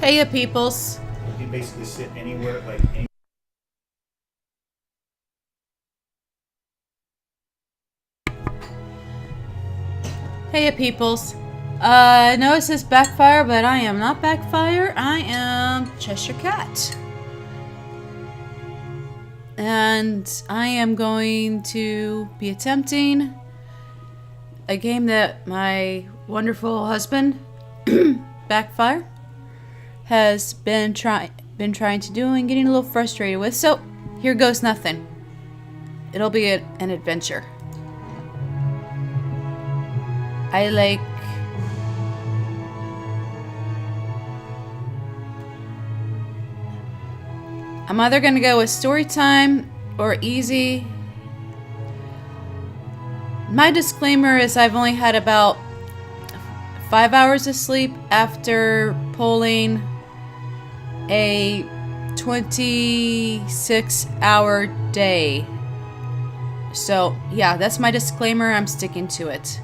Hey, ya peoples. You can basically sit anywhere, like any. Hey, ya peoples. No, it says Backfire, but I am not Backfire. I am Cheshire Cat. And I am going to be attempting a game that my wonderful husband, Backfire, has been trying to do and getting a little frustrated with. So, here goes nothing. It'll be an adventure. I'm either gonna go with story time or easy. My disclaimer is I've only had about 5 hours of sleep after pulling a 26-hour day. So, yeah, that's my disclaimer. I'm sticking to it.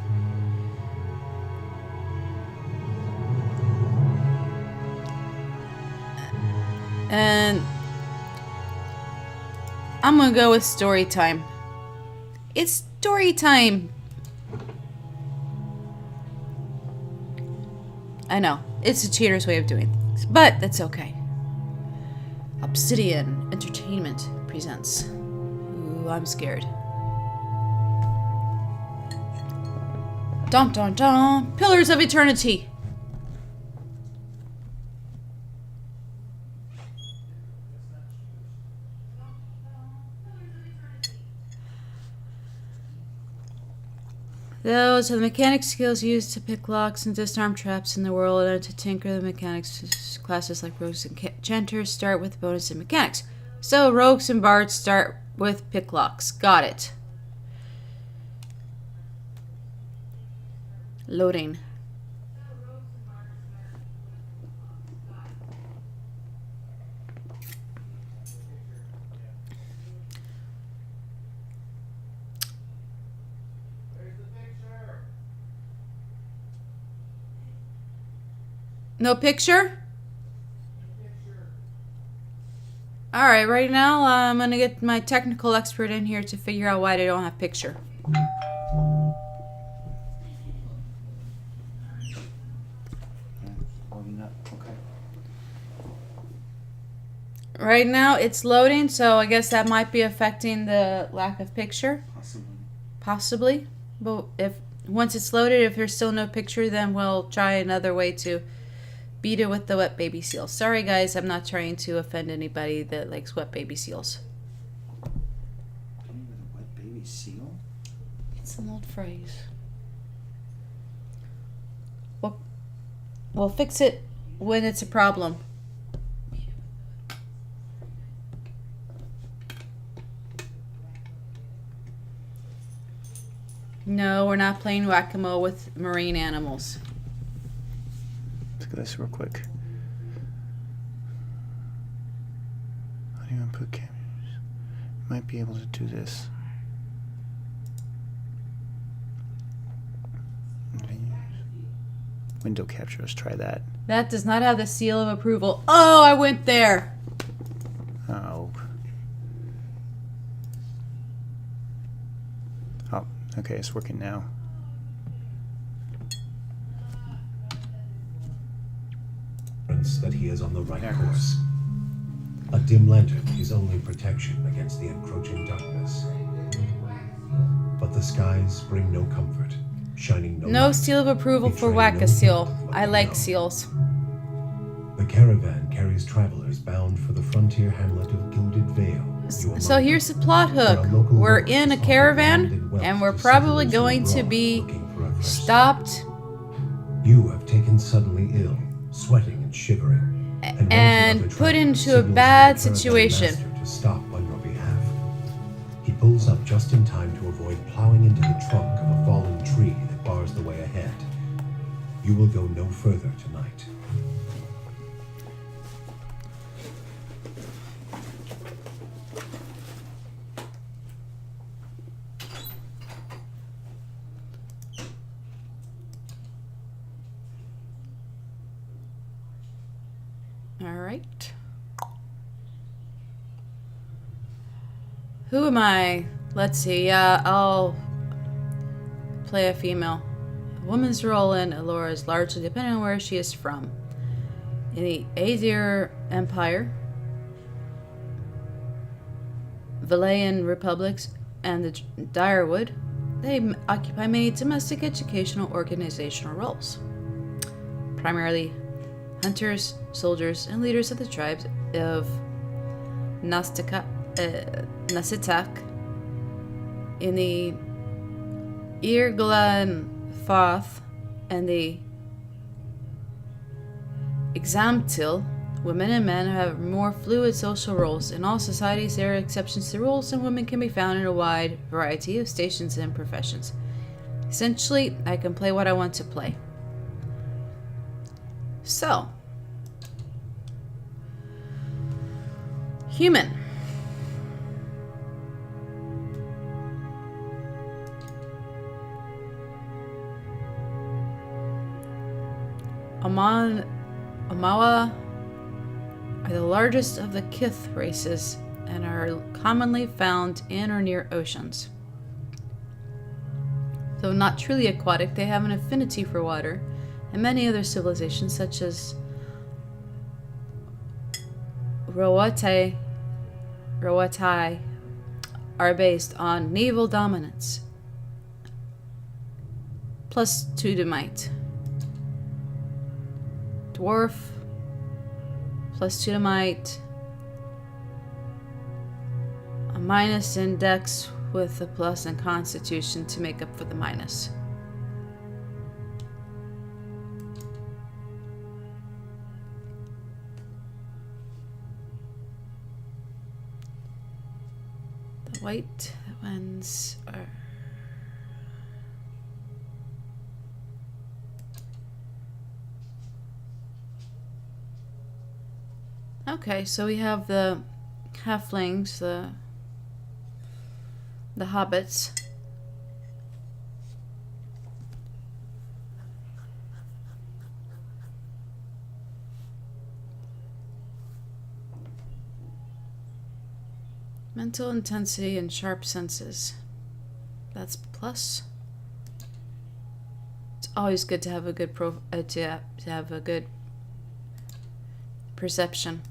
And I'm gonna go with story time. It's story time! I know, it's a cheater's way of doing things, but that's okay. Obsidian Entertainment presents. Ooh, I'm scared. Dun dun dun! Pillars of Eternity! Those are the mechanic skills used to pick locks and disarm traps in the world, and to tinker the mechanics. Classes like rogues and enchanters start with bonus in mechanics. So rogues and bards start with pick locks. Got it. Loading. No picture? Alright, right now I'm gonna get my technical expert in here to figure out why they don't have picture. Right now it's loading, so I guess that might be affecting the lack of picture. Possibly. But if once it's loaded, if there's still no picture, then we'll try another way to beat it with the wet baby seals. Sorry guys, I'm not trying to offend anybody that likes wet baby seals. Wet baby seal? It's an old phrase. We'll fix it when it's a problem. No, we're not playing whack-a-mole with marine animals. Look at this real quick. How do you input cameras? You might be able to do this. Window capture, let's try that. That does not have the seal of approval. Oh, I went there. Oh. Oh, okay, it's working now. That he is on the right course. A dim lantern is only protection against the encroaching darkness. But the skies bring no comfort, shining no light, seal of approval for Whack-A-Seal. I like seals. The caravan carries travelers bound for the frontier hamlet of Gilded Vale. So here's the plot hook. We're in a caravan, and we're probably going to be stopped. You have taken suddenly ill, sweating and shivering, and put into a bad situation. To stop on your behalf. He pulls up just in time to avoid plowing into the trunk of a fallen tree that bars the way ahead. You will go no further tonight. Alright. Who am I? Let's see. I'll play a female. A woman's role in Allura is largely dependent on where she is from. In the Aesir Empire, Valayan republics, and the Direwood, they occupy many domestic, educational, organizational roles. Primarily hunters, soldiers, and leaders of the tribes of Nasitak in the Irglan Foth and the Examtil. Women and men have more fluid social roles. In all societies, there are exceptions to rules, and women can be found in a wide variety of stations and professions. Essentially, I can play what I want to play. So, human. Omawa are the largest of the Kith races and are commonly found in or near oceans. Though not truly aquatic, they have an affinity for water, and many other civilizations, such as Roatai, are based on naval dominance, +2 to might. Dwarf, +2 to might. A minus in dex with a plus in constitution to make up for the minus. The white ones are... Okay, so we have the halflings, the hobbits. Mental intensity and sharp senses. That's plus. It's always good to have a good to have a good perception.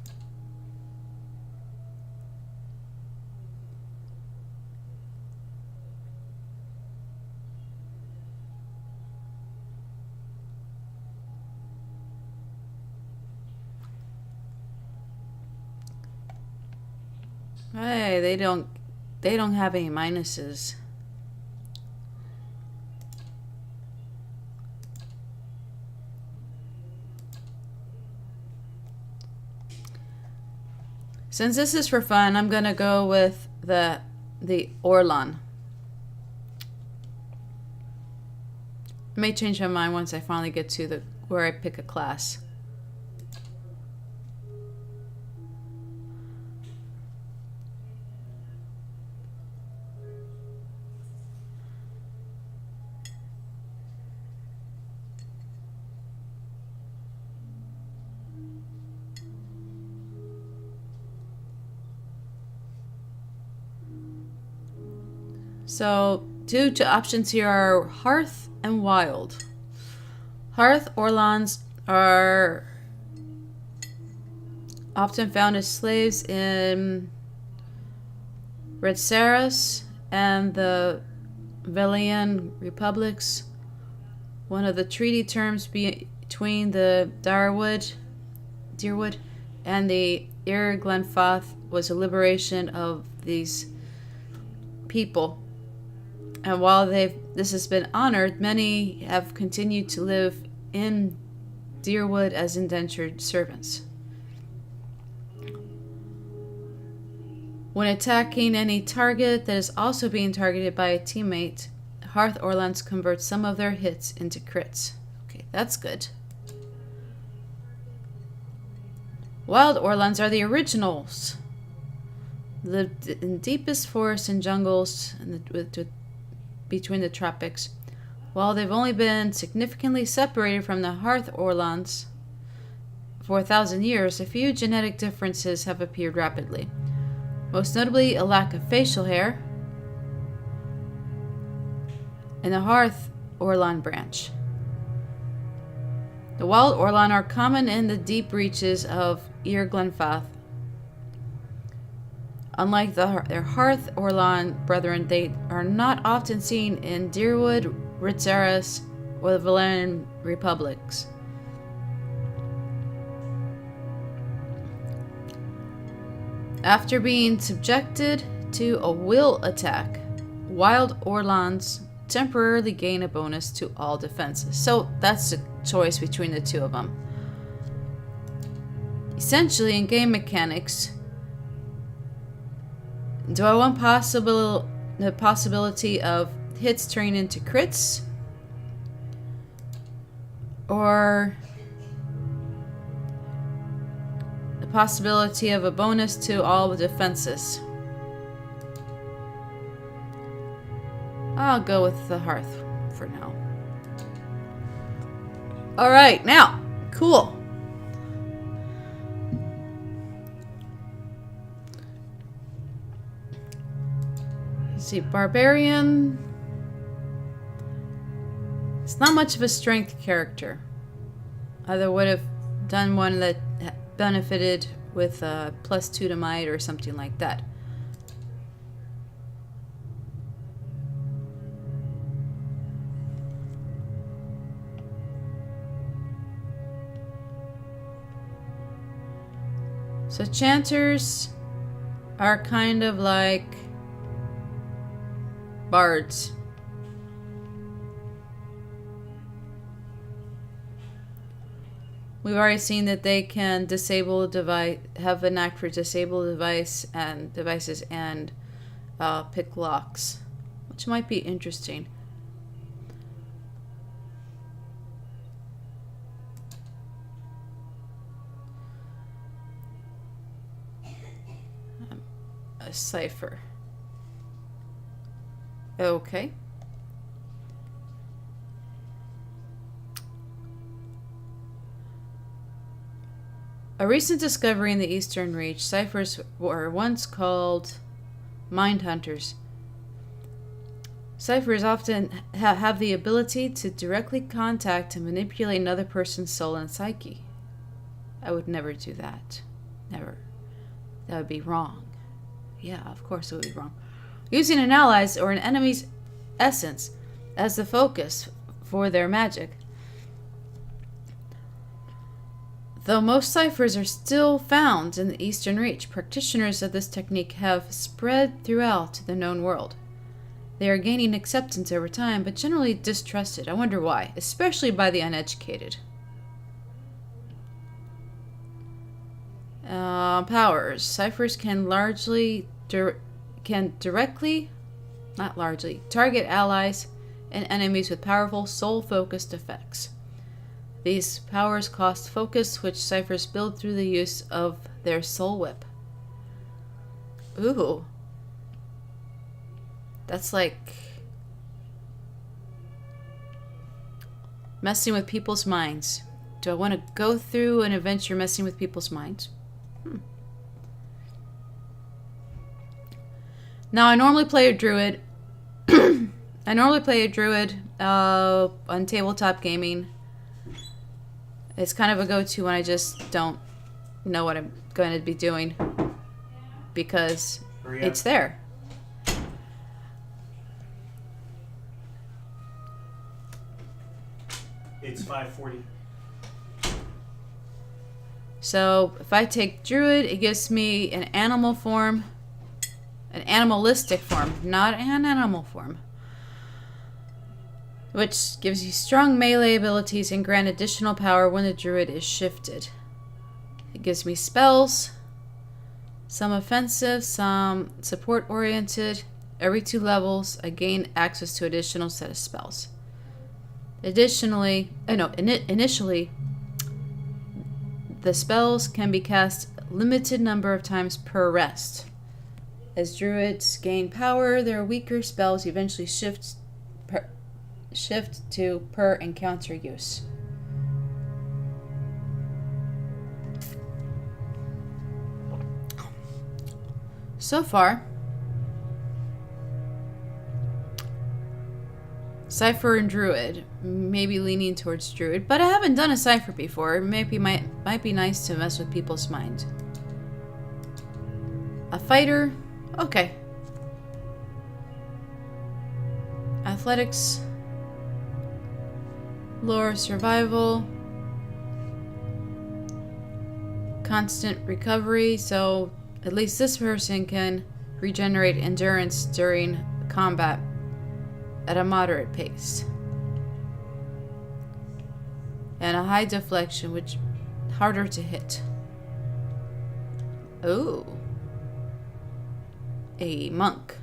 Hey, they don't have any minuses. Since this is for fun, I'm gonna go with the Orlan. I may change my mind once I finally get to where I pick a class. So, two options here are Hearth and Wild. Hearth Orlans are often found as slaves in Red Saras and the Velian republics. One of the treaty terms between the Deerwood and the Ir Glenfath was a liberation of these people. And while this has been honored, many have continued to live in Deerwood as indentured servants. When attacking any target that is also being targeted by a teammate, Hearth Orlans convert some of their hits into crits. Okay, that's good. Wild Orlans are the originals. Lived in deepest forests and jungles between the tropics. While they've only been significantly separated from the Hearth Orlans for 1,000 years, a few genetic differences have appeared rapidly. Most notably, a lack of facial hair in the Hearth Orlan branch. The wild Orlan are common in the deep reaches of Ir Glenfath. Unlike their Hearth Orlan brethren, they are not often seen in Deerwood, Ritzaris, or the Valerian republics. After being subjected to a will attack, wild Orlans temporarily gain a bonus to all defenses. So that's the choice between the two of them. Essentially, in game mechanics, do I want the possibility of hits turning into crits? Or the possibility of a bonus to all the defenses? I'll go with the Hearth for now. Alright, now, cool. Let's see, Barbarian. It's not much of a strength character. Either would have done one that benefited with +2 to might or something like that. So chanters are kind of like bards. We've already seen that they can disable a device, have a knack for disable devices and pick locks, which might be interesting. A cipher. Okay. A recent discovery in the Eastern Reach, ciphers were once called mind hunters. Ciphers often have the ability to directly contact and manipulate another person's soul and psyche. I would never do that. Never. That would be wrong. Yeah, of course it would be wrong. Using an ally's or an enemy's essence as the focus for their magic. Though most ciphers are still found in the Eastern Reach, practitioners of this technique have spread throughout the known world. They are gaining acceptance over time, but generally distrusted. I wonder why, especially by the uneducated. Powers. Ciphers can directly, not largely, target allies and enemies with powerful soul-focused effects. These powers cost focus, which ciphers build through the use of their soul whip. Ooh. That's like messing with people's minds. Do I want to go through an adventure messing with people's minds? Now, I normally play a druid. I normally play a druid on tabletop gaming. It's kind of a go-to when I just don't know what I'm going to be doing because it's there. It's 5:40. So if I take druid, it gives me an animal form, an animalistic form, not an animal form, which gives you strong melee abilities and grant additional power when the druid is shifted. It gives me spells, some offensive, some support oriented. Every 2 levels, I gain access to additional set of spells. Additionally, initially, the spells can be cast a limited number of times per rest. As druids gain power, their weaker spells eventually shift to per encounter use. So far, Cypher and Druid. Maybe leaning towards Druid, but I haven't done a Cypher before. Maybe might be nice to mess with people's mind. A fighter? Okay. Athletics. Lore, survival. Constant recovery, so at least this person can regenerate endurance during combat at a moderate pace. And a high deflection, which harder to hit. Oh. A monk.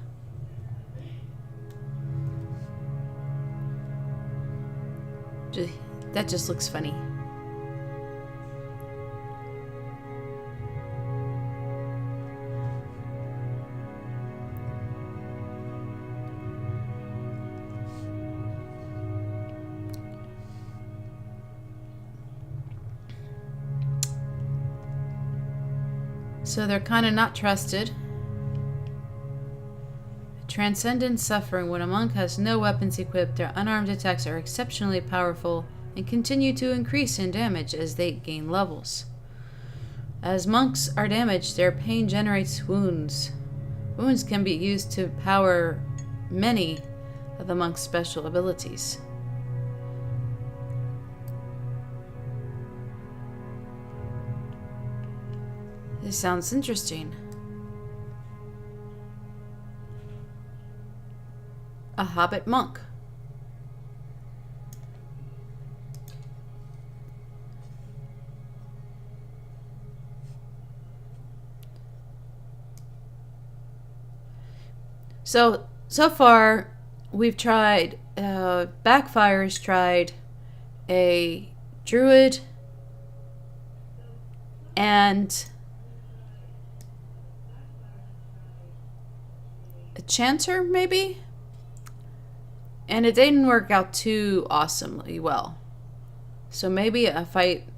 That just looks funny. So they're kind of not trusted. Transcendent suffering. When a monk has no weapons equipped, their unarmed attacks are exceptionally powerful and continue to increase in damage as they gain levels. As monks are damaged, their pain generates wounds. Wounds can be used to power many of the monk's special abilities. This sounds interesting. A hobbit monk. So far, we've tried, Backfire's tried a druid and a chanter, maybe? And it didn't work out too awesomely well. So maybe a fight,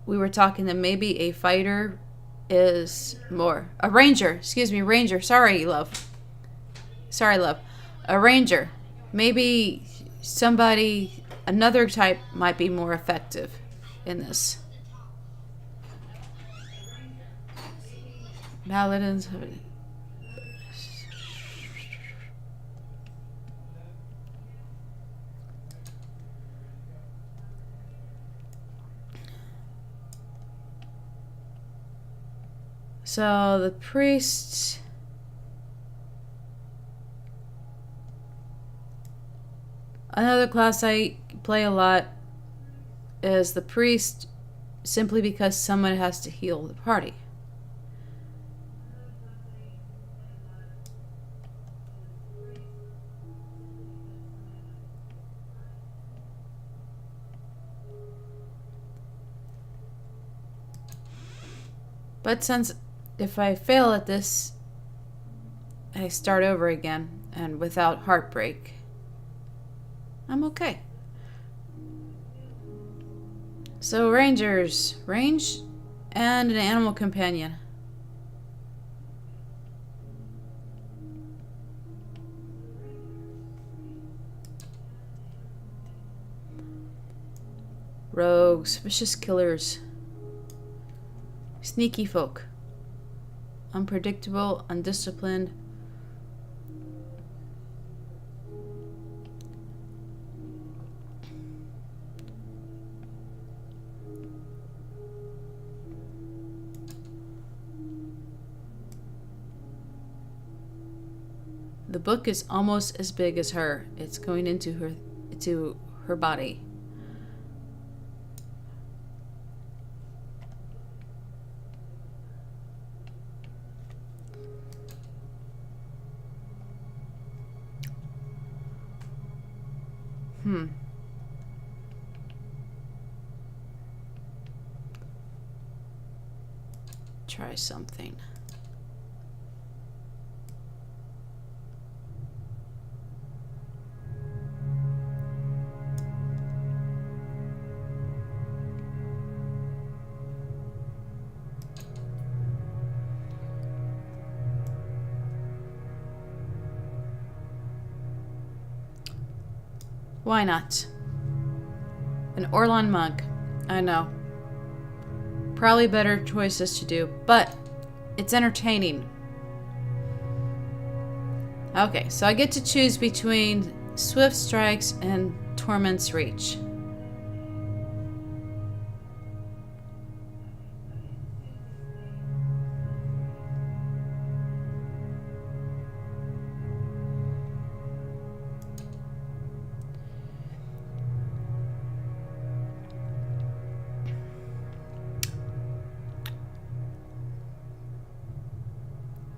we were talking that maybe a fighter is more, a ranger, excuse me, ranger, sorry, love. Sorry, love. A ranger. Maybe somebody, another type might be more effective in this. Paladins. So the priest. Another class I play a lot is the priest, simply because someone has to heal the party. But since if I fail at this, I start over again and without heartbreak, I'm okay. So rangers, range and an animal companion. Rogues, vicious killers, sneaky folk, unpredictable, undisciplined. The book is almost as big as her. It's going into her body. Try something. Why not? An Orlon mug. I know. Probably better choices to do, but it's entertaining. Okay, so I get to choose between Swift Strikes and Torment's Reach.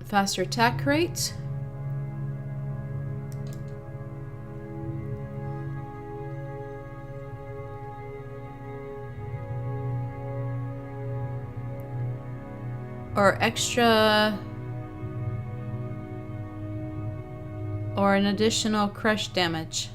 Faster attack rate. Or extra, or an additional crush damage.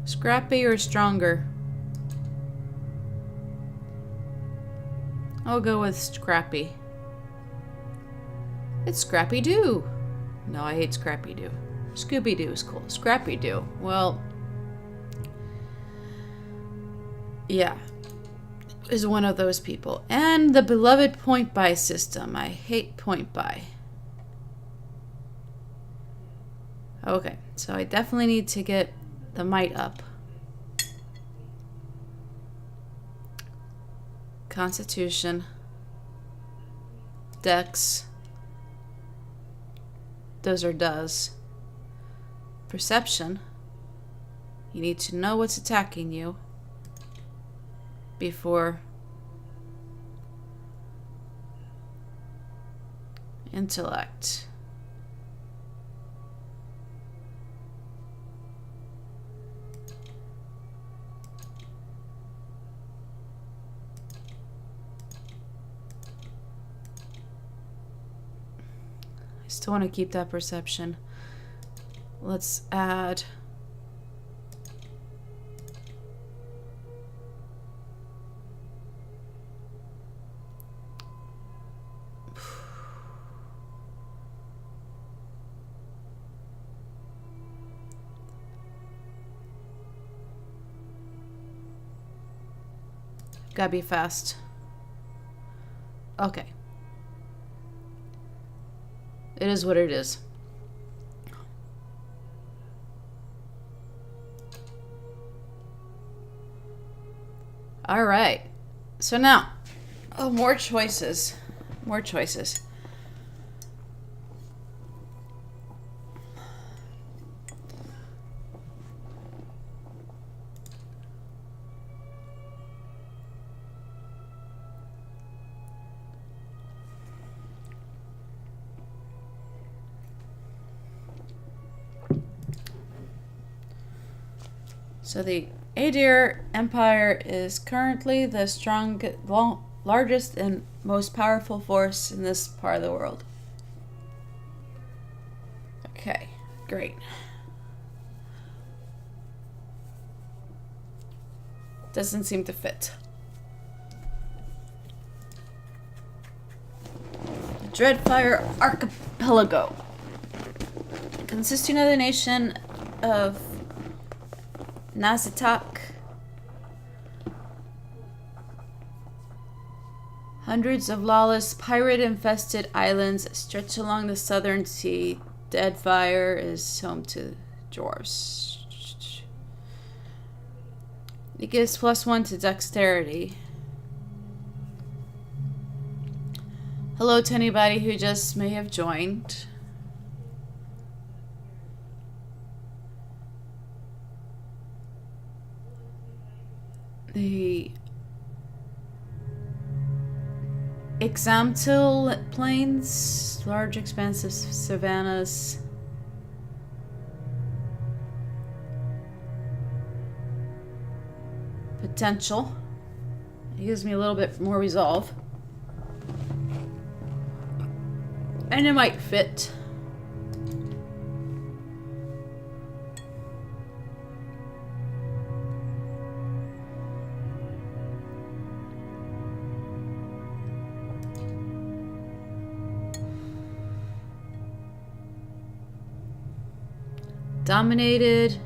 Scrappy or stronger? I'll go with Scrappy. It's Scrappy-Doo. No, I hate Scrappy-Doo. Scooby-Doo is cool. Scrappy-Doo. Well, yeah, is one of those people. And the beloved point buy system. I hate point buy. Okay, so I definitely need to get the might up. Constitution. Dex. Those are does. Perception. You need to know what's attacking you before. Intellect. Still want to keep that perception. Let's add gotta be fast. Okay. It is what it is. All right. So now, more choices. More choices. So the Aedir Empire is currently the largest and most powerful force in this part of the world. Okay, great. Doesn't seem to fit. The Dreadfire Archipelago, consisting of the nation of Nazitak. Hundreds of lawless, pirate-infested islands stretch along the southern sea. Dreadfire is home to dwarves. It gives +1 to dexterity. Hello to anybody who just may have joined. The Examtil Plains, large expansive savannas. Potential. It gives me a little bit more resolve. And it might fit. dominated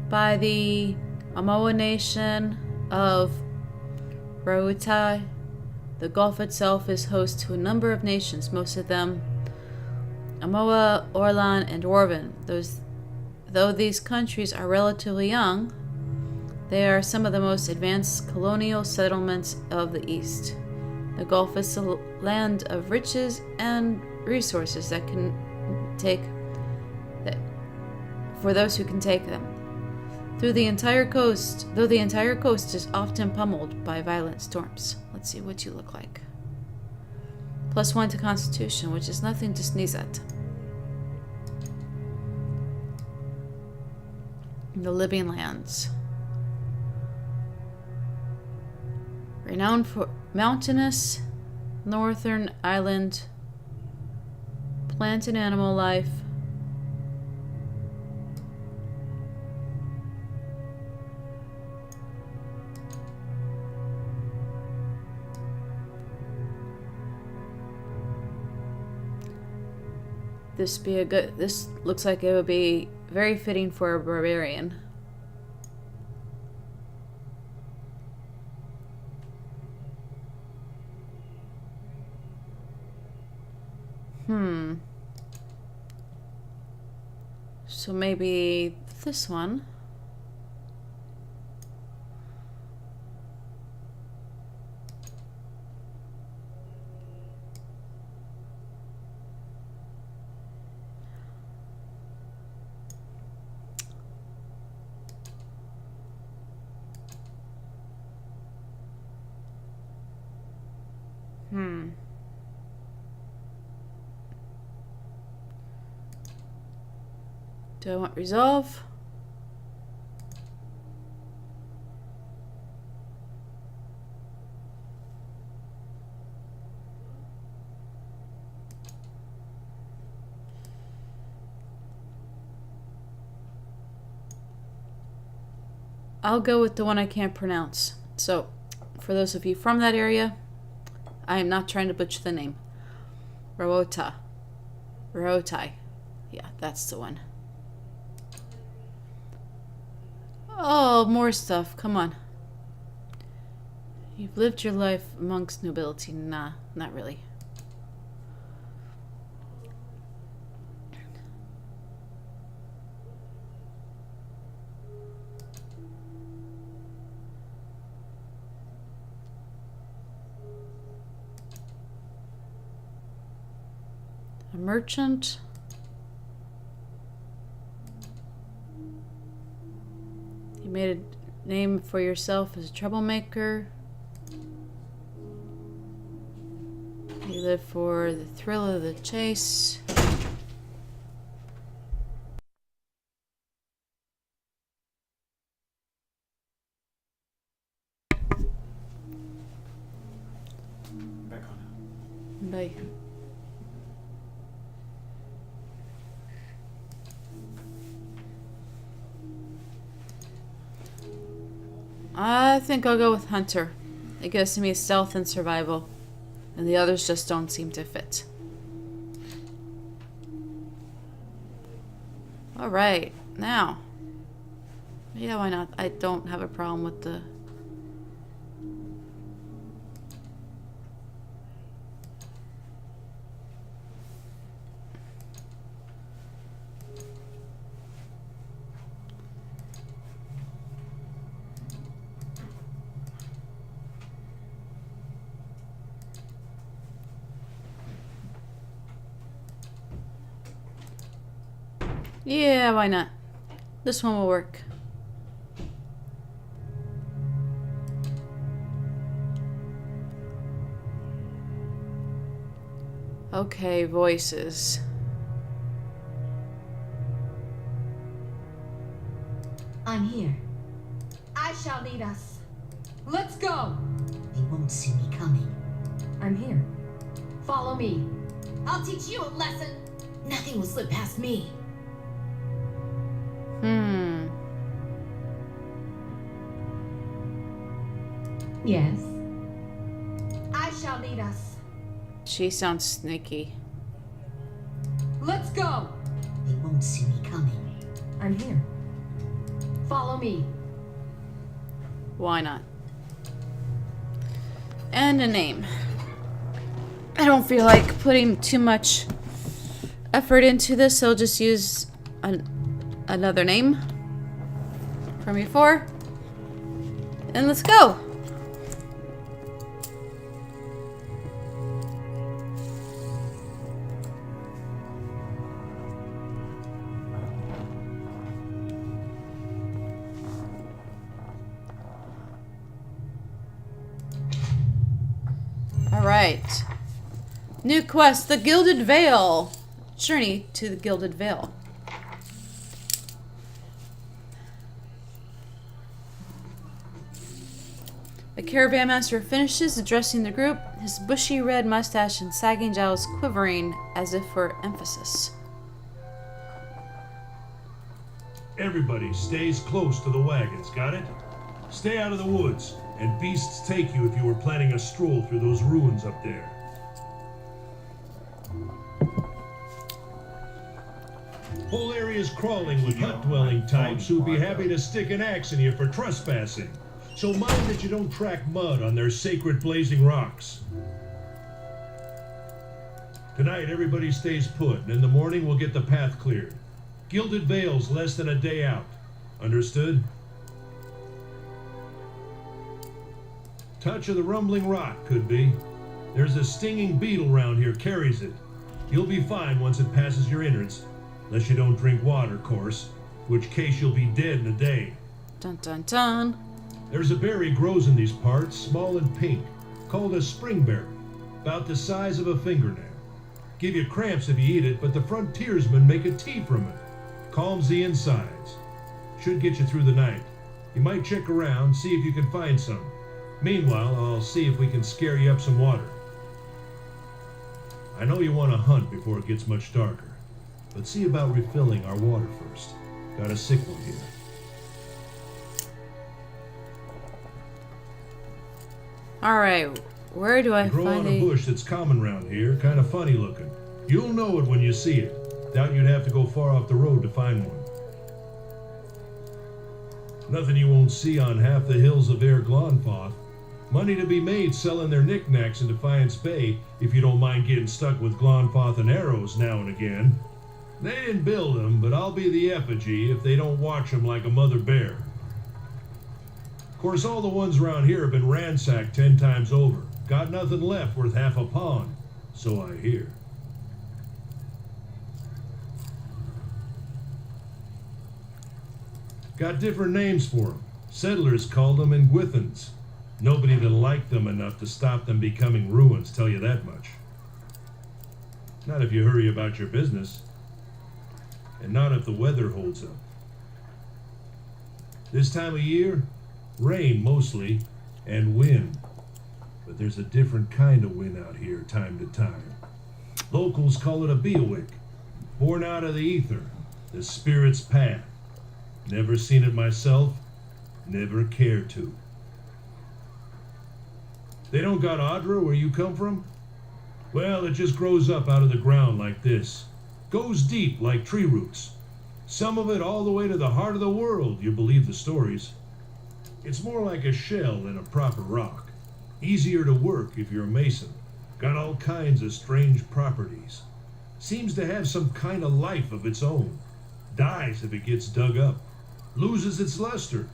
by the Amoa nation of Rautai. The Gulf itself is host to a number of nations, most of them Amoa, Orlan, and Orvan. Though these countries are relatively young, they are some of the most advanced colonial settlements of the East. The Gulf is a land of riches and resources that can take for those who can take them. Though the entire coast is often pummeled by violent storms. Let's see what you look like. +1 to Constitution, which is nothing to sneeze at. The Living Lands. Renowned for mountainous northern island, plant and animal life. This looks like it would be very fitting for a barbarian. So maybe this one. Do I want resolve? I'll go with the one I can't pronounce. So, for those of you from that area, I am not trying to butcher the name. Rautai. Yeah, that's the one. Oh, more stuff. Come on. You've lived your life amongst nobility. Nah, not really. A merchant. You made a name for yourself as a troublemaker. You live for the thrill of the chase. Back on. Bye. I think I'll go with Hunter. It gives me stealth and survival, and the others just don't seem to fit. Alright, now. Yeah, why not? I don't have a problem with the... Yeah, why not? This one will work. Okay, voices. I'm here. I shall lead us. Let's go! They won't see me coming. I'm here. Follow me. I'll teach you a lesson. Nothing will slip past me. Yes. I shall lead us. She sounds sneaky. Let's go! They won't see me coming. I'm here. Follow me. Why not? And a name. I don't feel like putting too much effort into this, so I'll just use another name from before. And let's go! Alright. New quest, the Gilded Vale. Journey to the Gilded Vale. The caravan master finishes addressing the group, his bushy red mustache and sagging jowls quivering as if for emphasis. Everybody stays close to the wagons, got it? Stay out of the woods, and beasts take you if you were planning a stroll through those ruins up there. Whole area's crawling with hut-dwelling types who'd be happy to stick an axe in you for trespassing. So mind that you don't track mud on their sacred blazing rocks. Tonight, everybody stays put, and in the morning we'll get the path cleared. Gilded Vale's less than a day out. Understood? Touch of the rumbling rock, could be. There's a stinging beetle round here, carries it. You'll be fine once it passes your innards. Unless you don't drink water, of course. Which case you'll be dead in a day. Dun dun dun. There's a berry grows in these parts, small and pink, called a springberry, about the size of a fingernail. Give you cramps if you eat it, but the frontiersmen make a tea from it. Calms the insides. Should get you through the night. You might check around, see if you can find some. Meanwhile, I'll see if we can scare you up some water. I know you want to hunt before it gets much darker, but see about refilling our water first. Got a sick one here. Alright, where do I You grow find on a bush that's common round here, kind of funny looking. You'll know it when you see it. Doubt you'd have to go far off the road to find one. Nothing you won't see on half the hills of Air Glonfoth. Money to be made selling their knickknacks in Defiance Bay, if you don't mind getting stuck with Glonfoth and arrows now and again. They didn't build them, but I'll be the effigy if they don't watch them like a mother bear. Of course, all the ones around here have been ransacked 10 times over. Got nothing left worth half a pond, so I hear. Got different names for them. Settlers called them Ingwithans. Nobody that liked them enough to stop them becoming ruins, tell you that much. Not if you hurry about your business. And not if the weather holds up. This time of year, rain mostly, and wind. But there's a different kind of wind out here time to time. Locals call it a Beowick, born out of the ether, the spirit's path. Never seen it myself, never cared to. They don't got Audra where you come from? Well, it just grows up out of the ground like this. Goes deep like tree roots. Some of it all the way to the heart of the world, you believe the stories. It's more like a shell than a proper rock. Easier to work if you're a mason. Got all kinds of strange properties. Seems to have some kind of life of its own. Dies if it gets dug up. Loses its luster.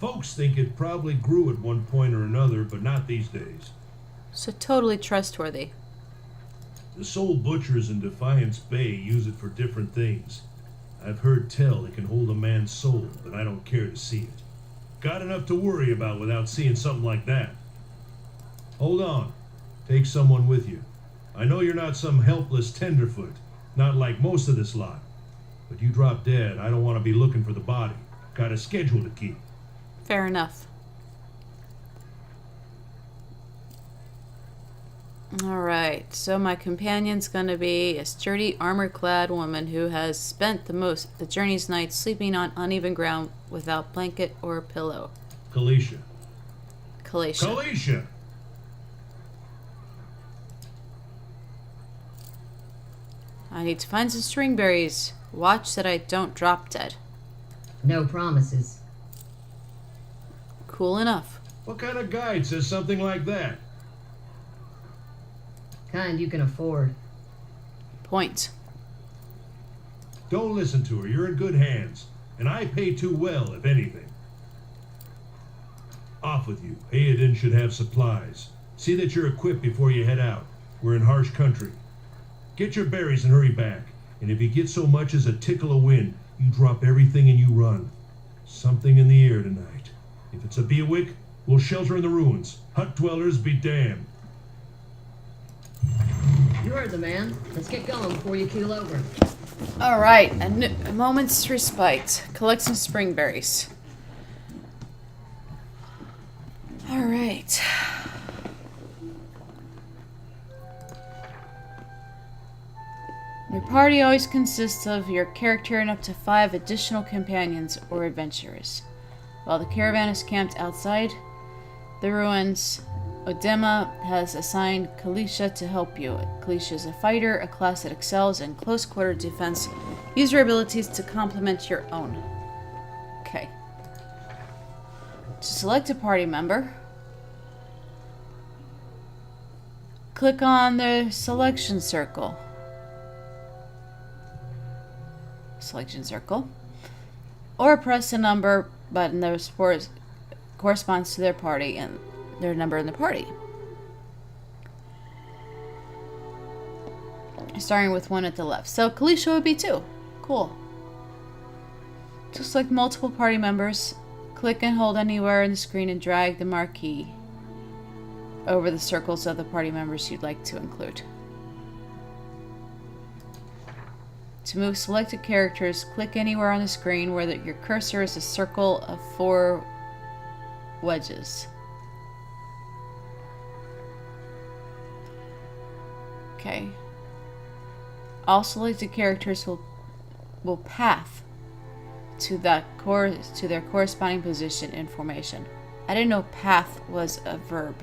Folks think it probably grew at one point or another, but not these days. So totally trustworthy. The soul butchers in Defiance Bay use it for different things. I've heard tell it can hold a man's soul, but I don't care to see it. Got enough to worry about without seeing something like that. Hold on. Take someone with you. I know you're not some helpless tenderfoot, not like most of this lot. But you drop dead, I don't want to be looking for the body. Got a schedule to keep. Fair enough. Alright, so my companion's gonna be a sturdy, armor-clad woman who has spent the journey's night sleeping on uneven ground without blanket or pillow. Kalisha. Kalisha. Kalisha! I need to find some stringberries. Watch that I don't drop dead. No promises. Cool enough. What kind of guide says something like that? Kind you can afford. Point. Don't listen to her. You're in good hands. And I pay too well, if anything. Off with you. Aiden should have supplies. See that you're equipped before you head out. We're in harsh country. Get your berries and hurry back. And if you get so much as a tickle of wind, you drop everything and you run. Something in the air tonight. If it's a Bewick, we'll shelter in the ruins. Hut dwellers be damned. You heard the man. Let's get going before you keel over. Alright, a moment's respite. Collect some spring berries. Alright. Your party always consists of your character and up to 5 additional companions or adventurers. While the caravan is camped outside the ruins, Odema has assigned Kalisha to help you. Kalisha is a fighter, a class that excels in close-quarter defense. Use your abilities to complement your own. Okay. To select a party member, click on the selection circle. Or press the number button that corresponds to their party and their number in the party. Starting with 1 at the left. So Kalisha would be 2. Cool. To select multiple party members, click and hold anywhere in the screen and drag the marquee over the circles of the party members you'd like to include. To move selected characters, click anywhere on the screen where your cursor is a circle of 4 wedges. Okay. All selected characters will path to their corresponding position in formation. I didn't know path was a verb.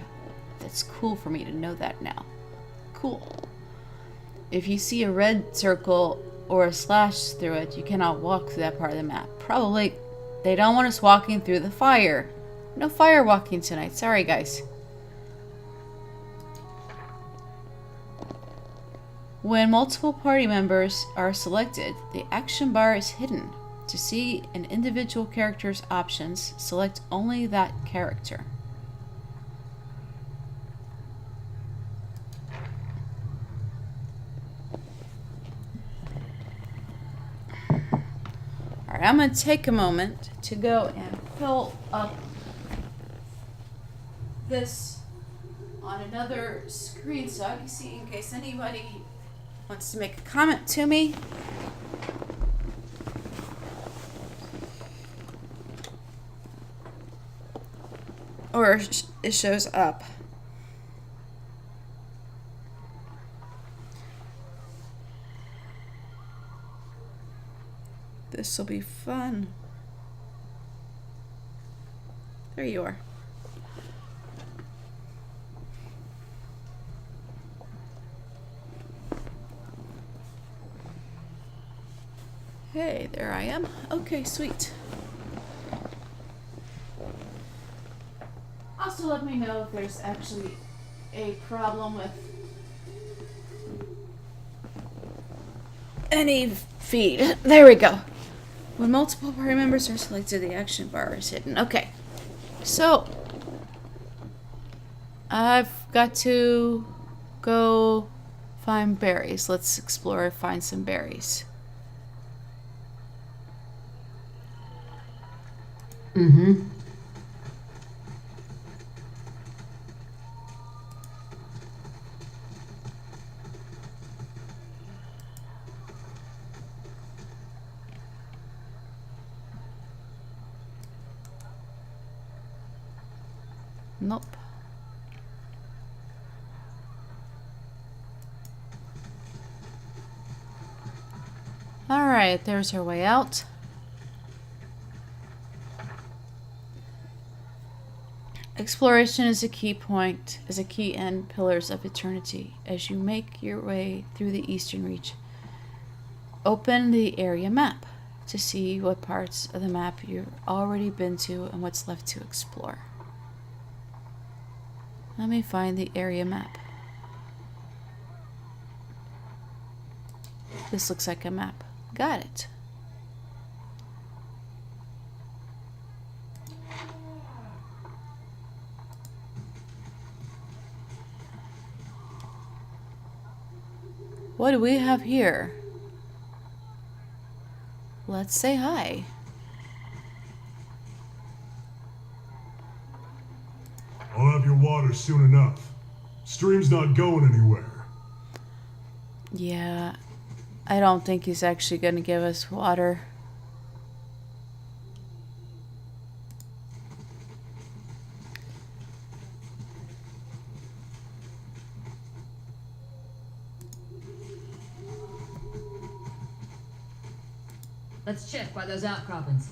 That's cool for me to know that now. Cool. If you see a red circle or a slash through it, you cannot walk through that part of the map. Probably they don't want us walking through the fire. No fire walking tonight. Sorry, guys. When multiple party members are selected, the action bar is hidden. To see an individual character's options, select only that character. Alright, I'm going to take a moment to go and fill up this on another screen so I can see in case anybody wants to make a comment to me. Or it shows up. This will be fun. There you are. Hey, there I am. Okay, sweet. Also, let me know if there's actually a problem with any feed. There we go. When multiple party members are selected, the action bar is hidden. Okay. So, I've got to go find berries. Let's explore and find some berries. Mm-hmm. Nope. Alright, there's our way out. Exploration is a key point, is a key end pillars of eternity. As you make your way through the Eastern Reach, open the area map. to see what parts of the map you've already been to and what's left to explore. Let me find the area map. This looks like a map. Got it. What do we have here? Let's say hi. I'll have your water soon enough. Stream's not going anywhere. Yeah, I don't think he's actually going to give us water. Let's check by those outcroppings.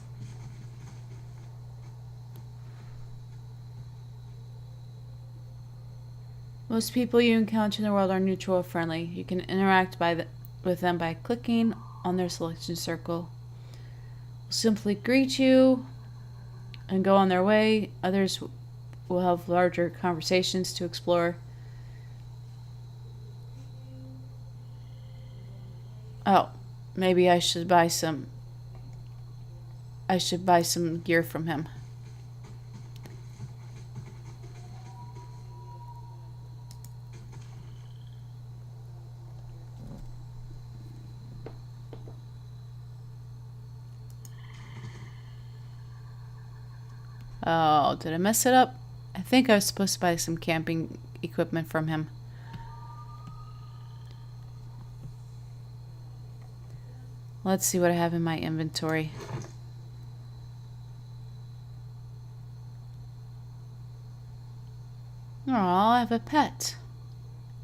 Most people you encounter in the world are neutral or friendly. You can interact with them by clicking on their selection circle. They'll simply greet you and go on their way. Others will have larger conversations to explore. Oh, maybe I should buy some gear from him. Oh, did I mess it up? I think I was supposed to buy some camping equipment from him. Let's see what I have in my inventory. Oh, I have a pet.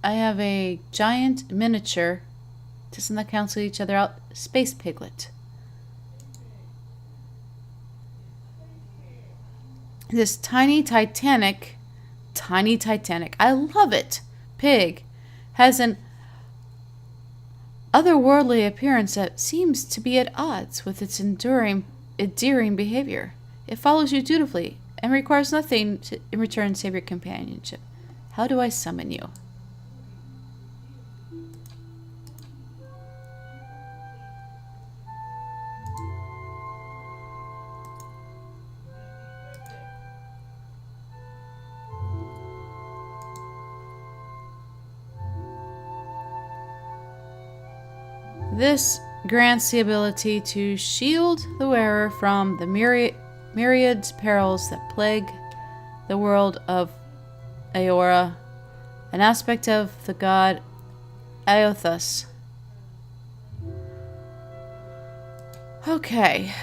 I have a giant miniature, doesn't that cancel each other out? Space piglet. This tiny Titanic, I love it, pig, has an otherworldly appearance that seems to be at odds with its endearing behavior. It follows you dutifully and requires nothing in return save your companionship. How do I summon you? This grants the ability to shield the wearer from the myriad perils that plague the world of Aora, an aspect of the god Aothus. Okay.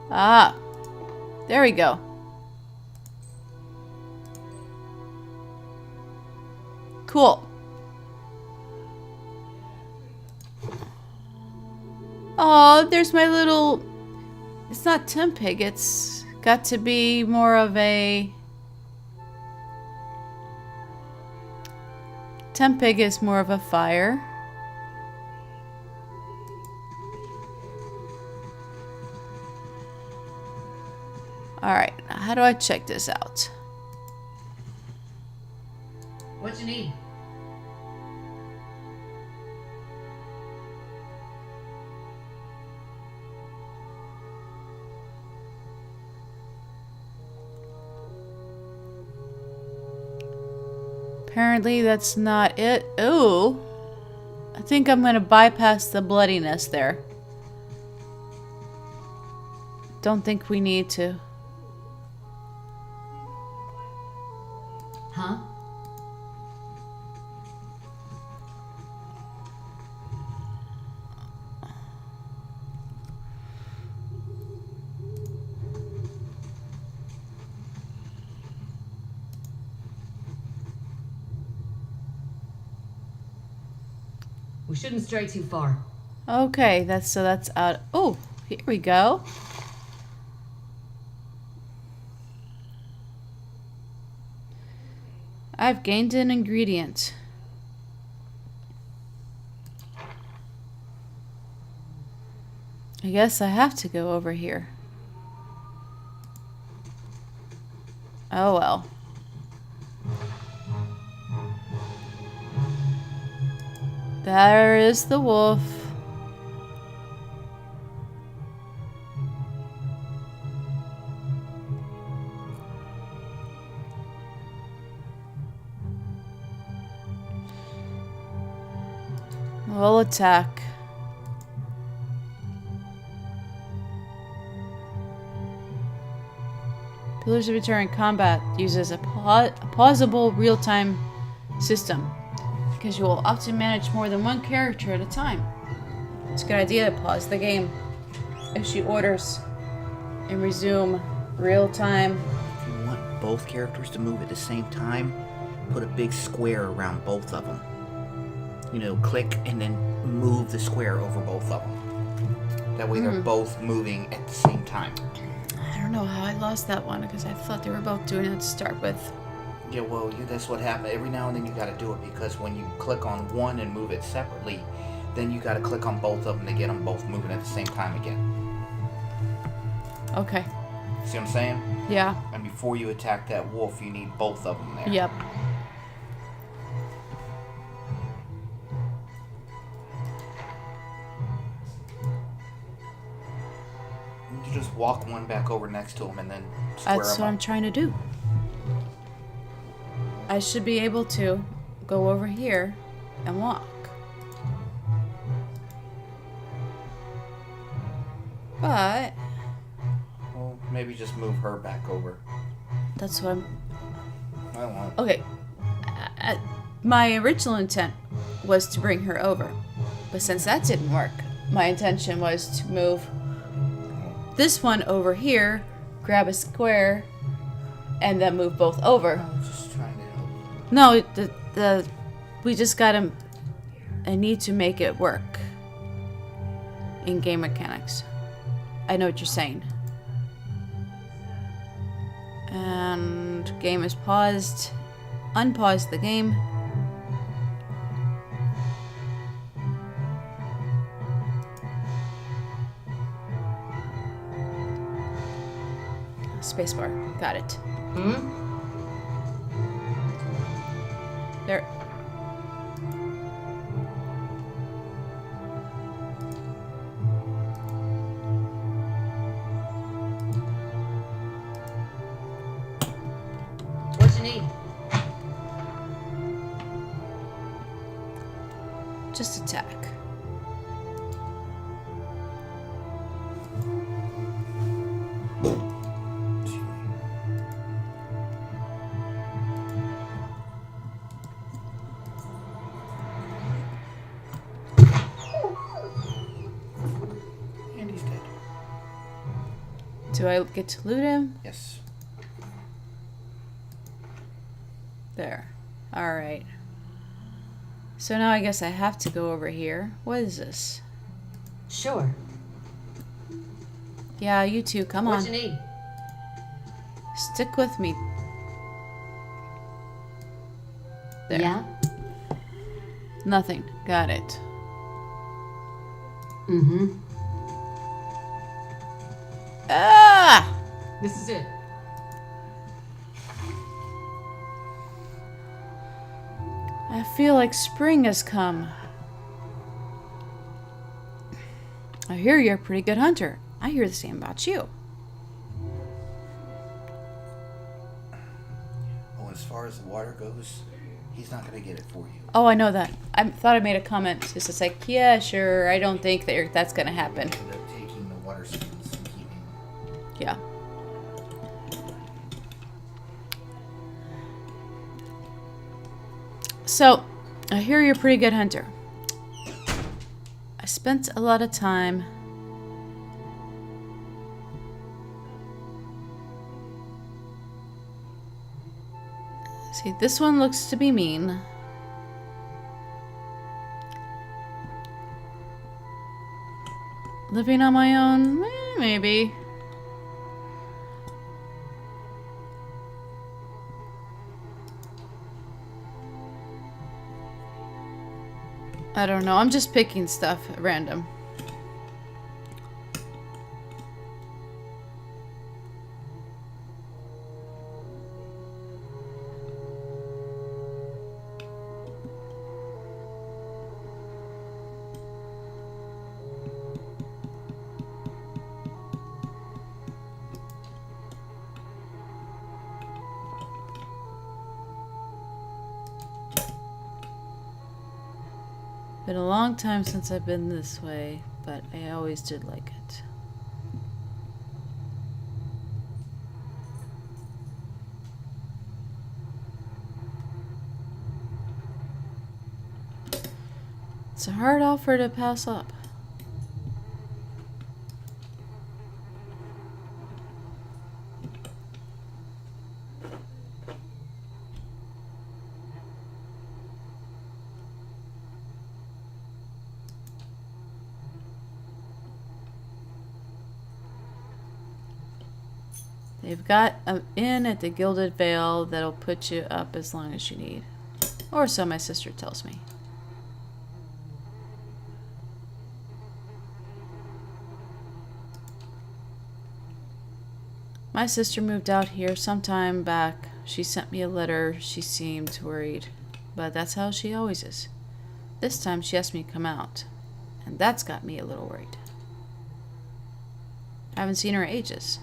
Ah. There we go. Cool. Oh, there's my little... It's not Tempig, it's got to be more of a... Tempig is more of a fire. Alright, how do I check this out? What you need? Apparently that's not it. Ooh. I think I'm gonna bypass the bloodiness there. Don't think we need to. Huh? We shouldn't stray too far. Okay, that's out. Oh, here we go. I've gained an ingredient. I guess I have to go over here. Oh well. There is the wolf. We'll attack. Pillars of Eternal Combat uses a pausable real-time system because you will often manage more than one character at a time. It's a good idea to pause the game, issue orders, and resume real-time. If you want both characters to move at the same time, put a big square around both of them. You know, click and then move the square over both of them. That way they're both moving at the same time. I don't know how I lost that one because I thought they were both doing it to start with. Yeah, well, that's what happened. Every now and then you gotta do it because when you click on one and move it separately, then you gotta click on both of them to get them both moving at the same time again. Okay. See what I'm saying? Yeah. And before you attack that wolf, you need both of them there. Yep. You just walk one back over next to him and then square That's them what up. I'm trying to do. I should be able to go over here and walk. But Well, maybe just move her back over. that's what I'm... I won't. Okay. My original intent was to bring her over. But since that didn't work, my intention was to move this one over here, grab a square, and then move both over. I was just trying to help. No, we just gotta... I need to make it work in game mechanics. I know what you're saying. And game is paused. Unpause the game. Spacebar. Got it. There. What you need? Just attack. And he's dead. Do I get to loot him? Yes. There. Alright. So now I guess I have to go over here. What is this? Sure. Yeah, you two, come What on. you need? Stick with me. There. Yeah? Nothing. Got it. Mm-hmm. Ah! This is it. I feel like spring has come. I hear you're a pretty good hunter. I hear the same about you. Well, as far as the water goes, he's not gonna get it for you. Oh, I know that. I thought I made a comment. It's just like, yeah, sure. I don't think that's gonna happen. End up taking the water skins and keeping. Yeah. So, I hear you're a pretty good hunter. I spent a lot of time see, this one looks to be mean. Living on my own? Maybe. I don't know. I'm just picking stuff at random. Been a long time since I've been this way, but I always did like it. It's a hard offer to pass up. They've got an inn at the Gilded Vale that'll put you up as long as you need. Or so my sister tells me. My sister moved out here some time back. She sent me a letter. She seemed worried. But that's how she always is. This time she asked me to come out. And that's got me a little worried. I haven't seen her in ages.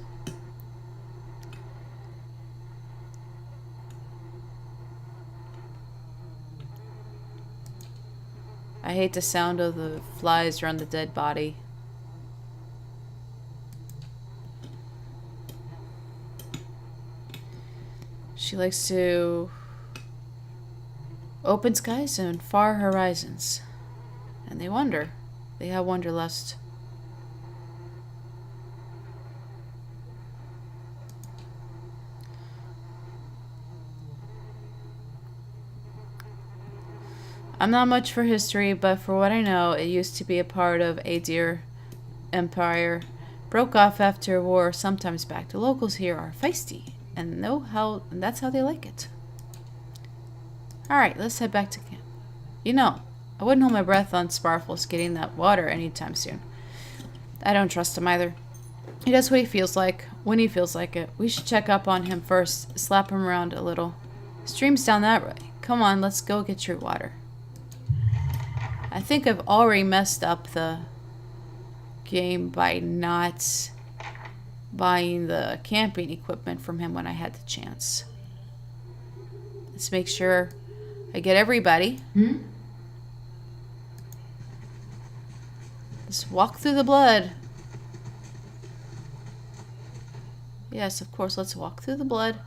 I hate the sound of the flies around the dead body. She likes to open skies and far horizons. And they wonder. They have wanderlust. I'm not much for history, but for what I know, it used to be a part of Aedir Empire. Broke off after a war sometimes back. The locals here are feisty and that's how they like it. Alright, let's head back to camp. You know, I wouldn't hold my breath on Sparful's getting that water anytime soon. I don't trust him either. He does what he feels like, when he feels like it. We should check up on him first, slap him around a little. Stream's down that way. Come on, let's go get your water. I think I've already messed up the game by not buying the camping equipment from him when I had the chance. Let's make sure I get everybody. Let's walk through the blood. Yes, of course, let's walk through the blood.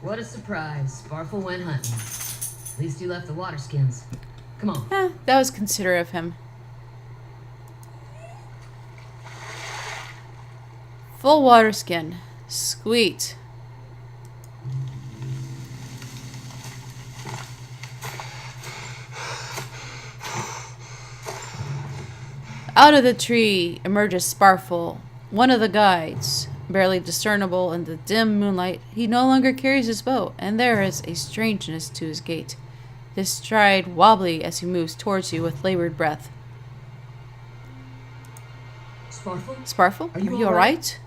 What a surprise. Sparful went hunting. At least he left the water skins. Come on. That was considerate of him. Full water skin. Sweet. Out of the tree emerges Sparful, one of the guides. Barely discernible in the dim moonlight, he no longer carries his bow, and there is a strangeness to his gait. His stride wobbly as he moves towards you with labored breath. Sparful? Sparful, Are you all right?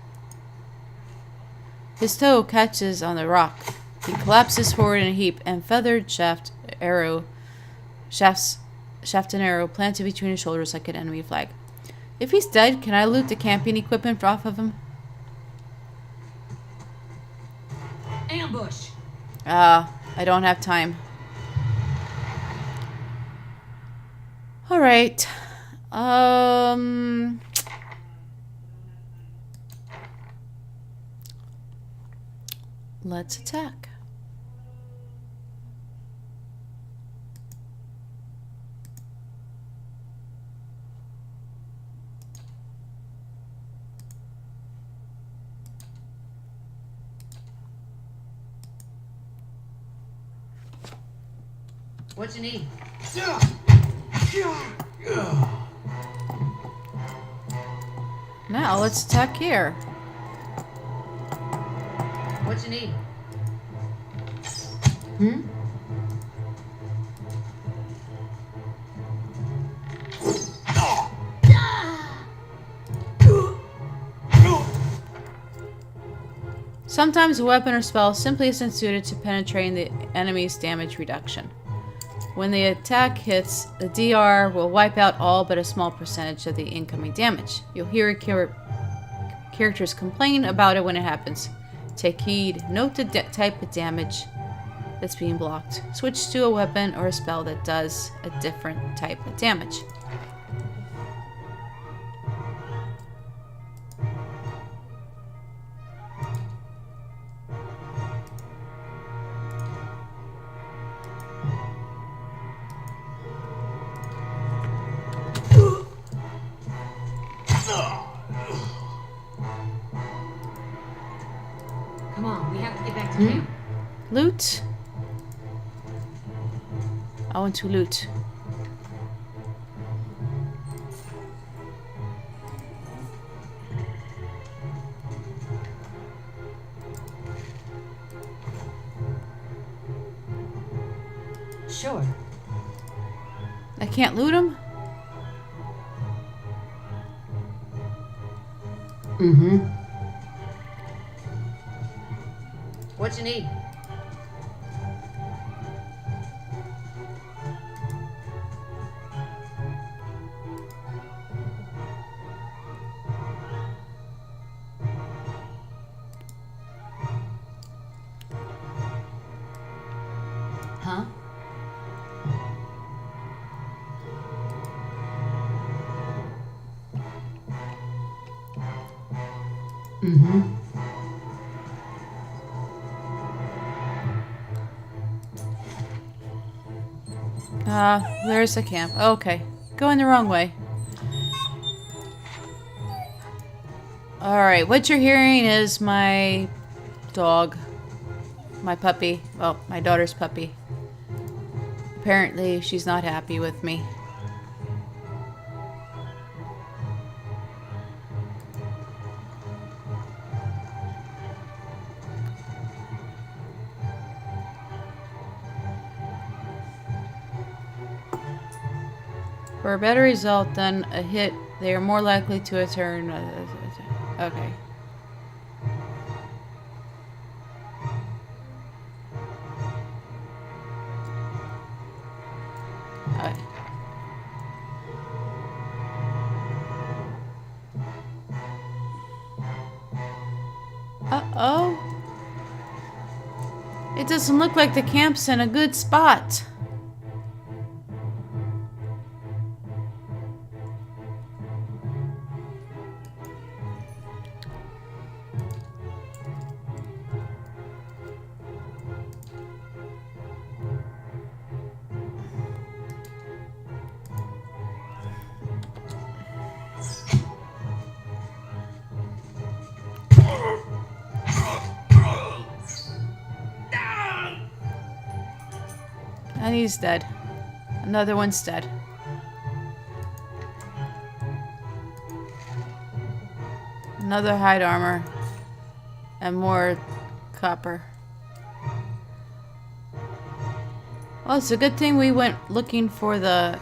His toe catches on the rock. He collapses forward in a heap, and feathered shaft and arrow planted between his shoulders like an enemy flag. If he's dead, can I loot the camping equipment off of him? Ambush! I don't have time. Alright. Let's attack. What you need? Now let's attack here. What you need? Sometimes a weapon or spell simply isn't suited to penetrating the enemy's damage reduction. When the attack hits, the DR will wipe out all but a small percentage of the incoming damage. You'll hear characters complain about it when it happens. Take heed, note the type of damage that's being blocked. Switch to a weapon or a spell that does a different type of damage. Come on, we have to get back to camp. Loot. I want to loot. Sure. I can't loot them? What you need? Huh? There's the camp. Okay. Going the wrong way. Alright, what you're hearing is my dog. My puppy. Well, my daughter's puppy. Apparently, she's not happy with me. For a better result than a hit, they are more likely to return. Okay. Alright. Uh-oh. It doesn't look like the camp's in a good spot. And he's dead. Another one's dead. Another hide armor. And more copper. Well, it's a good thing we went looking for the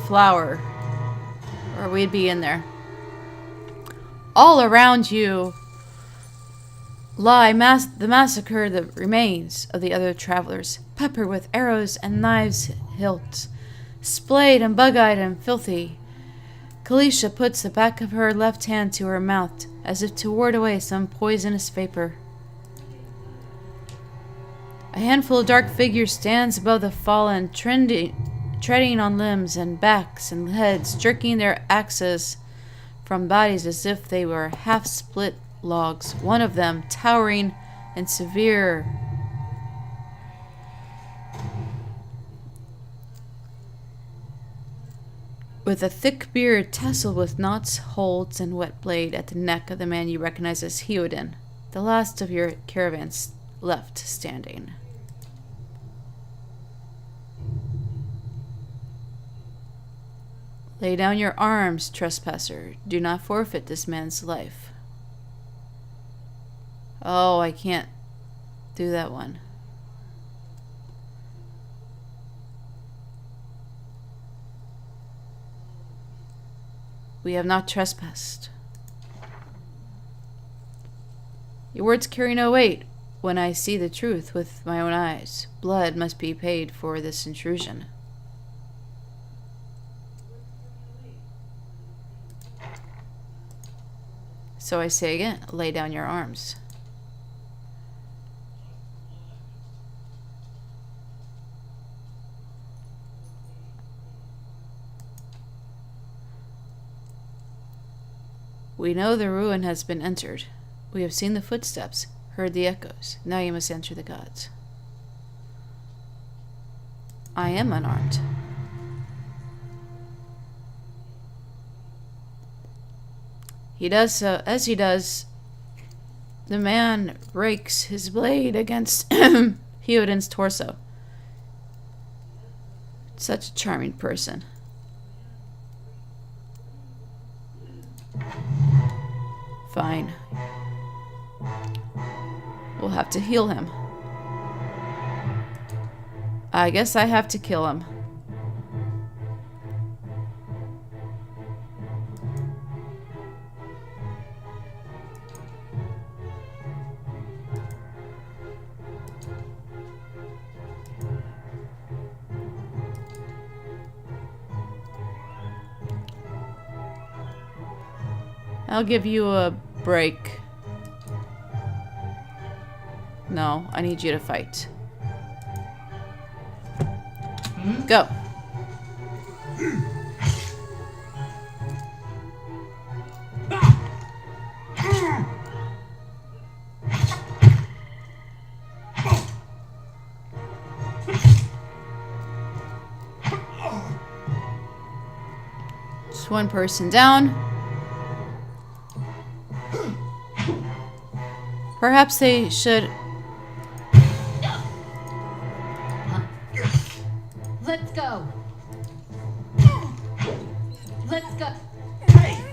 flower. Or we'd be in there. All around you lie the massacre, the remains of the other travelers, peppered with arrows and knives' hilts, splayed and bug-eyed and filthy. Kalisha puts the back of her left hand to her mouth, as if to ward away some poisonous vapor. A handful of dark figures stands above the fallen, treading on limbs and backs and heads, jerking their axes from bodies as if they were half-split logs, one of them towering and severe. With a thick beard tasseled with knots, holds, and wet blade at the neck of the man you recognize as Hyoden, the last of your caravans left standing. Lay down your arms, trespasser. Do not forfeit this man's life. Oh, I can't do that one. We have not trespassed. Your words carry no weight when I see the truth with my own eyes. Blood must be paid for this intrusion. So I say again, lay down your arms. We know the ruin has been entered. We have seen the footsteps, heard the echoes. Now you must enter the gods. I am unarmed. He does so. As he does, the man rakes his blade against Theoden's torso. Such a charming person. Fine. We'll have to heal him. I guess I have to kill him. I'll give you a break. No, I need you to fight. Go. Just one person down. Perhaps they should... Let's go. Let's go.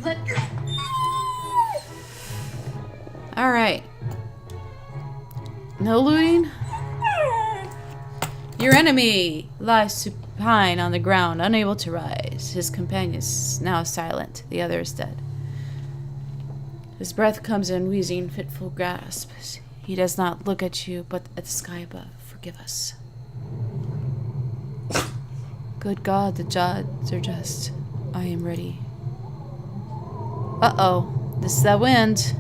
Let's go. Alright. No looting? Your enemy lies supine on the ground, unable to rise. His companion is now silent. The other is dead. His breath comes in wheezing, fitful gasps. He does not look at you, but at the sky above. Forgive us. Good God, the gods are just. I am ready. Uh-oh. This is that wind.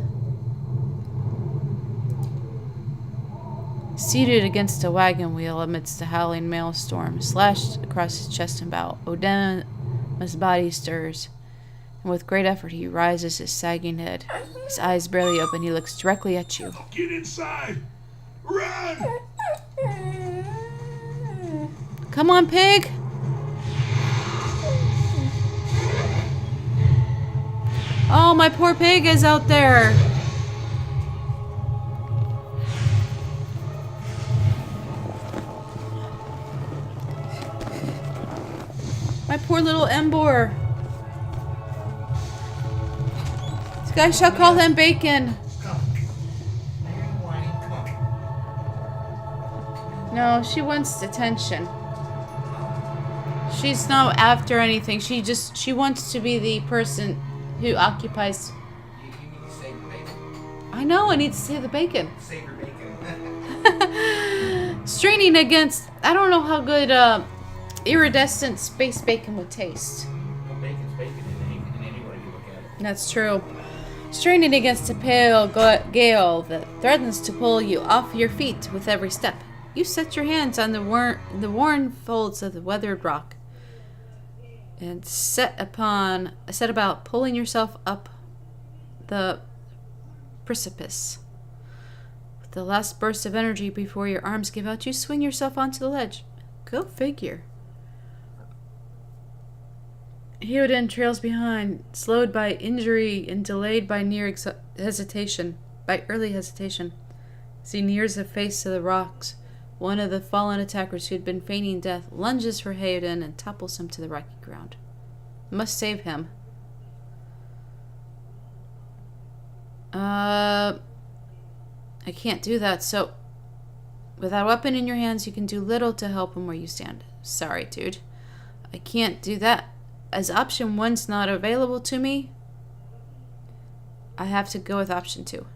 Seated against a wagon wheel amidst a howling maelstrom, slashed across his chest and bow, Odema's body stirs, and with great effort he rises his sagging head. His eyes barely open, he looks directly at you. Get inside! Run! Come on, pig! Oh, my poor pig is out there. My poor little Embor. This guy shall call him Bacon. No, she wants attention. She's not after anything. She wants to be the person who occupies. You need to save your bacon. I know, I need to save the bacon. Save your bacon. Straining against. I don't know how good iridescent space bacon would taste. Well, bacon's bacon in any way you look at it. That's true. Straining against a pale gale that threatens to pull you off your feet with every step. You set your hands on the worn folds of the weathered rock and set about pulling yourself up the precipice. With the last burst of energy before your arms give out, you swing yourself onto the ledge. Go figure. Theoden trails behind, slowed by injury and delayed by early hesitation. As he nears the face of the rocks, one of the fallen attackers who had been feigning death lunges for Theoden and topples him to the rocky ground. Must save him. I can't do that, so... With that weapon in your hands, you can do little to help him where you stand. Sorry, dude. I can't do that. As option 1's not available to me, I have to go with option 2.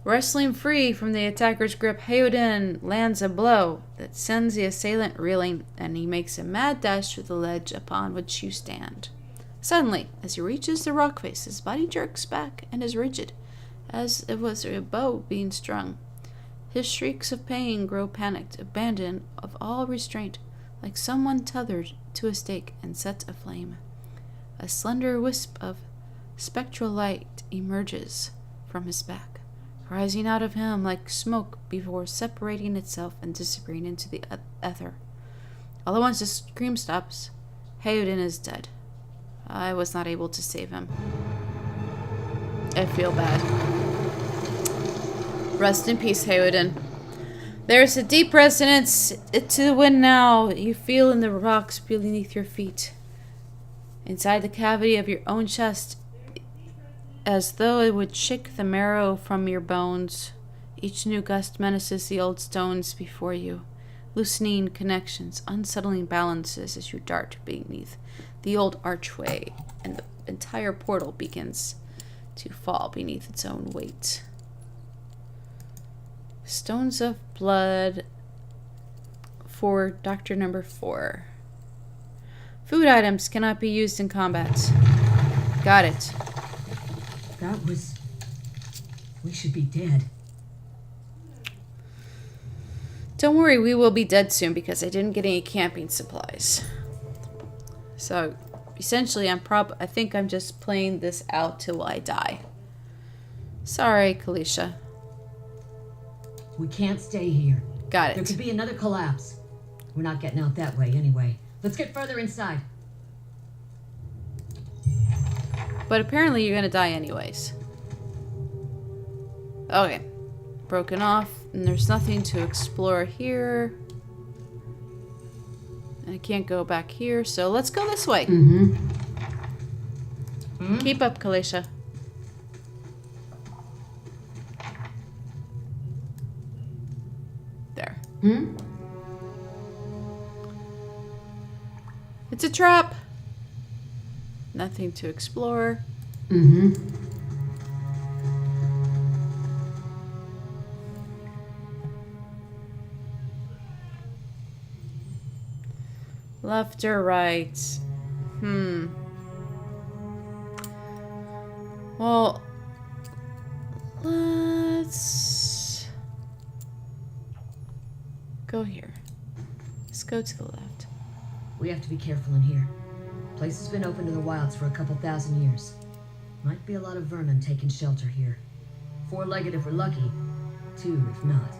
Wrestling free from the attacker's grip, Heoden lands a blow that sends the assailant reeling, and he makes a mad dash to the ledge upon which you stand. Suddenly, as he reaches the rock face, his body jerks back and is rigid, as it was a bow being strung. His shrieks of pain grow panicked, abandoned of all restraint, like someone tethered to a stake and set aflame. A slender wisp of spectral light emerges from his back, rising out of him like smoke before separating itself and disappearing into the ether. All at once the scream stops. Heoden is dead. I was not able to save him. I feel bad. Rest in peace, Heoden. There's a deep resonance to the wind now. You feel in the rocks beneath your feet. Inside the cavity of your own chest, as though it would shake the marrow from your bones. Each new gust menaces the old stones before you, loosening connections, unsettling balances as you dart beneath the old archway, and the entire portal begins to fall beneath its own weight. Stones of blood for Doctor Number 4. Food items cannot be used in combat. Got it. That was... We should be dead. Don't worry, we will be dead soon because I didn't get any camping supplies. So, essentially, I think I'm just playing this out till I die. Sorry, Kalisha. We can't stay here. Got There it. could be another collapse. We're not getting out that way anyway. Let's get further inside. But apparently you're gonna die anyways. Okay. Broken off, and there's nothing to explore here. And I can't go back here, so let's go this way. Keep up, Kalisha. There. It's a trap. Nothing to explore. Left or right? Well, let's go here. Let's go to the left. We have to be careful in here. Place has been open to the wilds for a couple thousand years. Might be a lot of vermin taking shelter here. 4-legged if we're lucky. 2 if not.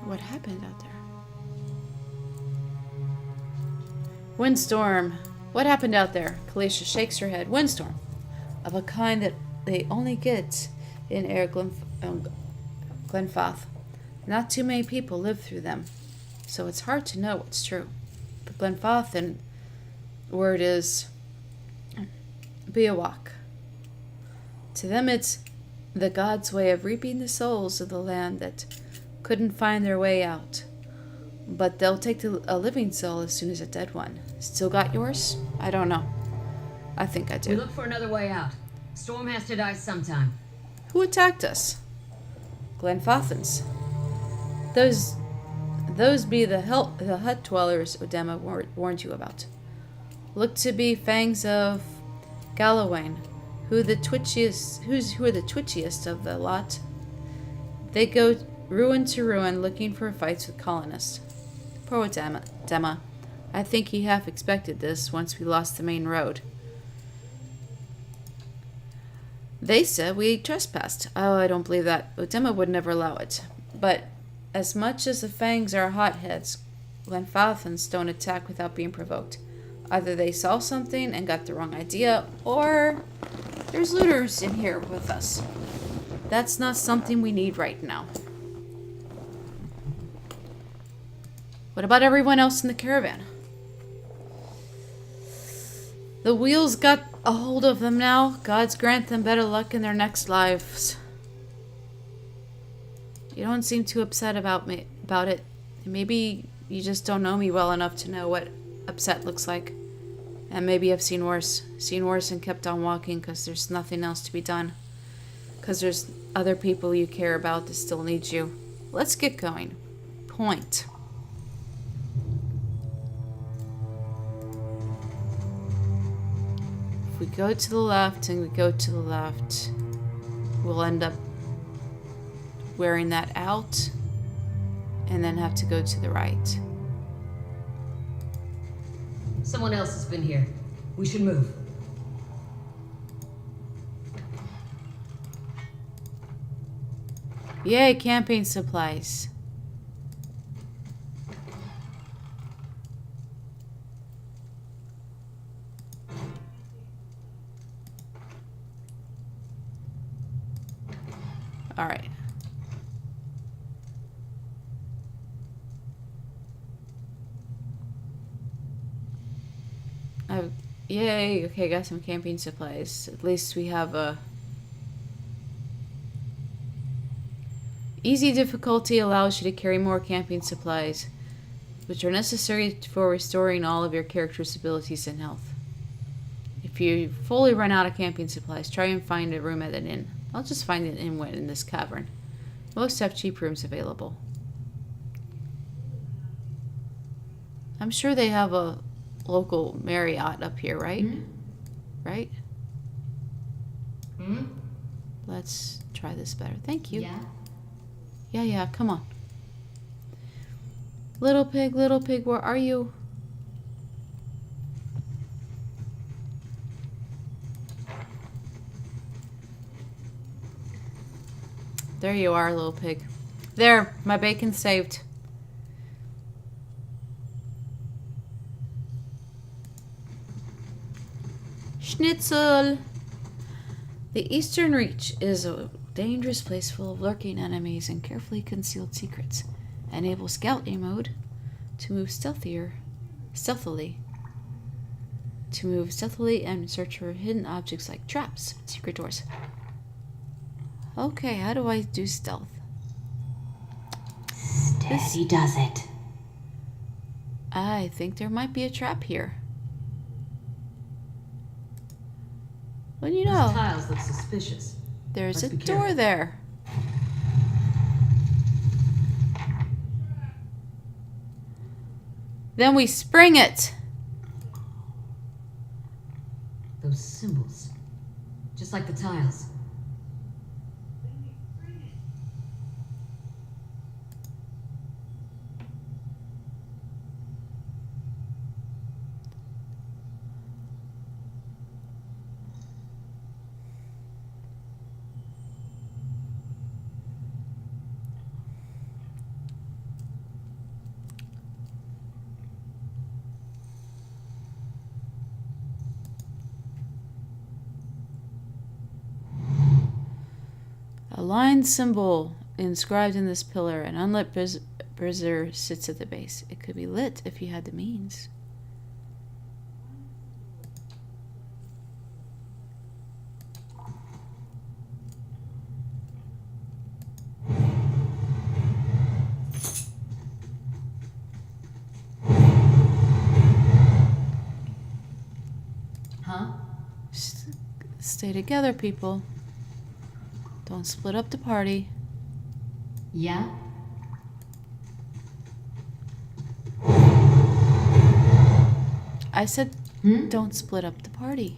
What happened out there? Windstorm. What happened out there? Kalisha shakes her head. Windstorm. Of a kind that they only get in Glenfath. Not too many people live through them, so it's hard to know what's true. But Glenfathan word is Biawak. To them it's the gods' way of reaping the souls of the land that couldn't find their way out. But they'll take a living soul as soon as a dead one. Still got yours? I don't know. I think I do. We look for another way out. Storm has to die sometime. Who attacked us? Glenfathans. Those be the hut dwellers Odema warned you about. Look to be fangs of Galawain, who are the twitchiest of the lot. They go ruin to ruin looking for fights with colonists. Poor Odema. I think he half expected this once we lost the main road. They said we trespassed. Oh, I don't believe that. Odema would never allow it. But as much as the fangs are hotheads, Glenfathans don't attack without being provoked. Either they saw something and got the wrong idea, or there's looters in here with us. That's not something we need right now. What about everyone else in the caravan? The wheels got a hold of them now. Gods grant them better luck in their next lives. You don't seem too upset about it. Maybe you just don't know me well enough to know what upset looks like. And maybe I've seen worse. Seen worse and kept on walking because there's nothing else to be done. Because there's other people you care about that still need you. Let's get going. Point. If we go to the left and we go to the left, we'll end up wearing that out and then have to go to the right. Someone else has been here. We should move. Yay, camping supplies. All right. Yay, okay, got some camping supplies. At least we have a easy difficulty allows you to carry more camping supplies, which are necessary for restoring all of your character's abilities and health. If you fully run out of camping supplies, try and find a room at an inn. I'll just find an inn in this cavern. Most have cheap rooms available. I'm sure they have a local Marriott up here, right? Right? Let's try this better. Thank you. Yeah, come on. Little pig, where are you? There you are, little pig. There, my bacon saved. Schnitzel! The Eastern Reach is a dangerous place full of lurking enemies and carefully concealed secrets. Enable Scout A mode to move stealthily. To move stealthily and search for hidden objects like traps, secret doors. Okay, how do I do stealth? Steady does it. I think there might be a trap here. What do you know? Those tiles look suspicious. There's Let's a be door careful. there. Then we spring it. Those symbols. Just like the tiles. A line symbol inscribed in this pillar. An unlit brazier sits at the base. It could be lit if you had the means. Huh? Stay together, people. Don't split up the party. Yeah? I said, don't split up the party.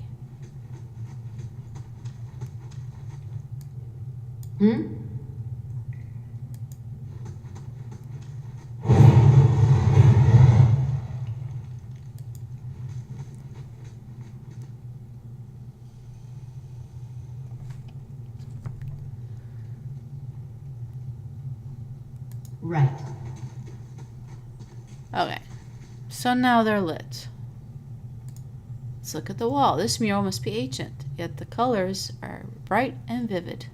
Right. Okay. So now they're lit. Let's look at the wall. This mural must be ancient, yet the colors are bright and vivid.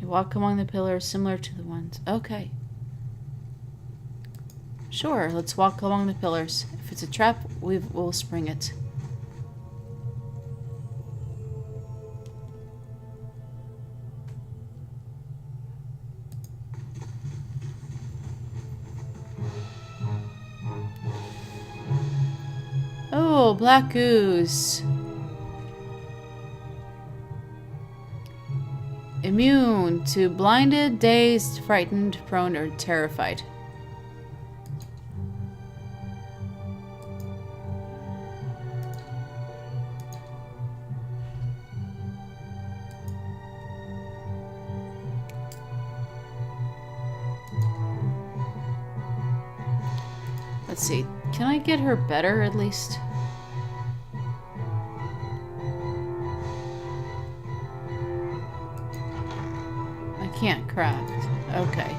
You walk among the pillars similar to the ones. Okay. Sure, let's walk along the pillars. If it's a trap, we'll spring it. Oh, black ooze. Immune to blinded, dazed, frightened, prone, or terrified. Let's see. Can I get her better at least? I can't craft. Okay.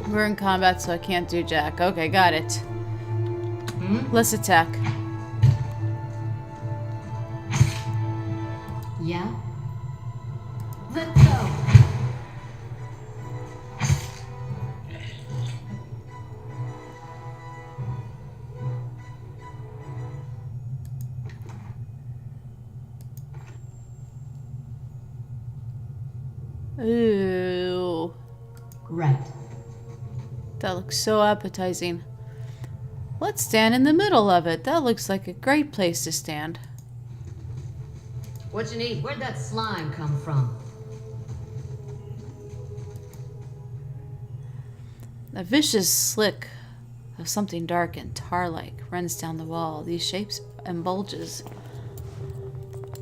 We're in combat, so I can't do jack. Okay, got it. Let's attack. Yeah? Let's go. Ooh. Right. That looks so appetizing. Let's stand in the middle of it. That looks like a great place to stand. What you need? Where'd that slime come from? A vicious slick of something dark and tar-like runs down the wall. These shapes and bulges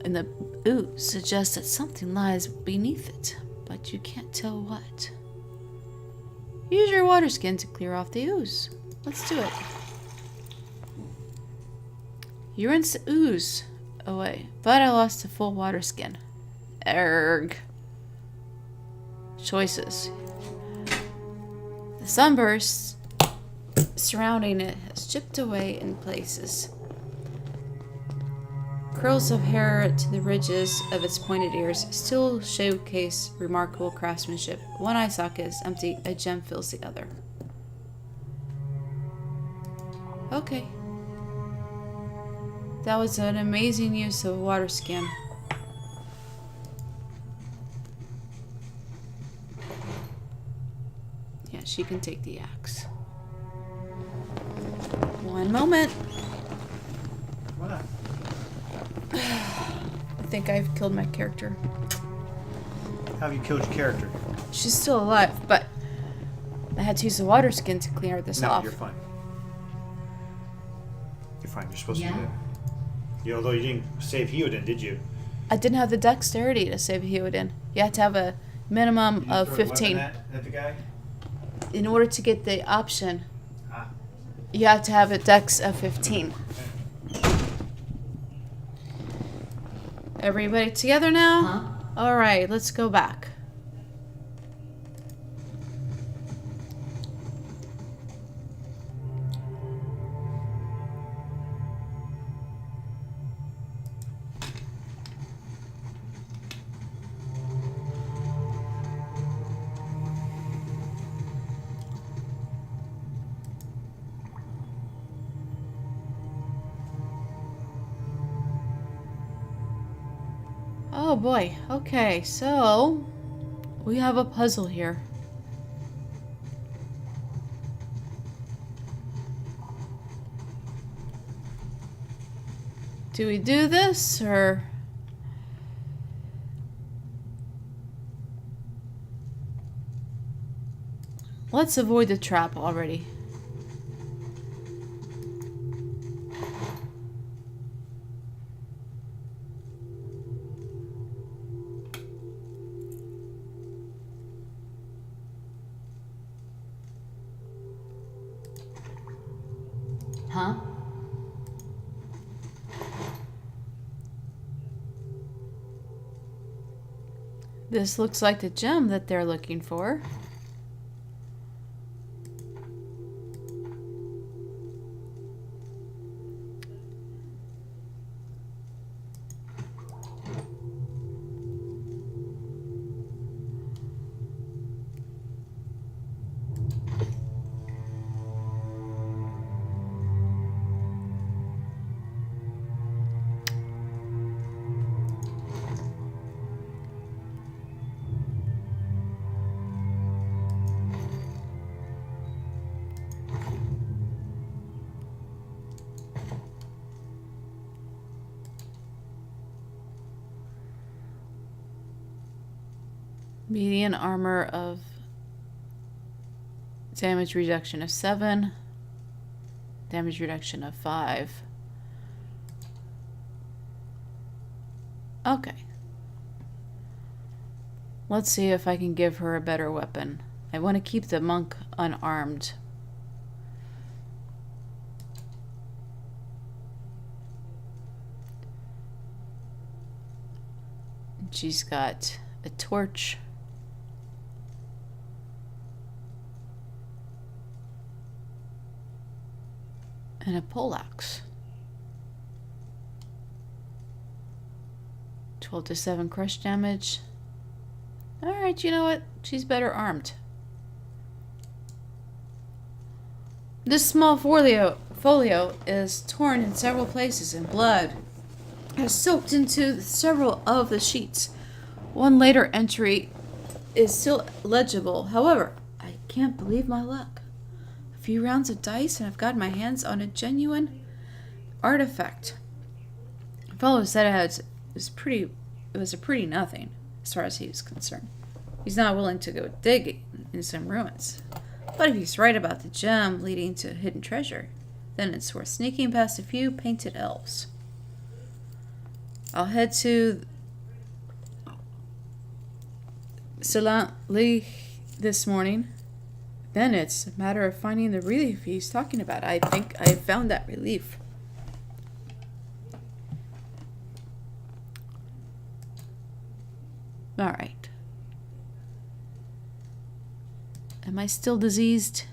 in the ooze suggest that something lies beneath it, but you can't tell what. Use your water skin to clear off the ooze. Let's do it. You rinse the ooze away, but I lost a full water skin. Erg. Choices. The sunburst surrounding it has chipped away in places. Curls of hair to the ridges of its pointed ears still showcase remarkable craftsmanship. One eye socket is empty, a gem fills the other. Okay. That was an amazing use of a water skin. Yeah, she can take the axe. One moment. What? I think I've killed my character. How have you killed your character? She's still alive, but I had to use the water skin to clear this No, off. you're fine. You're fine. You're supposed to Yeah? do that. Although you didn't save Heodin, did you? I didn't have the dexterity to save Heodin. You have to have a minimum You of throw the weapon 15. at the guy? In order to get the option, Ah. you have to have a dex of 15. Everybody together now? Huh? Alright, let's go back. Oh boy. Okay, so we have a puzzle here. Do we do this or let's avoid the trap already. Huh? This looks like the gem that they're looking for. Median armor of damage reduction of 7. Damage reduction of 5. Okay. Let's see if I can give her a better weapon. I want to keep the monk unarmed. She's got a torch. And a poleaxe. 12 to 7 crush damage. Alright, you know what? She's better armed. This small folio is torn in several places and blood has soaked into several of the sheets. One later entry is still legible. However, I can't believe my luck. A few rounds of dice and I've got my hands on a genuine artifact. The fellow said it was a pretty nothing as far as he was concerned. He's not willing to go dig in some ruins. But if he's right about the gem leading to hidden treasure, then it's worth sneaking past a few painted elves. I'll head to Saint-Lie this morning. Then it's a matter of finding the relief he's talking about. I think I found that relief. Alright. Am I still diseased?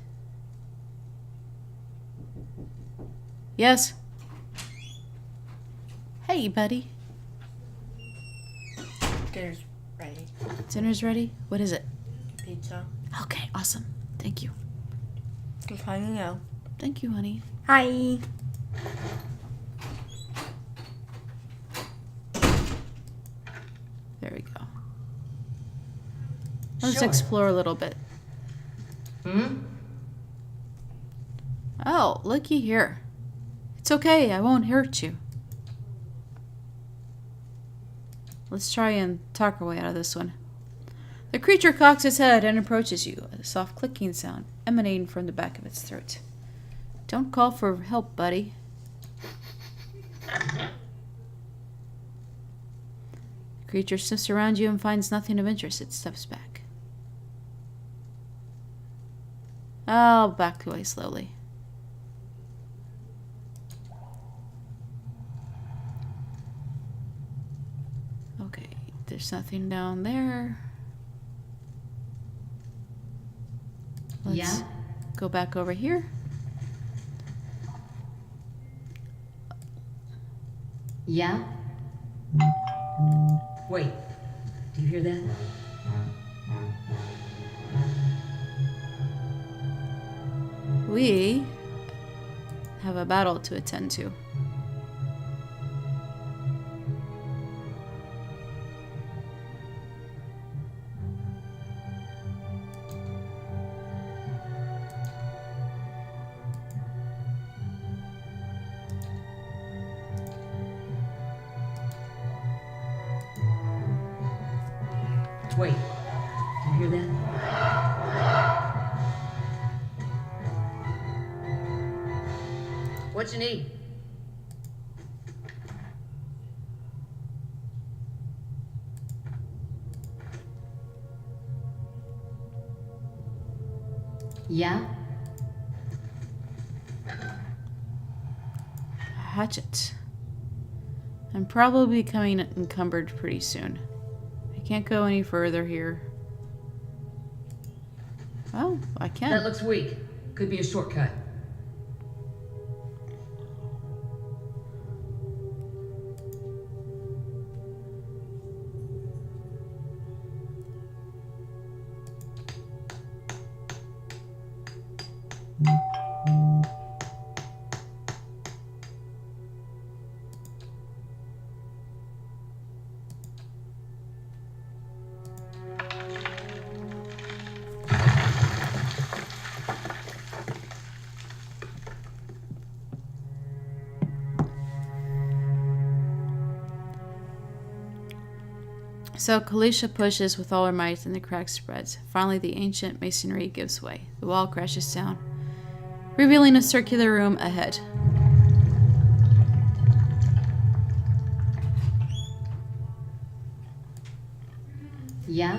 Yes? Hey, buddy. Dinner's ready. Dinner's ready? What is it? Pizza. Okay, awesome. Thank you. Just how you know. Thank you, honey. Hi. There we go. Let's Sure. explore a little bit. Oh, looky here. It's okay, I won't hurt you. Let's try and talk our way out of this one. The creature cocks its head and approaches you, a soft clicking sound emanating from the back of its throat. Don't call for help, buddy. The creature sniffs around you and finds nothing of interest. It steps back. I'll back away slowly. Okay, there's nothing down there. Let's go back over here. Yeah? Wait. Do you hear that? We have a battle to attend to. Wait. Do you hear that? What you need? Yeah? Hatchet. I'm probably becoming encumbered pretty soon. I can't go any further here. Oh, I can. That looks weak. Could be a shortcut. So Kalisha pushes with all her might and the crack spreads. Finally, the ancient masonry gives way. The wall crashes down, revealing a circular room ahead. Yeah?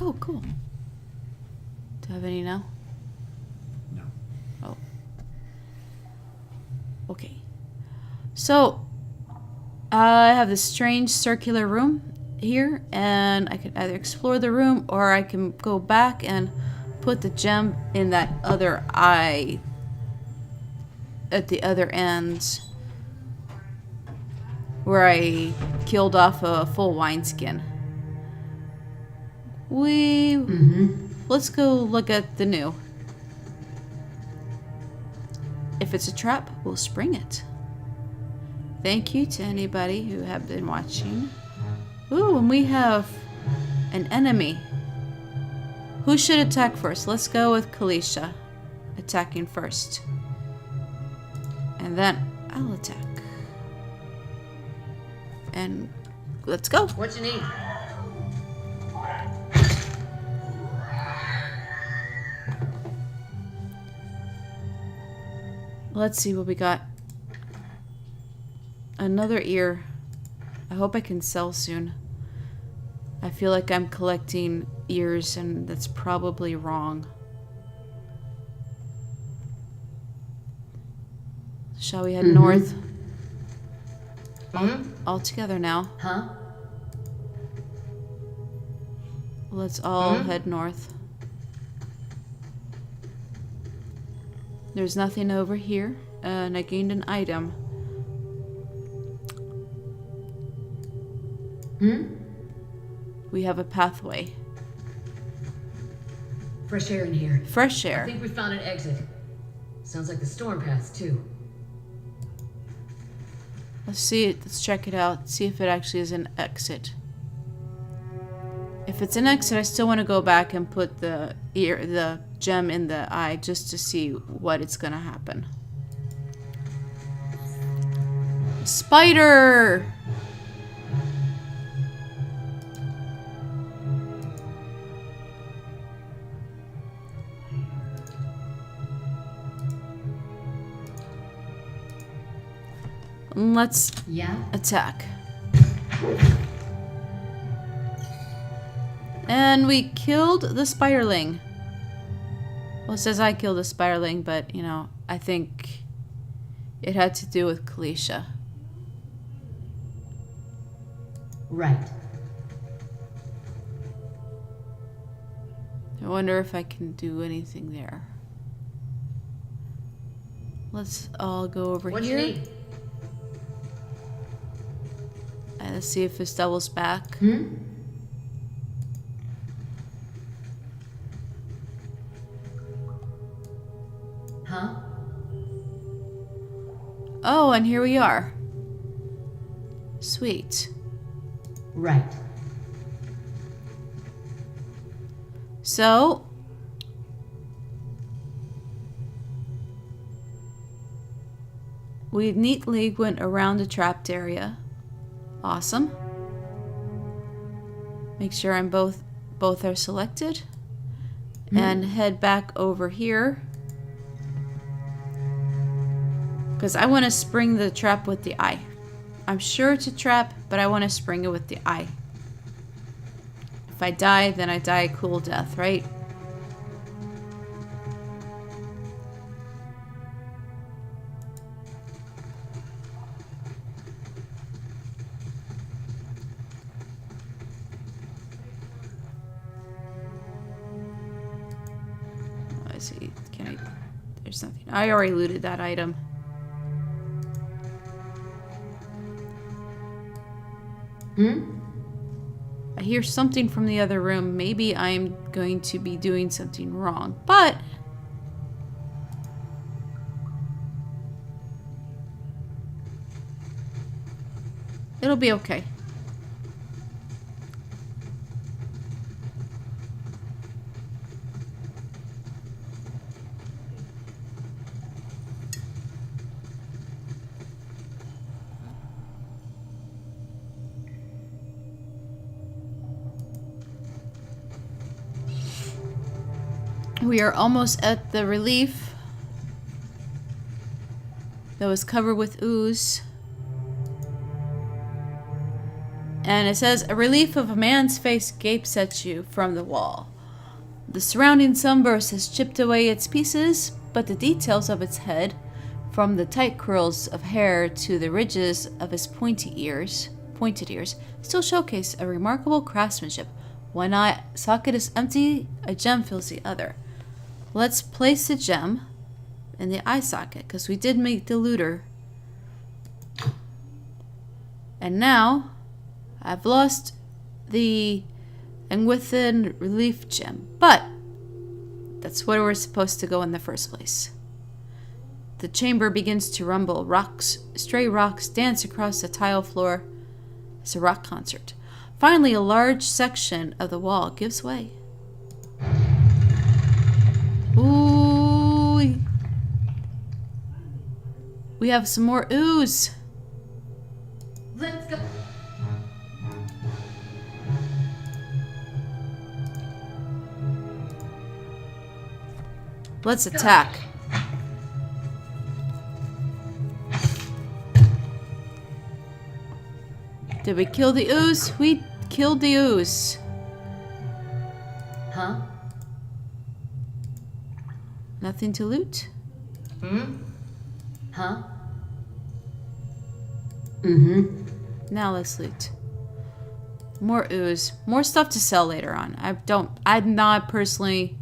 Oh, cool. Do I have any now? No. Oh. Okay. So, I have this strange circular room here, and I can either explore the room or I can go back and put the gem in that other eye at the other end where I killed off a full wineskin. Let's go look at the new. If it's a trap, we'll spring it. Thank you to anybody who have been watching. Ooh, and we have an enemy. Who should attack first? Let's go with Kalisha attacking first. And then I'll attack. And let's go. What you need? Let's see what we got. Another ear. I hope I can sell soon. I feel like I'm collecting ears and that's probably wrong. Shall we head north? All together now. Huh? Let's all head north. There's nothing over here, and I gained an item. We have a pathway. Fresh air in here. Fresh I air. think we found an exit. Sounds like the storm path, too. Let's see it. Let's check it out. See if it actually is an exit. If it's an exit, I still want to go back and put the gem in the eye just to see what it's gonna happen. Spider! Let's attack. And we killed the spiderling. Well, it says I killed the spiderling, but, you know, I think it had to do with Kalisha. Right. I wonder if I can do anything there. Let's all go over What here. you need? And let's see if this doubles back. Huh? Oh, and here we are. Sweet. Right. So, we neatly went around the trapped area. Awesome. Make sure I'm both are selected. And head back over here. Because I want to spring the trap with the eye. I'm sure it's a trap, but I want to spring it with the eye. If I die, then I die a cool death, right? Let's see. Can I? There's nothing. I already looted that item. I hear something from the other room. Maybe I'm going to be doing something wrong, but it'll be okay. We are almost at the relief that was covered with ooze. And it says, a relief of a man's face gapes at you from the wall. The surrounding sunburst has chipped away its pieces, but the details of its head, from the tight curls of hair to the ridges of his pointed ears, still showcase a remarkable craftsmanship. One eye socket is empty, a gem fills the other. Let's place the gem in the eye socket, because we did make the looter. And now, I've lost the Engwithan relief gem, but that's where we're supposed to go in the first place. The chamber begins to rumble. Stray rocks dance across the tile floor. It's a rock concert. Finally, a large section of the wall gives way. Ooh. We have some more ooze. Let's go. Let's attack. Did we kill the ooze? We killed the ooze. Huh? Nothing to loot? Huh? Now let's loot. More ooze. More stuff to sell later on. I personally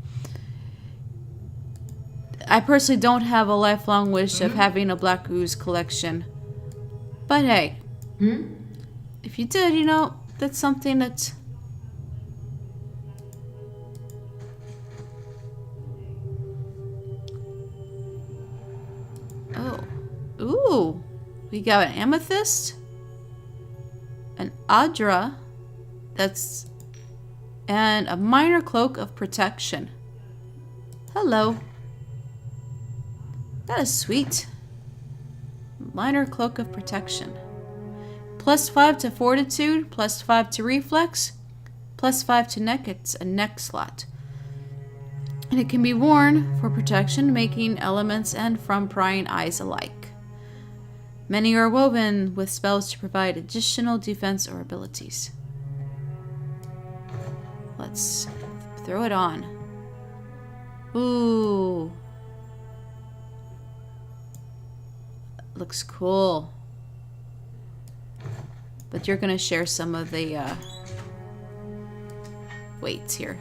don't have a lifelong wish of having a black ooze collection. But hey. If you did, you know, that's something that's... Oh. Ooh. We got an amethyst. An Adra. That's... And a minor cloak of protection. Hello. That is sweet. Minor cloak of protection. +5 to fortitude, +5 to reflex, +5 to neck. It's a neck slot. And it can be worn for protection, making elements and from prying eyes alike. Many are woven with spells to provide additional defense or abilities. Let's throw it on. Ooh. Looks cool. But you're gonna share some of the weights here.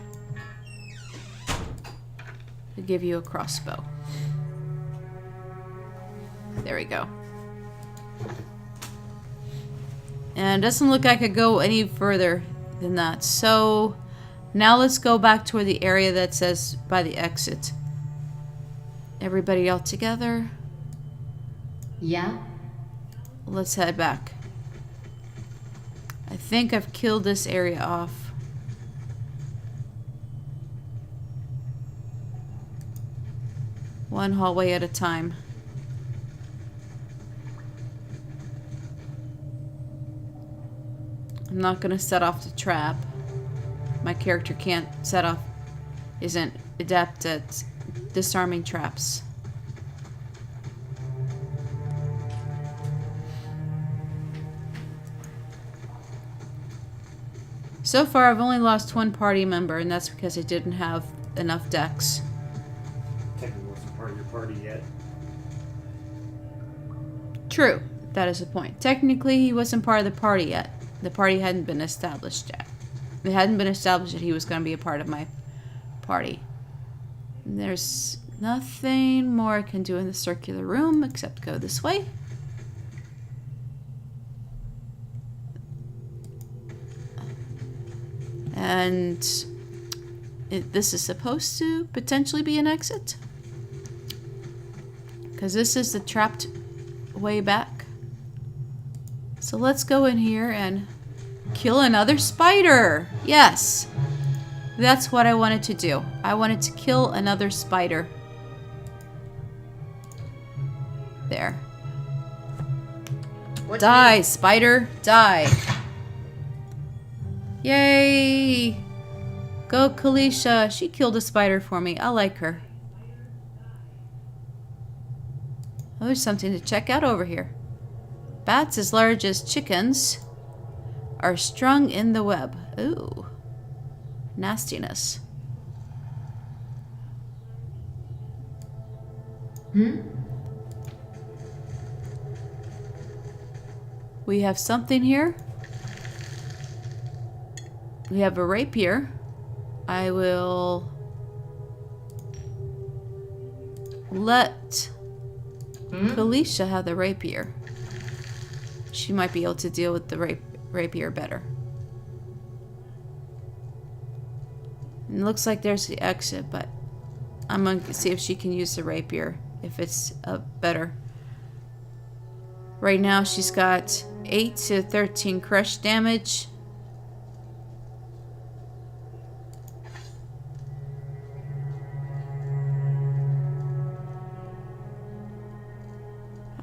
I'll give you a crossbow. There we go. And it doesn't look like I could go any further than that. So now let's go back toward the area that says by the exit. Everybody all together. Yeah? Let's head back. I think I've killed this area off. One hallway at a time. I'm not gonna set off the trap. My character can't set off, isn't adept at disarming traps. So far, I've only lost one party member, and that's because I didn't have enough decks. Technically wasn't part of your party yet. True, that is the point. Technically, he wasn't part of the party yet. The party hadn't been established yet. It hadn't been established that he was going to be a part of my party. There's nothing more I can do in the circular room except go this way. And this is supposed to potentially be an exit. Because this is the trapped way back. So let's go in here and kill another spider. Yes. That's what I wanted to do. I wanted to kill another spider. There. Die, spider. Die. Yay! Go, Kalisha. She killed a spider for me. I like her. Oh, there's something to check out over here. Bats as large as chickens are strung in the web. Ooh. Nastiness. We have something here. We have a rapier. I will let Kalisha have the rapier. She might be able to deal with the rapier better. And it looks like there's the exit, but I'm going to see if she can use the rapier, if it's better. Right now she's got 8 to 13 crush damage.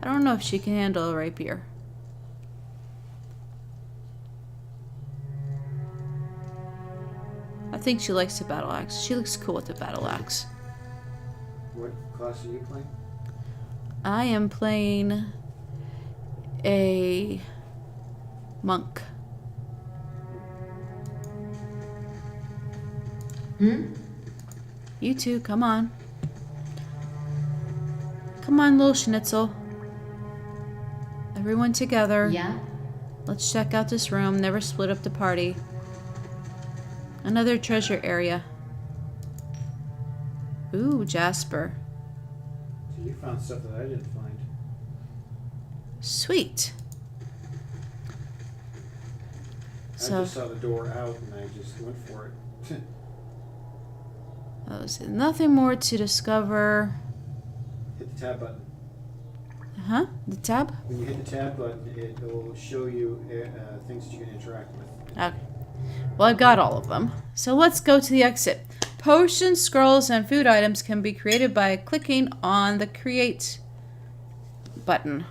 I don't know if she can handle a rapier. I think she likes the battle axe. She looks cool with the battle axe. What class are you playing? I am playing a monk. You two, come on. Come on, little schnitzel. Everyone together. Yeah? Let's check out this room. Never split up the party. Another treasure area. Ooh, Jasper. So you found stuff that I didn't find. Sweet. I So, just saw the door out and I just went for it. oh, so nothing more to discover. Hit the tab button. Huh? The tab? When you hit the tab button, it will show you things that you can interact with. Okay. Well, I've got all of them. So let's go to the exit. Potions, scrolls, and food items can be created by clicking on the Create button.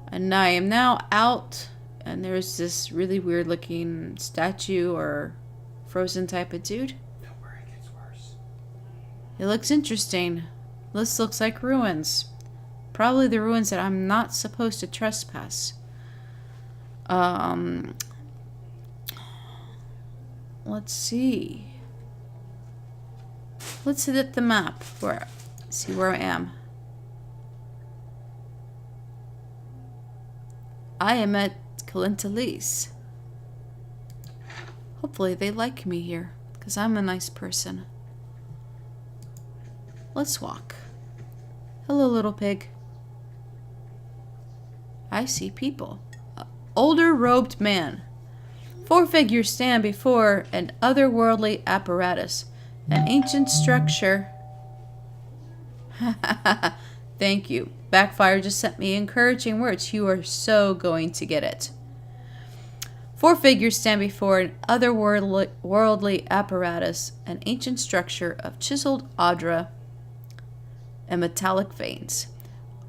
And I am now out, and there's this really weird looking statue or frozen type of dude. Don't worry, it gets worse. It looks interesting. This looks like ruins. Probably the ruins that I'm not supposed to trespass. Let's see. Let's hit the map. See where I am. I am at Calintalis. Hopefully they like me here, because I'm a nice person. Let's walk. Hello, little pig. I see people. Older robed man. 4 figures stand before an otherworldly apparatus. An ancient structure. Thank you. Backfire just sent me encouraging words. You are so going to get it. 4 figures stand before an otherworldly apparatus. An ancient structure of chiseled adra and metallic veins.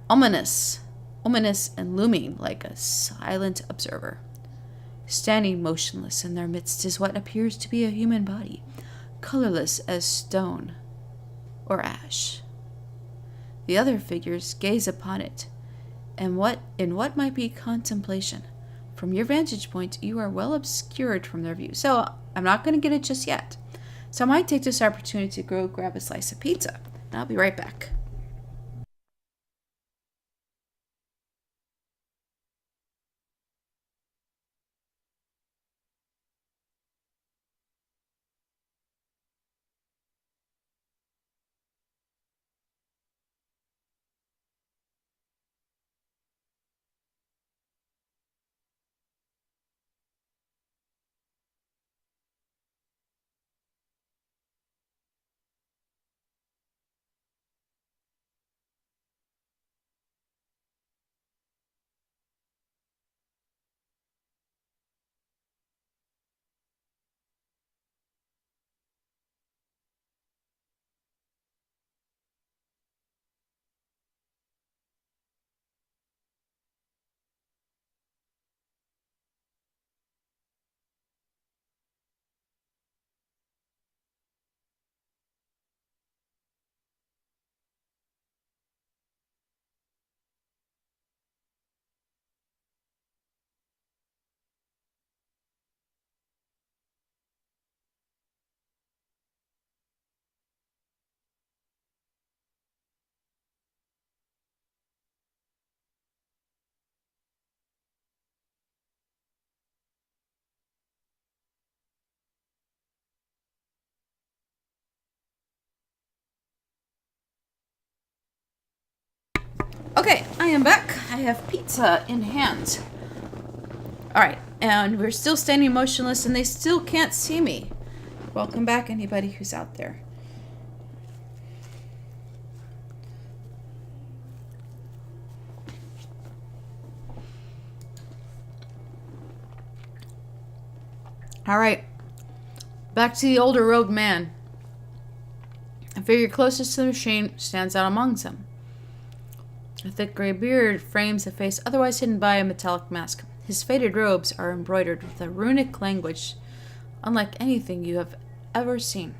Ominous. ominous and looming like a silent observer. Standing motionless in their midst is what appears to be a human body, colorless as stone or ash. The other figures gaze upon it, and in what might be contemplation. From your vantage point, you are well obscured from their view, so I'm not going to get it just yet. So I might take this opportunity to go grab a slice of pizza, and I'll be right back. Okay, I am back. I have pizza in hand. Alright, and we're still standing motionless and they still can't see me. Welcome back, anybody who's out there. Alright, back to the older rogue man. The figure closest to the machine stands out amongst them. A thick gray beard frames a face otherwise hidden by a metallic mask. His faded robes are embroidered with a runic language unlike anything you have ever seen.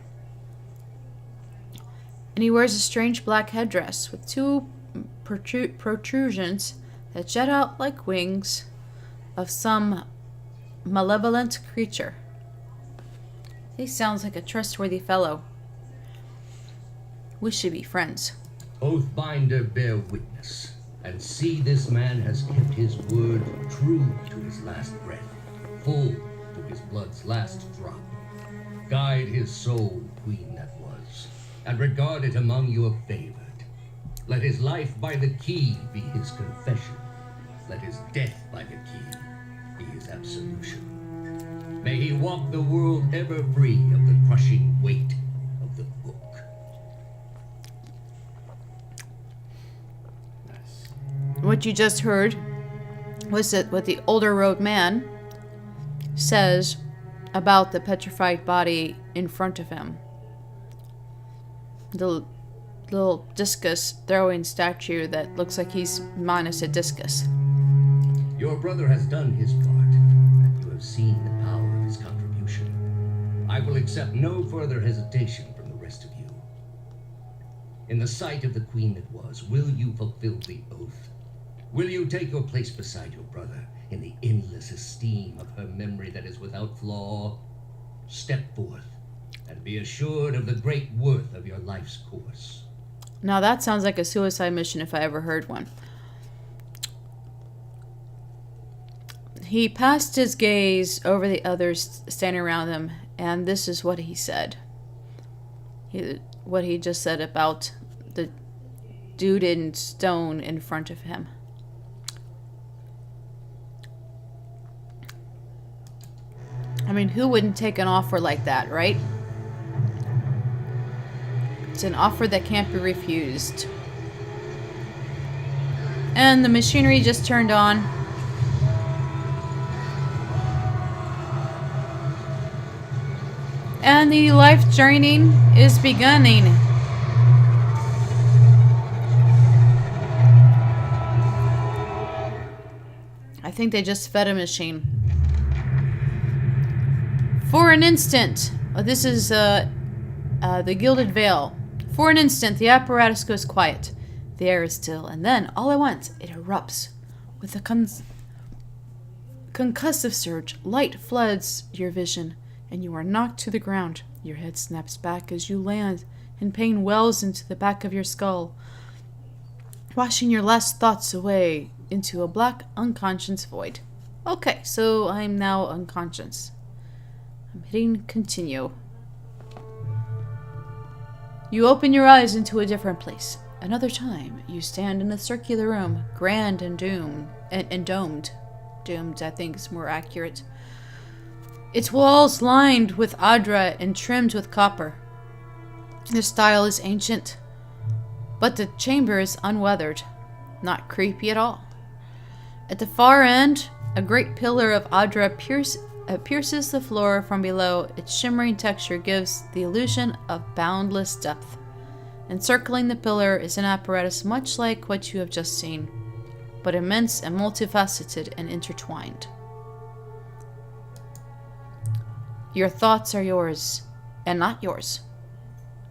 And he wears a strange black headdress with two protrusions that jet out like wings of some malevolent creature. He sounds like a trustworthy fellow. We should be friends. Oathbinder, bear witness, and see this man has kept his word true to his last breath, full to his blood's last drop. Guide his soul, queen that was, and regard it among your favored. Let his life by the key be his confession. Let his death by the key be his absolution. May he walk the world ever free of the crushing weight of the book. What you just heard was that what the older rogue man says about the petrified body in front of him. The little discus throwing statue that looks like he's minus a discus. Your brother has done his part, and you have seen the power of his contribution. I will accept no further hesitation from the rest of you. In the sight of the queen that was, will you fulfill the oath? Will you take your place beside your brother in the endless esteem of her memory that is without flaw? Step forth and be assured of the great worth of your life's course. Now that sounds like a suicide mission if I ever heard one. He passed his gaze over the others standing around him, and this is what he said. What he just said about the dude in stone in front of him. I mean, who wouldn't take an offer like that, right? It's an offer that can't be refused. And the machinery just turned on. And the life journeying is beginning. think they just fed a machine. For an instant, this is the Gilded Veil. For an instant, the apparatus goes quiet. The air is still, and then, all at once, it erupts. With a concussive surge, light floods your vision, and you are knocked to the ground. Your head snaps back as you land, and pain wells into the back of your skull, washing your last thoughts away into a black, unconscious void. Okay, so I'm now unconscious. I'm hitting continue. You open your eyes into a different place. Another time, you stand in a circular room, grand and domed. Doomed, I think, is more accurate. Its walls lined with Adra and trimmed with copper. The style is ancient, but the chamber is unweathered. Not creepy at all. At the far end, a great pillar of Adra pierces the floor from below. Its shimmering texture gives the illusion of boundless depth. Encircling the pillar is an apparatus much like what you have just seen, but immense and multifaceted and intertwined. Your thoughts are yours, and not yours.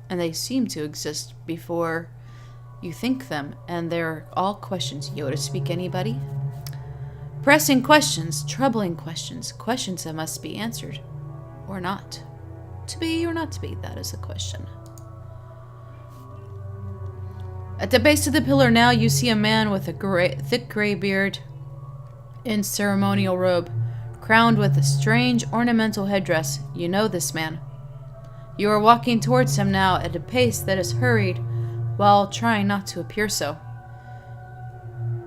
And they seem to exist before you think them, and they're all questions. Yoda speak anybody? Pressing questions, troubling questions, questions that must be answered, or not. To be or not to be, that is the question. At the base of the pillar now, you see a man with a thick gray beard in ceremonial robe, crowned with a strange ornamental headdress. You know this man. You are walking towards him now at a pace that is hurried, while trying not to appear so.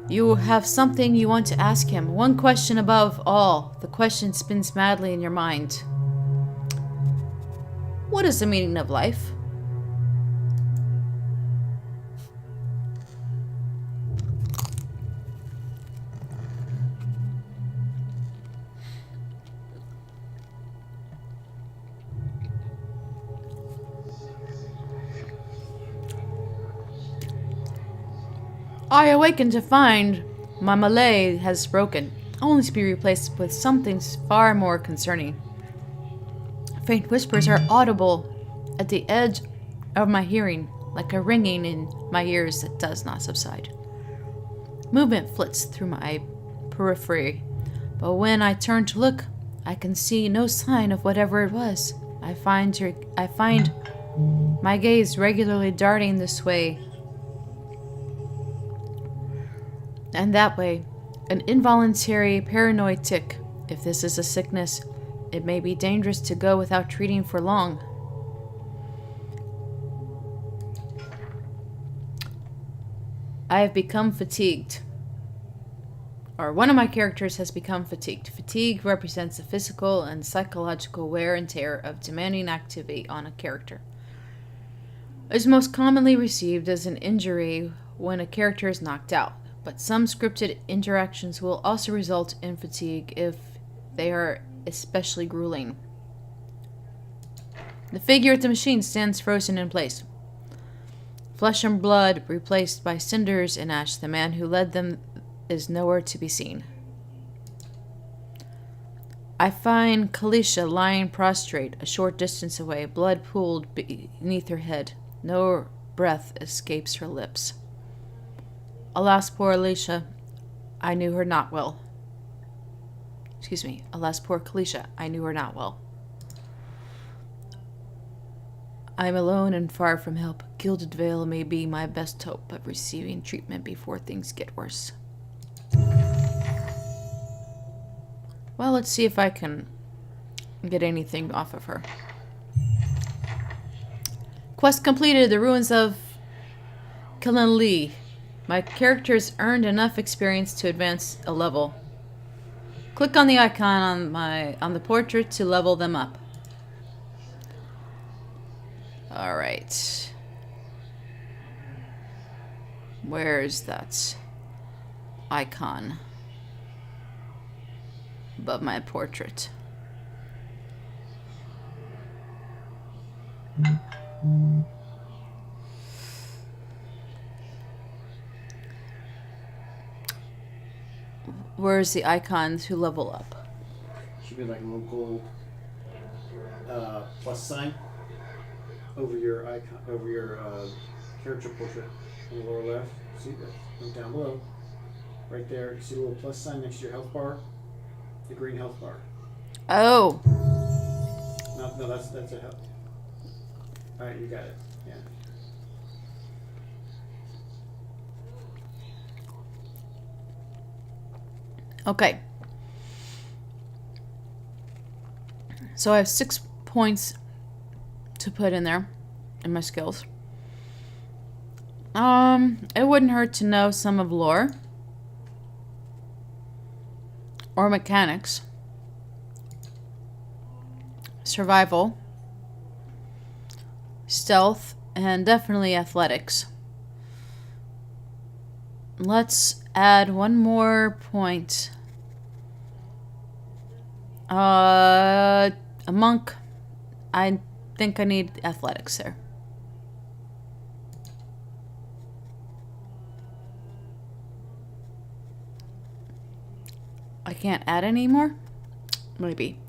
You have something you want to ask him, one question above all. The question spins madly in your mind. What is the meaning of life? I awaken to find my Malay has broken, only to be replaced with something far more concerning. Faint whispers are audible at the edge of my hearing, like a ringing in my ears that does not subside. Movement flits through my periphery, but when I turn to look, I can see no sign of whatever it was. I find my gaze regularly darting this way and that way, an involuntary paranoid tic. If this is a sickness, it may be dangerous to go without treating for long. I have become fatigued. Or one of my characters has become fatigued. Fatigue represents the physical and psychological wear and tear of demanding activity on a character. It is most commonly received as an injury when a character is knocked out. But some scripted interactions will also result in fatigue if they are especially grueling. The figure at the machine stands frozen in place. Flesh and blood replaced by cinders and ash. The man who led them is nowhere to be seen. I find Kalisha lying prostrate a short distance away, blood pooled beneath her head. No breath escapes her lips. Alas, poor Alicia, I knew her not well. Alas, poor Kalisha, I knew her not well. I am alone and far from help. Gilded Veil may be my best hope of receiving treatment before things get worse. Well, let's see if I can get anything off of her. Quest completed, the ruins of Killinlee. My characters earned enough experience to advance a level. Click on the icon on the portrait to level them up. All right. Where's that icon above my portrait? where's the icon to level up? Should be like a little gold plus sign over your icon, over your character portrait on the lower left. See that? Look down below. Right there, you see the little plus sign next to your health bar? The green health bar. Oh. No, that's a health. Alright, you got it. Yeah. Okay. So I have 6 points to put in there in my skills. It wouldn't hurt to know some of lore or mechanics, survival, stealth, and definitely athletics. Let's add one more point. A monk. I think I need athletics there. I can't add any more? Maybe.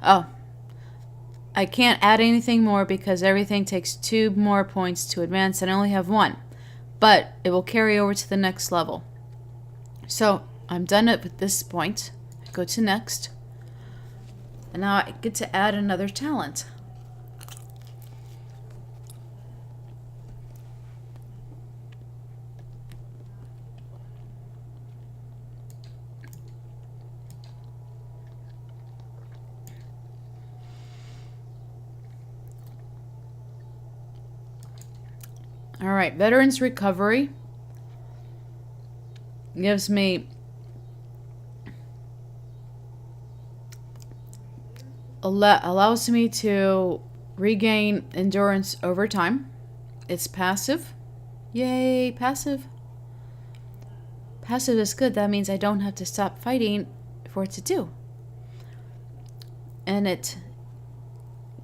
Oh. I can't add anything more because everything takes 2 more points to advance and I only have 1. But it will carry over to the next level. So, I'm done with this point. I go to next. And now I get to add another talent. Alright, Veterans Recovery gives me allows me to regain endurance over time. It's passive. Yay, passive. Passive is good. That means I don't have to stop fighting for it to do. And it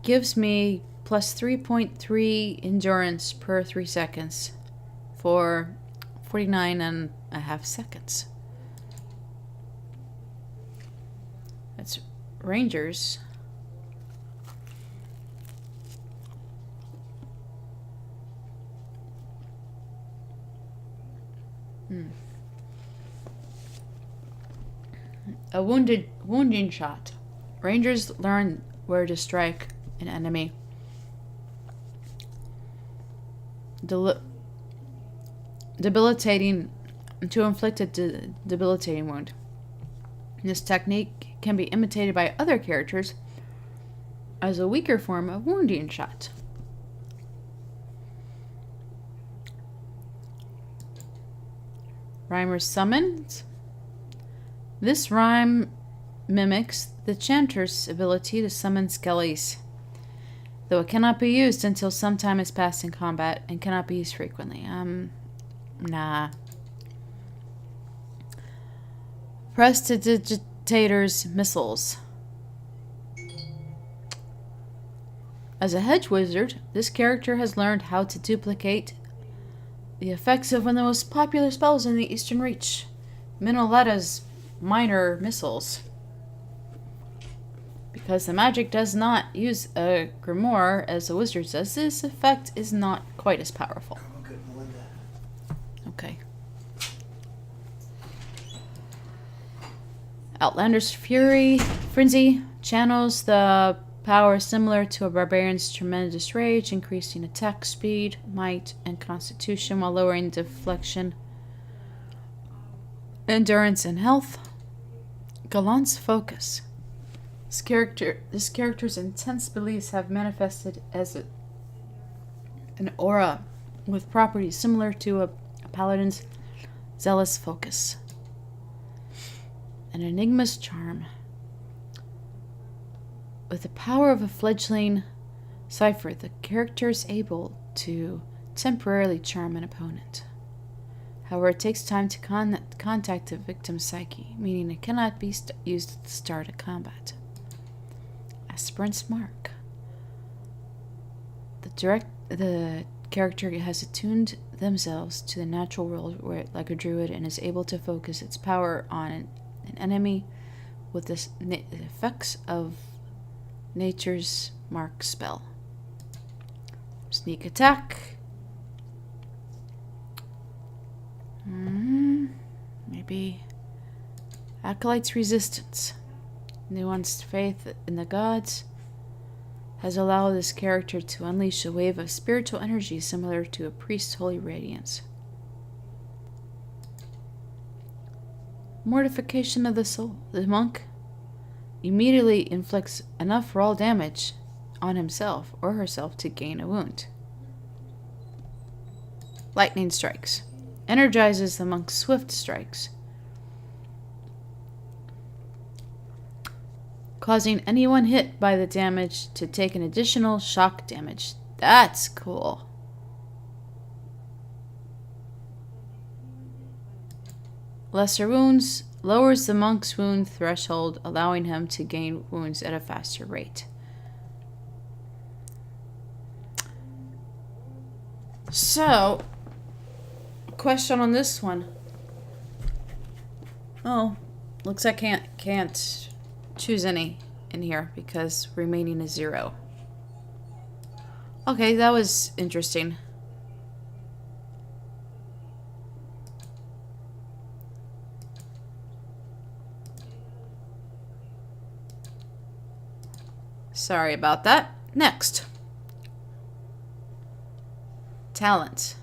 gives me plus 3.3 endurance per 3 seconds for 49.5 seconds. That's Rangers. A wounding shot. Rangers learn where to strike an enemy. Debilitating to inflict a debilitating wound. This technique can be imitated by other characters as a weaker form of wounding shot. Rhymer's Summons. This rhyme mimics the chanter's ability to summon skellies, though it cannot be used until some time has passed in combat and cannot be used frequently. Nah. Prestidigitator's Missiles. As a hedge wizard, this character has learned how to duplicate the effects of one of the most popular spells in the Eastern Reach, Minoleta's Minor Missiles. Because the magic does not use a grimoire as the wizard does, this effect is not quite as powerful. Okay. Outlander's Fury. Frenzy channels the power similar to a barbarian's tremendous rage, increasing attack speed, might, and constitution while lowering deflection, endurance, and health. Gallant's Focus. This character's intense beliefs have manifested as an aura with properties similar to a paladin's zealous focus. An enigma's charm. With the power of a fledgling cipher, the character is able to temporarily charm an opponent. However, it takes time to contact the victim's psyche, meaning it cannot be used at the start of combat. Aspirant's Mark. The character has attuned themselves to the natural world like a druid and is able to focus its power on an enemy with the effects of nature's mark spell. Sneak attack. Maybe Acolyte's resistance. Nuanced faith in the gods has allowed this character to unleash a wave of spiritual energy similar to a priest's holy radiance. Mortification of the soul. The monk immediately inflicts enough raw damage on himself or herself to gain a wound. Lightning strikes. Energizes the monk's swift strikes, causing anyone hit by the damage to take an additional shock damage. That's cool. Lesser wounds lowers the monk's wound threshold, allowing him to gain wounds at a faster rate. So, question on this one. Oh, looks like I can't choose any in here because remaining is 0. Okay, that was interesting. Sorry about that. Next. Talent.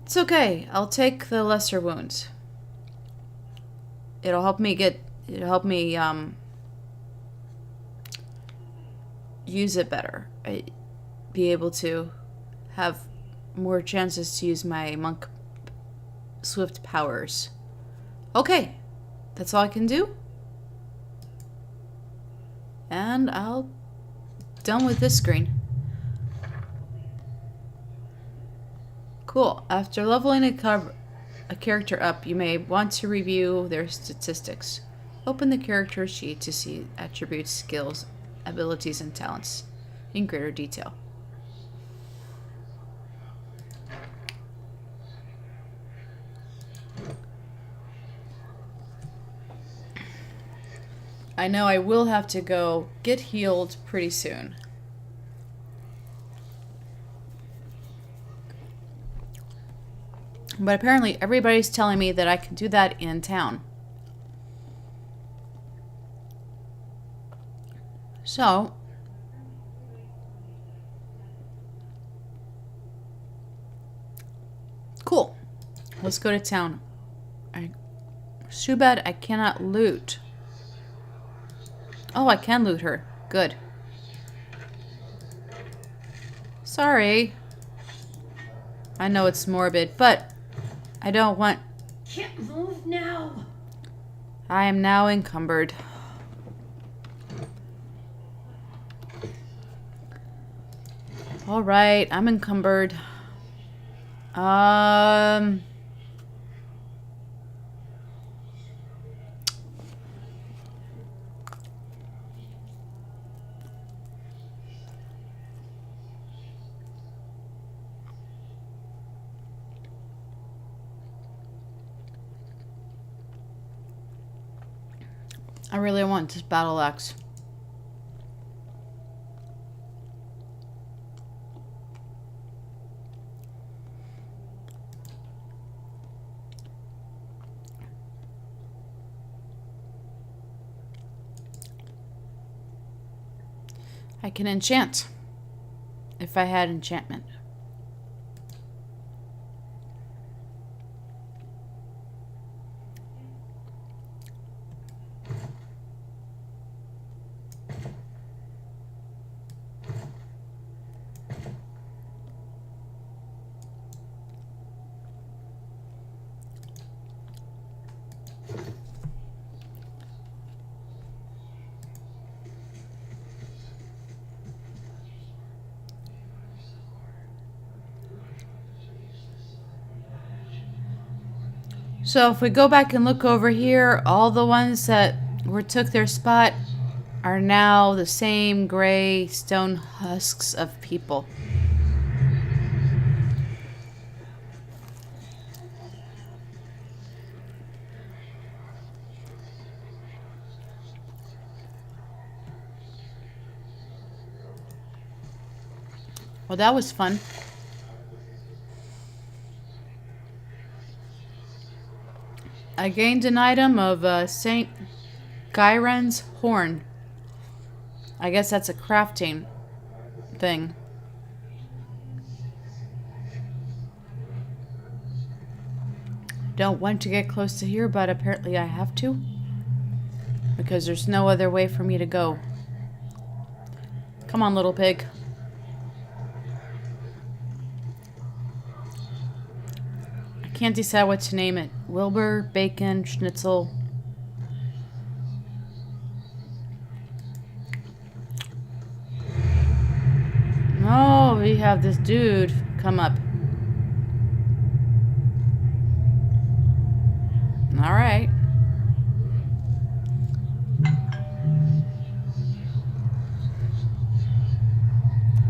It's okay. I'll take the lesser wounds. It'll help me use it better. Be able to have more chances to use my monk swift powers. Okay. That's all I can do. And I'll done with this screen. Cool. After leveling a character up, you may want to review their statistics. Open the character sheet to see attributes, skills, abilities, and talents in greater detail. I know I will have to go get healed pretty soon. But apparently everybody's telling me that I can do that in town. So, cool. Let's go to town. Too bad I cannot loot. Oh, I can loot her. Good. Sorry. I know it's morbid, but I don't want... Can't move now. I am now encumbered. Alright, I'm encumbered. I really want this battle axe. I can enchant if I had enchantment. So if we go back and look over here, all the ones that took their spot are now the same gray stone husks of people. Well, that was fun. I gained an item of St. Gyron's horn. I guess that's a crafting thing. Don't want to get close to here, but apparently I have to. Because there's no other way for me to go. Come on, little pig. I can't decide what to name it. Wilbur, Bacon, Schnitzel. Oh, we have this dude come up. Alright.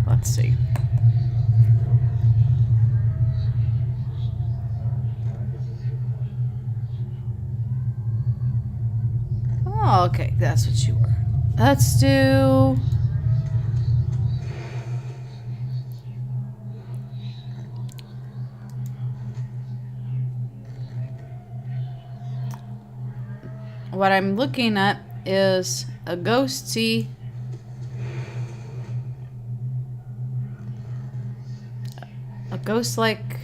Let's see. Oh, okay, that's what you were. Let's do... What I'm looking at is a ghosty ghost-like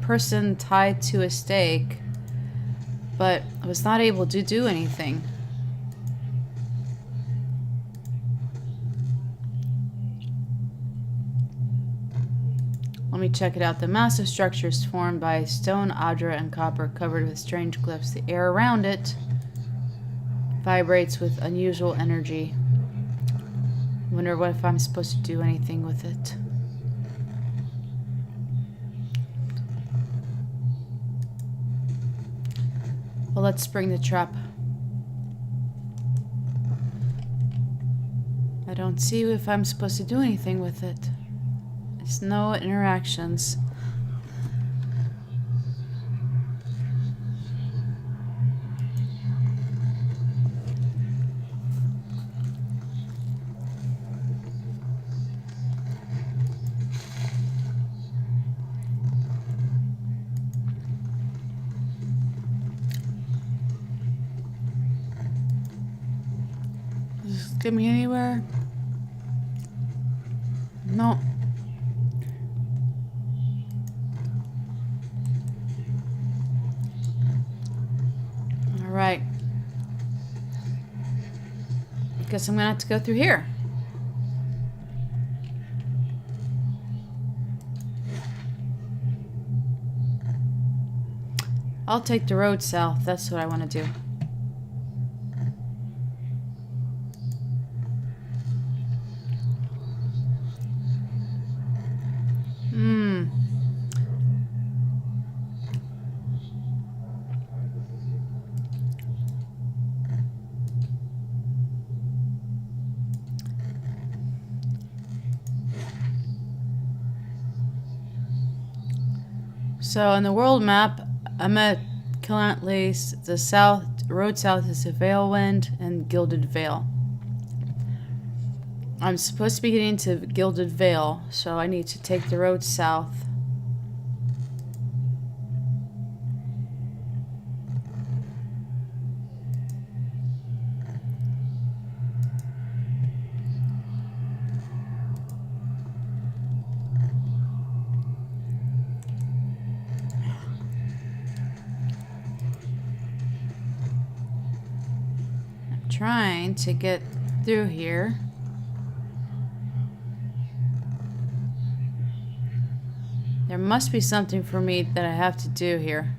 person tied to a stake, but I was not able to do anything. Let me check it out. The massive structure is formed by stone, adra, and copper covered with strange glyphs. The air around it vibrates with unusual energy. Wonder what if I'm supposed to do anything with it. Well, let's spring the trap. I don't see if I'm supposed to do anything with it. There's no interactions. Does this get me anywhere? No. Alright. Guess I'm gonna have to go through here. I'll take the road south. That's what I want to do. So on the world map, I'm at currently the south road south is the Valewind and Gilded Vale. I'm supposed to be getting to Gilded Vale, so I need to take the road south. Trying to get through here. There must be something for me that I have to do here.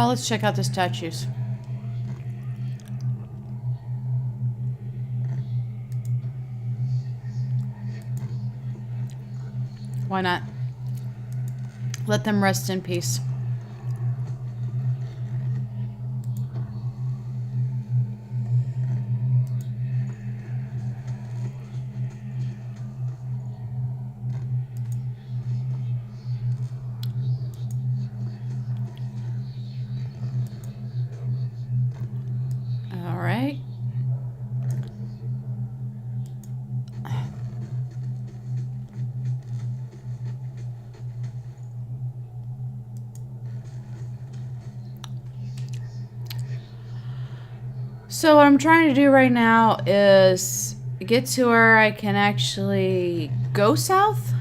Let's check out the statues. Why not? Let them rest in peace. All right. So what I'm trying to do right now is get to where I can actually go south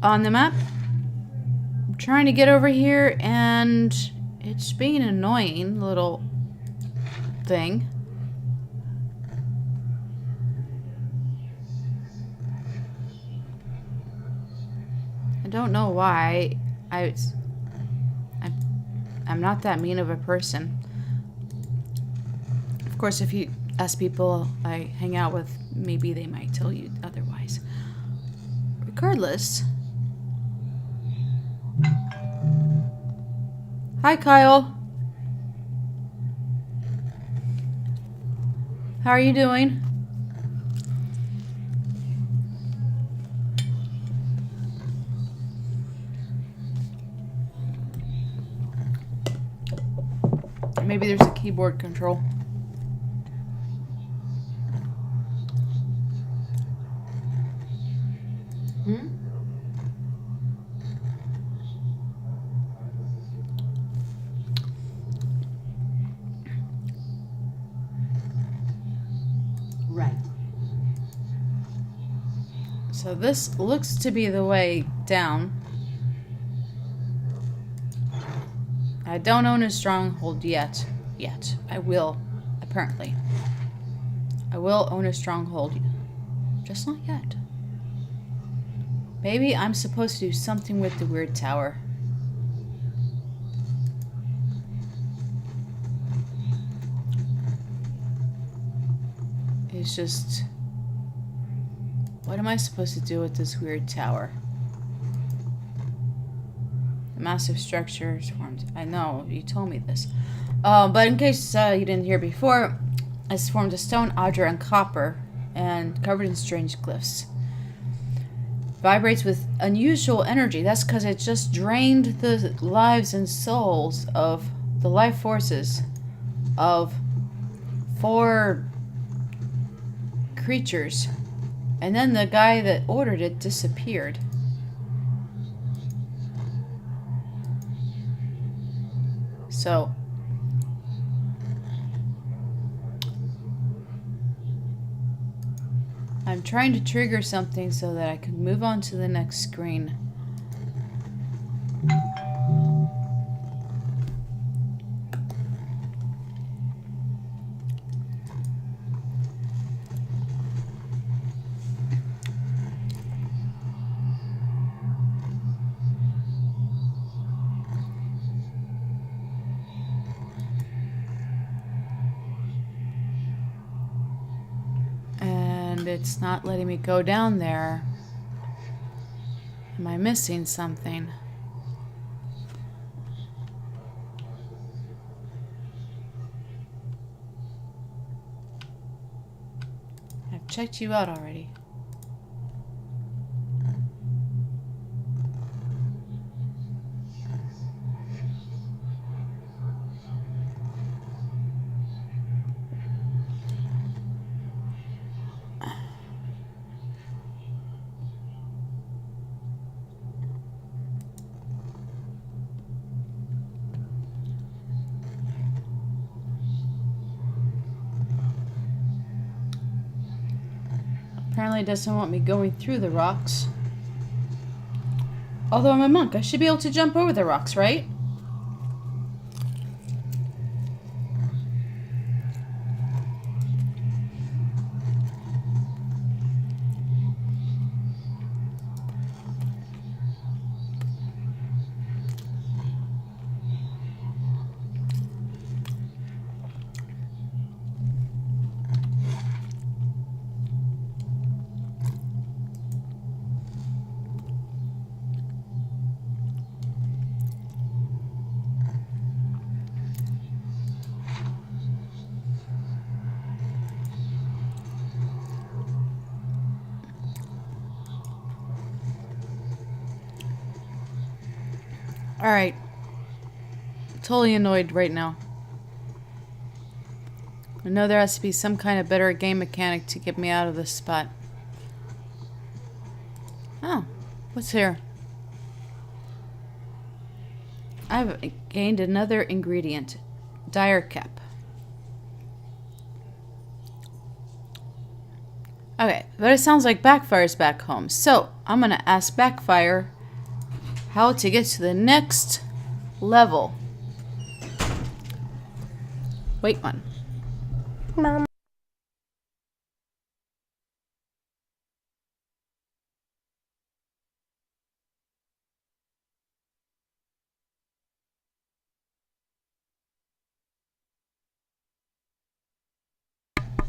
on the map. I'm trying to get over here and it's being an annoying little thing. I don't know why. I'm not that mean of a person. Of course, if you ask people I hang out with, maybe they might tell you otherwise. Regardless. Hi, Kyle. How are you doing? Maybe there's a keyboard control. Right. So this looks to be the way down. I don't own a stronghold yet. I will, apparently. I will own a stronghold. Just not yet. Maybe I'm supposed to do something with the weird tower. It's just... what am I supposed to do with this weird tower? The massive structure is formed. I know, you told me this. But in case you didn't hear before, it's formed of stone, adra, and copper, and covered in strange glyphs. Vibrates with unusual energy. That's because it just drained the lives and souls of the life forces of 4 creatures. And then the guy that ordered it disappeared. So I'm trying to trigger something so that I can move on to the next screen. It's not letting me go down there. Am I missing something? I've checked you out already. Apparently it doesn't want me going through the rocks. Although I'm a monk, I should be able to jump over the rocks, right? Alright. Totally annoyed right now. I know there has to be some kind of better game mechanic to get me out of this spot. Oh, what's here? I've gained another ingredient. Dire cap. Okay, but it sounds like Backfire's back home. So, I'm gonna ask Backfire how to get to the next level. Wait one. Mom.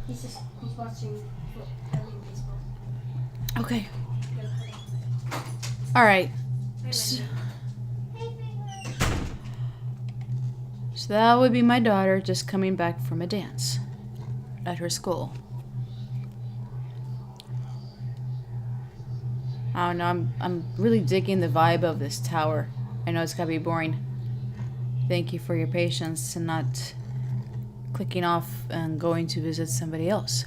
He's watching baseball. Okay. Alright. So that would be my daughter just coming back from a dance at her school. I don't know, I'm really digging the vibe of this tower. I know it's gotta be boring. Thank you for your patience and not clicking off and going to visit somebody else.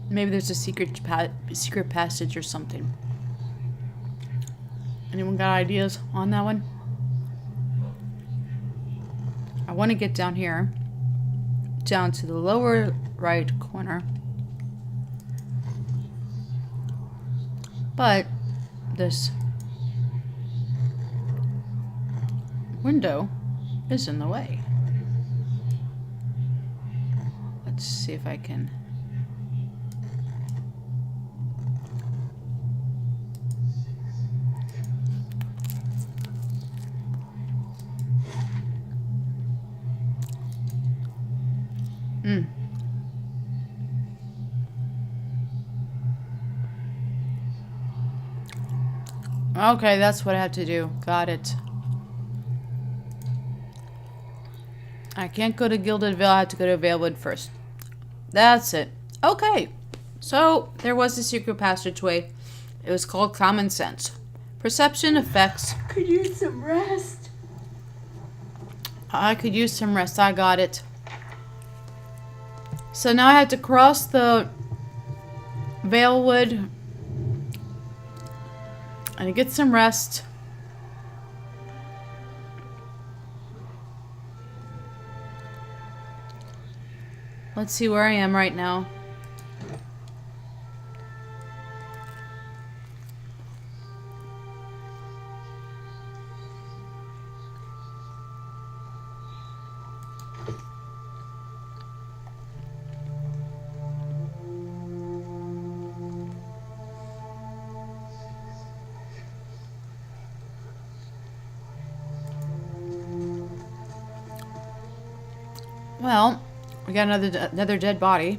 Maybe there's a secret passage or something. Anyone got ideas on that one? I want to get down here, down to the lower right corner. But this window is in the way. Let's see if I can. Okay, that's what I have to do. Got it. I can't go to Gilded Vale. I have to go to Valewood first. That's it. Okay. So, there was a secret passageway. It was called Common Sense. Perception effects. Could use some rest. I could use some rest. I got it. So now I have to cross the Valewood and get some rest. Let's see where I am right now. Well, we got another dead body.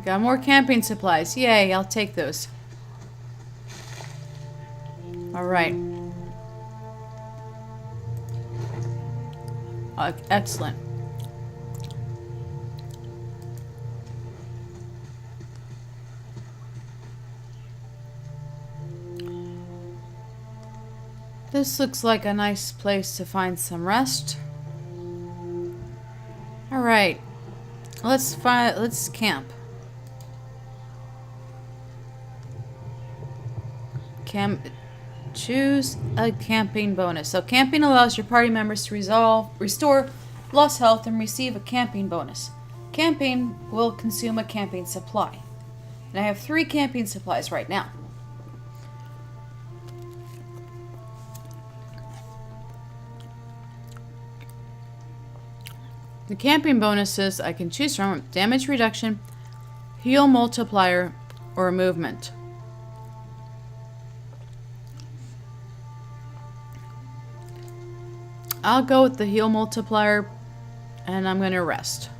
Got more camping supplies. Yay, I'll take those. Alright. Excellent. This looks like a nice place to find some rest. Alright. Let's camp. Choose a camping bonus. So camping allows your party members to restore lost health and receive a camping bonus. Camping will consume a camping supply. And I have 3 camping supplies right now. The camping bonuses I can choose from: damage reduction, heal multiplier, or movement. I'll go with the heal multiplier, and I'm going to rest.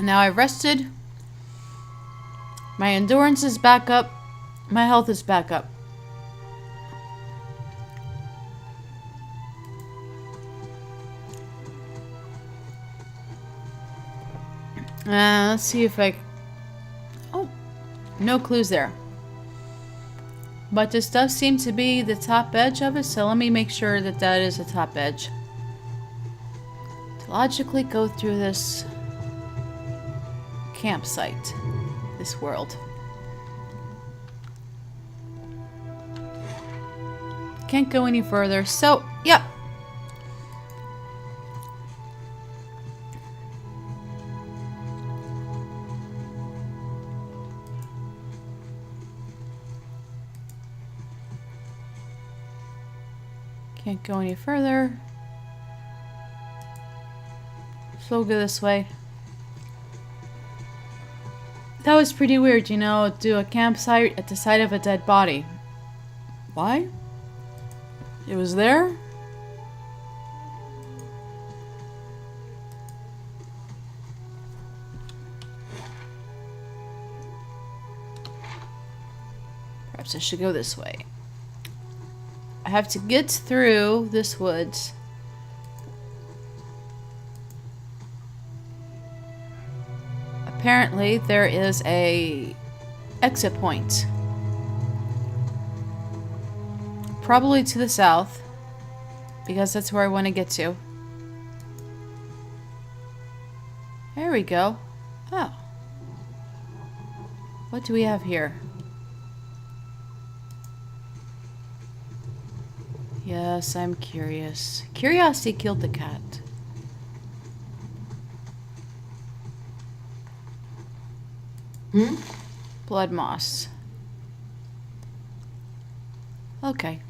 And now I've rested. My endurance is back up. My health is back up. Let's see if I... Oh, no clues there. But this does seem to be the top edge of it, so let me make sure that that is the top edge. To logically go through this campsite, this world. Can't go any further, so, yep. Can't go any further. So we'll go this way. That was pretty weird, you know, do a campsite at the site of a dead body. Why? It was there? Perhaps I should go this way. I have to get through this woods. Apparently there is a exit point. Probably to the south, because that's where I want to get to. There we go. Oh. What do we have here? Yes, I'm curious. Curiosity killed the cat. Blood moss. Okay.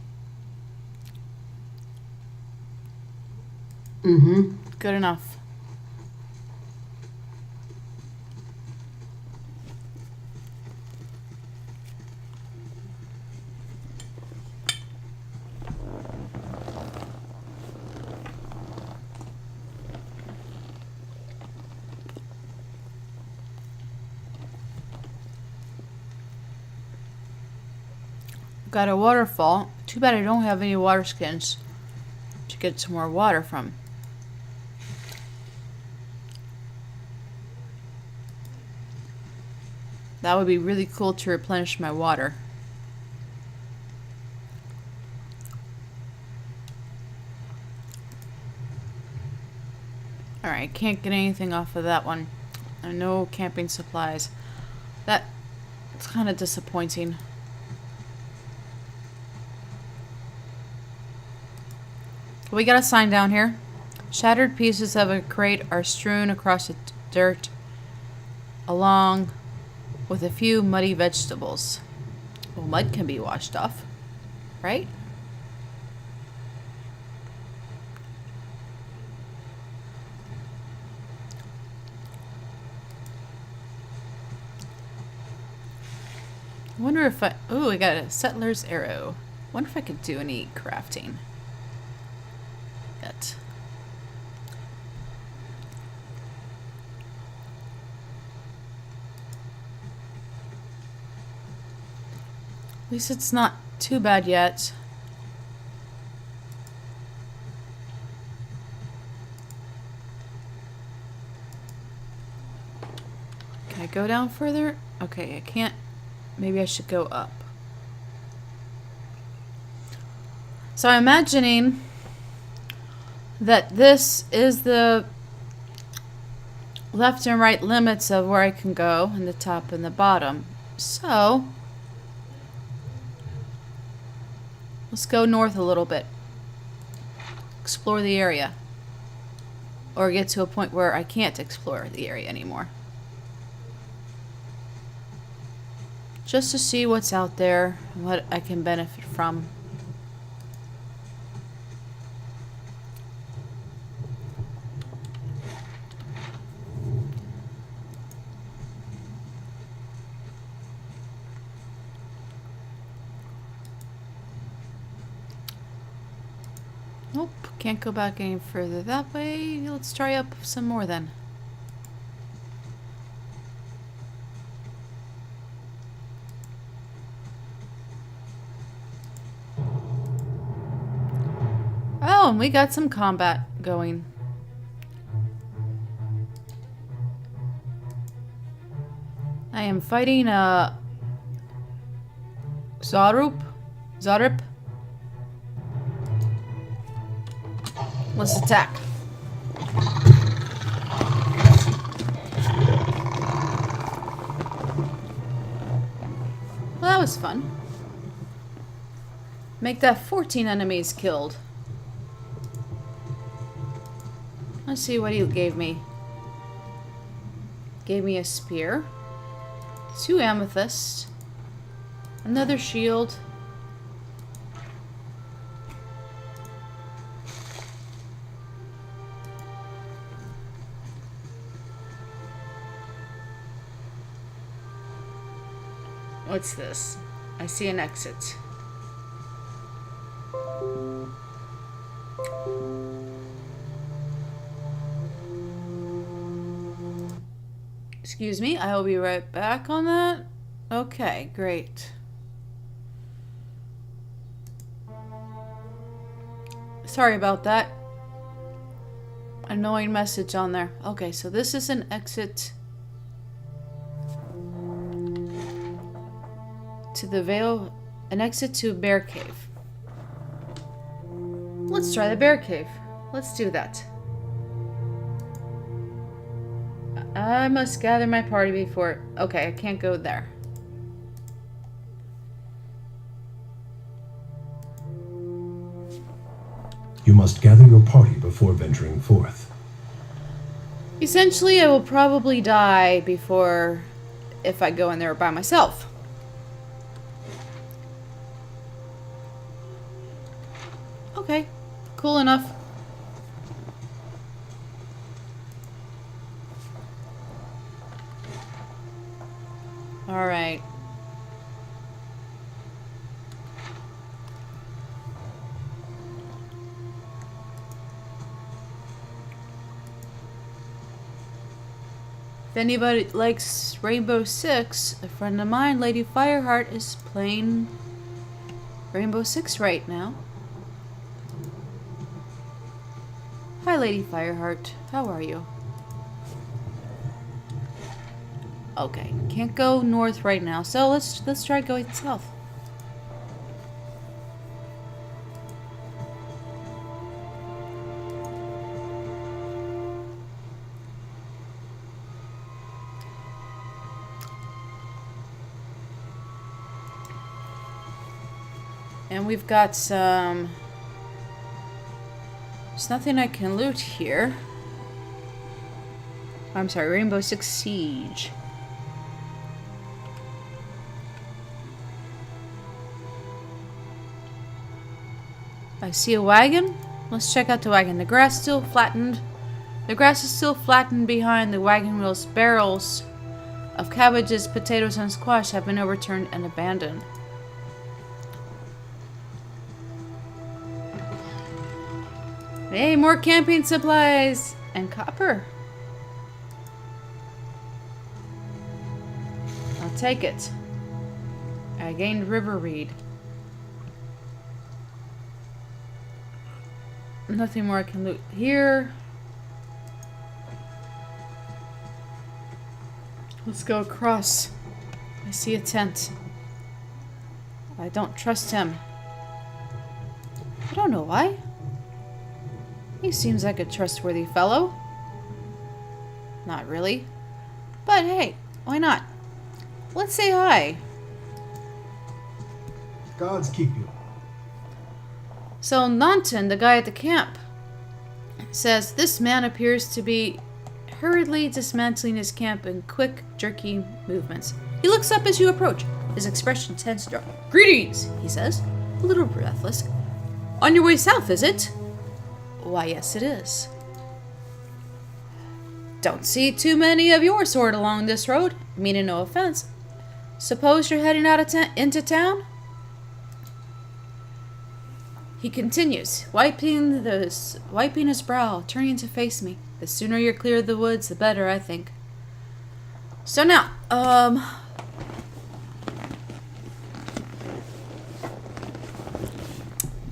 Good enough. Got a waterfall. Too bad I don't have any water skins to get some more water from. That would be really cool to replenish my water. Alright, can't get anything off of that one. And no camping supplies. That's kind of disappointing. We got a sign down here. Shattered pieces of a crate are strewn across the dirt, along with a few muddy vegetables. Well, mud can be washed off, right? I wonder if I... Ooh, I got a settler's arrow. Wonder if I could do any crafting. Yet. At least it's not too bad yet. Can I go down further? Okay, I can't. Maybe I should go up. So I'm imagining that this is the left and right limits of where I can go, in the top and the bottom. So let's go north a little bit. Explore the area. Or get to a point where I can't explore the area anymore. Just to see what's out there and what I can benefit from. Nope, can't go back any further that way. Let's try up some more then. Oh, and we got some combat going. I am fighting a Zarip. Let's attack. Well, that was fun. Make that 14 enemies killed. Let's see what he gave me. Gave me a spear. 2 amethysts. Another shield. What's this? I see an exit. Excuse me, I will be right back on that. Okay, great. Sorry about that. Annoying message on there. Okay, so this is an exit to the Vale, an exit to Bear Cave. Let's try the Bear Cave. Let's do that. I must gather my party before... Okay, I can't go there. You must gather your party before venturing forth. Essentially, I will probably die before... if I go in there by myself. Okay, cool enough. All right. If anybody likes Rainbow Six, a friend of mine, Lady Fireheart, is playing Rainbow Six right now. Hi, Lady Fireheart. How are you? Okay, can't go north right now, so let's try going south. And we've got some... There's nothing I can loot here. I'm sorry, Rainbow Six Siege. I see a wagon. Let's check out the wagon. The grass still flattened. The grass is still flattened behind the wagon wheels. Barrels of cabbages, potatoes, and squash have been overturned and abandoned. Hey, more camping supplies and copper. I'll take it. I gained river reed. Nothing more I can loot here. Let's go across. I see a tent. I don't trust him. I don't know why. He seems like a trustworthy fellow. Not really. But hey, why not? Let's say hi. Gods keep you. So Nanton, the guy at the camp, says this man appears to be hurriedly dismantling his camp in quick, jerky movements. He looks up as you approach. His expression tends to drop. Greetings, he says, a little breathless. On your way south, is it? Why, yes, it is. Don't see too many of your sort along this road. Meaning no offense. Suppose you're heading out of into town? He continues, wiping his brow, turning to face me. The sooner you're clear of the woods, the better, I think. So now,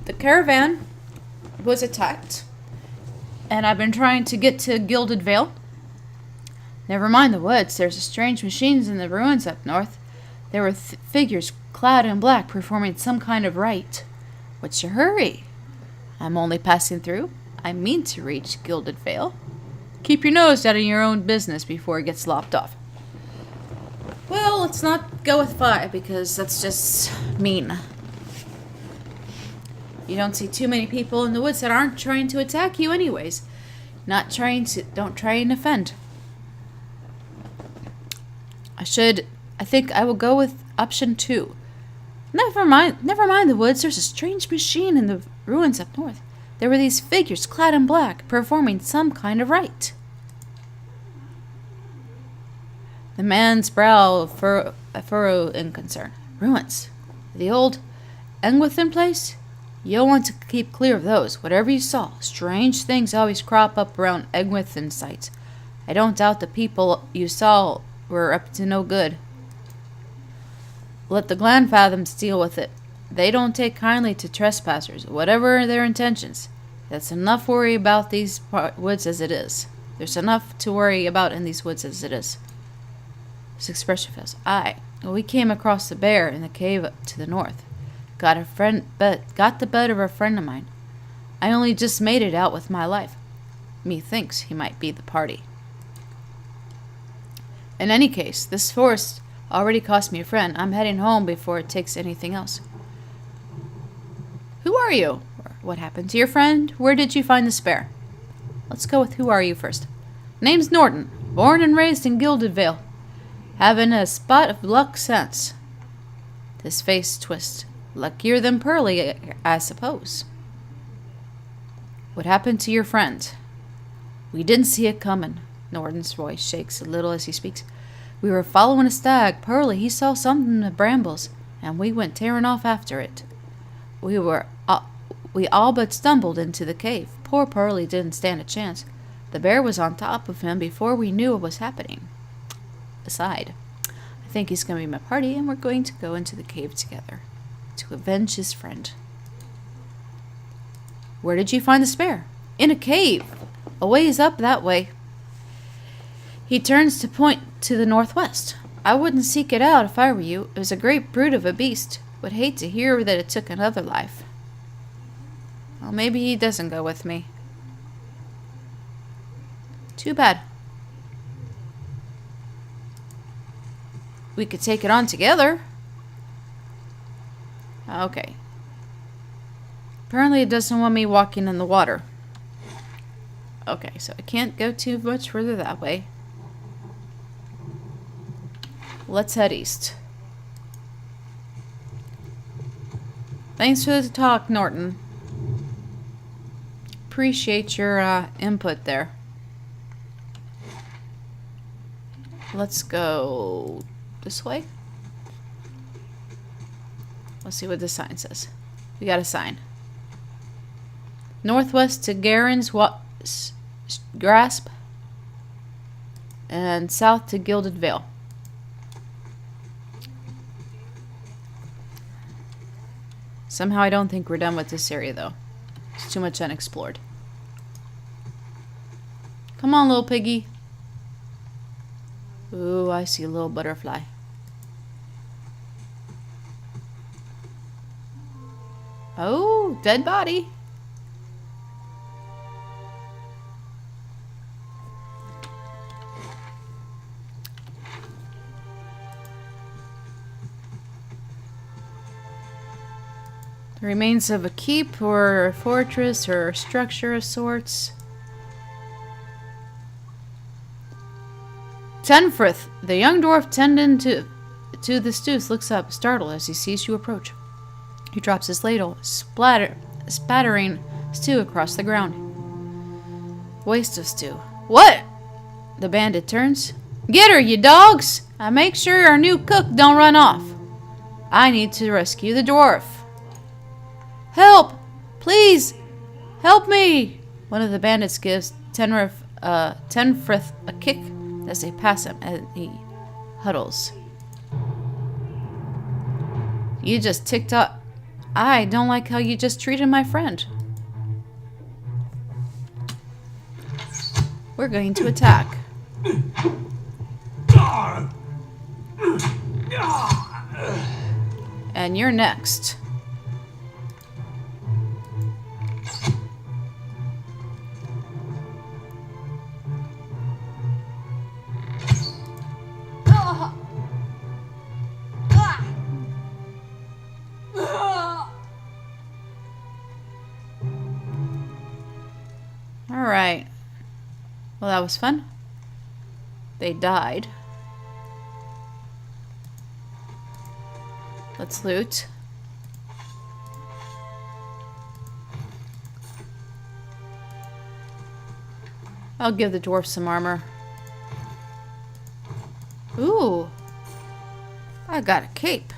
the caravan was attacked, and I've been trying to get to Gilded Vale. Never mind the woods. There's strange machines in the ruins up north. There were figures clad in black performing some kind of rite. What's your hurry? I'm only passing through. I mean to reach Gilded Vale. Keep your nose out of your own business before it gets lopped off. Well, let's not go with 5 because that's just mean. You don't see too many people in the woods that aren't trying to attack you anyways. Don't try and offend. I think I will go with option 2. Never mind the woods. There's a strange machine in the ruins up north. There were these figures clad in black, performing some kind of rite. The man's brow furrowed in concern. Ruins. The old Engwithan place? You'll want to keep clear of those. Whatever you saw, strange things always crop up around Engwithan sites. I don't doubt the people you saw were up to no good. Let the Glanfathams deal with it. They don't take kindly to trespassers, whatever their intentions. That's enough worry about these woods as it is. There's enough to worry about in these woods as it is. His expression fails. We came across the bear in the cave to the north. Got the bed of a friend of mine. I only just made it out with my life. Methinks he might be the party. In any case, this forest already cost me a friend. I'm heading home before it takes anything else. Who are you? What happened to your friend? Where did you find the spare? Let's go with who are you first. Name's Norton. Born and raised in Gilded Vale. Having a spot of luck since. His face twists. Luckier than Pearly, I suppose. What happened to your friend? We didn't see it coming. Norton's voice shakes a little as he speaks. We were following a stag. Pearly, he saw something in the brambles, and we went tearing off after it. We all but stumbled into the cave. Poor Pearly didn't stand a chance. The bear was on top of him before we knew what was happening. Aside, I think he's going to be my party, and we're going to go into the cave together to avenge his friend. Where did you find the spare? In a cave, a ways up that way. He turns to point to the northwest. I wouldn't seek it out if I were you. It was a great brute of a beast. Would hate to hear that it took another life. Well, maybe he doesn't go with me. Too bad. We could take it on together. Okay. Apparently it doesn't want me walking in the water. Okay, so I can't go too much further that way. Let's head east. Thanks for the talk, Norton. Appreciate your input there. Let's go this way. Let's see what the sign says. We got a sign. Northwest to Garen's Grasp and south to Gilded Vale. Somehow I don't think we're done with this area though. It's too much unexplored. Come on, little piggy. Ooh, I see a little butterfly. Oh, dead body. The remains of a keep or a fortress or a structure of sorts. Tenfrith, the young dwarf tending to the stews, looks up, startled as he sees you approach. He drops his ladle, spattering stew across the ground. Waste of stew. What? The bandit turns. Get her, you dogs! I make sure our new cook don't run off. I need to rescue the dwarf. Help! Please! Help me! One of the bandits gives Tenfrith a kick as they pass him, and he huddles. You just ticked up. I don't like how you just treated my friend. we're going to attack. And you're next. Alright. Well, that was fun. They died. Let's loot. I'll give the dwarf some armor. Ooh. I got a cape.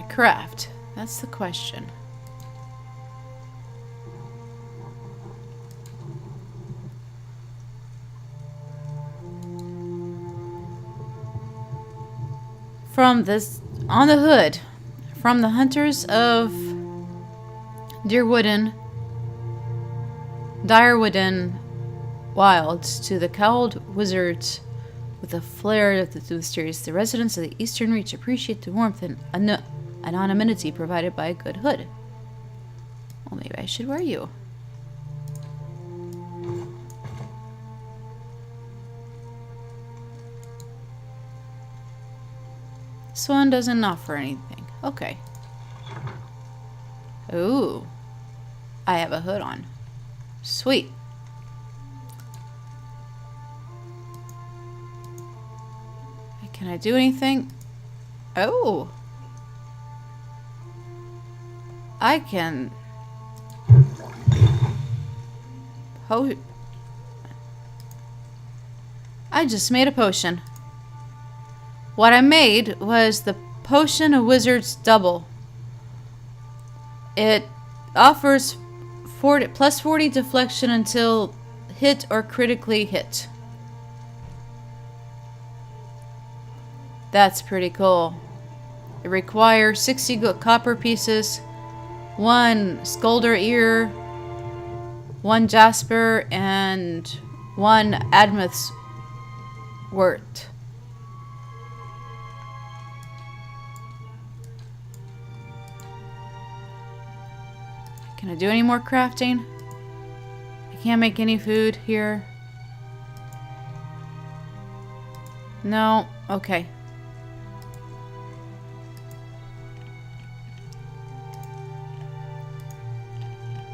Craft? That's the question. From this, on the hood, from the hunters of Direwooden wilds to the cowled wizards with a flair of the mysterious, the residents of the Eastern Reach appreciate the warmth and anonymity provided by a good hood. Well, maybe I should wear you. This one doesn't offer anything. Okay. Ooh. I have a hood on. Sweet. Can I do anything? Oh. I can... I just made a potion. What I made was the Potion of Wizard's Double. It offers plus 40 deflection until hit or critically hit. That's pretty cool. It requires 60 copper pieces, 1 Skulder ear, 1 Jasper, and 1 Admeth's wort. Can I do any more crafting? I can't make any food here. No? Okay.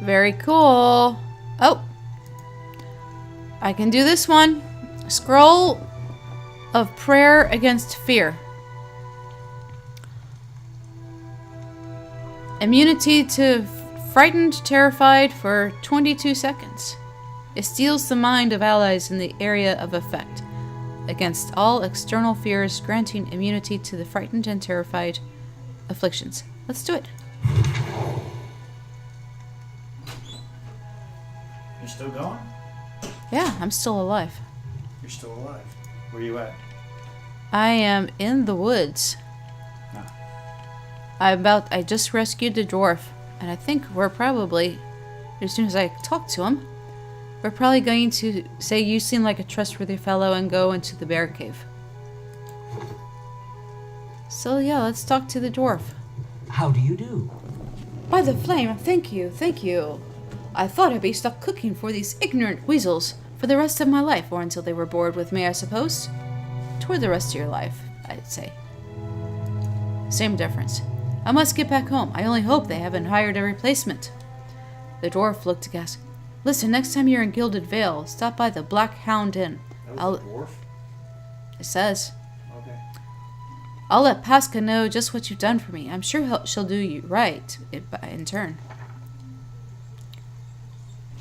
Very cool. Oh. I can do this one. Scroll of Prayer Against Fear. Immunity to Frightened, Terrified for 22 seconds. It steals the mind of allies in the area of effect. Against all external fears, granting immunity to the frightened and terrified afflictions. Let's do it. You're still going? Yeah, I'm still alive. You're still alive. Where you at? I am in the woods. No. I just rescued the dwarf. And I think we're probably, as soon as I talk to him, we're probably going to say you seem like a trustworthy fellow and go into the bear cave. So yeah, let's talk to the dwarf. How do you do? By the flame, thank you, thank you. I thought I'd be stuck cooking for these ignorant weasels for the rest of my life, or until they were bored with me, I suppose. Toward the rest of your life, I'd say. Same difference. I must get back home. I only hope they haven't hired a replacement. The dwarf looked aghast. Listen, next time you're in Gilded Vale, stop by the Black Hound Inn. That was the dwarf? It says. Okay. I'll let Pasca know just what you've done for me. I'm sure she'll do you right in turn.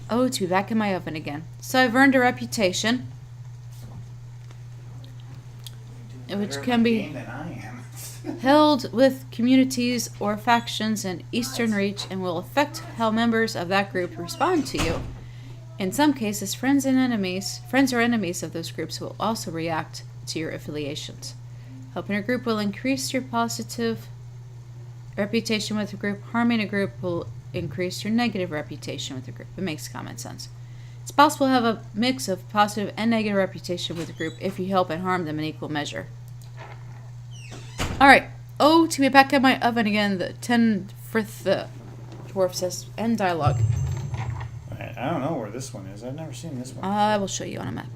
Oh, to be back in my oven again. So I've earned a reputation. Which can be... Than I am. held with communities or factions in Eastern Reach and will affect how members of that group respond to you. In some cases, friends or enemies of those groups will also react to your affiliations. Helping a group will increase your positive reputation with the group. Harming a group will increase your negative reputation with the group. It makes common sense. It's possible to have a mix of positive and negative reputation with the group if you help and harm them in equal measure. Alright. Oh, to be back at my oven again. The 10 Frith the dwarf says, end dialogue. I don't know where this one is. I've never seen this one. I will show you on a map.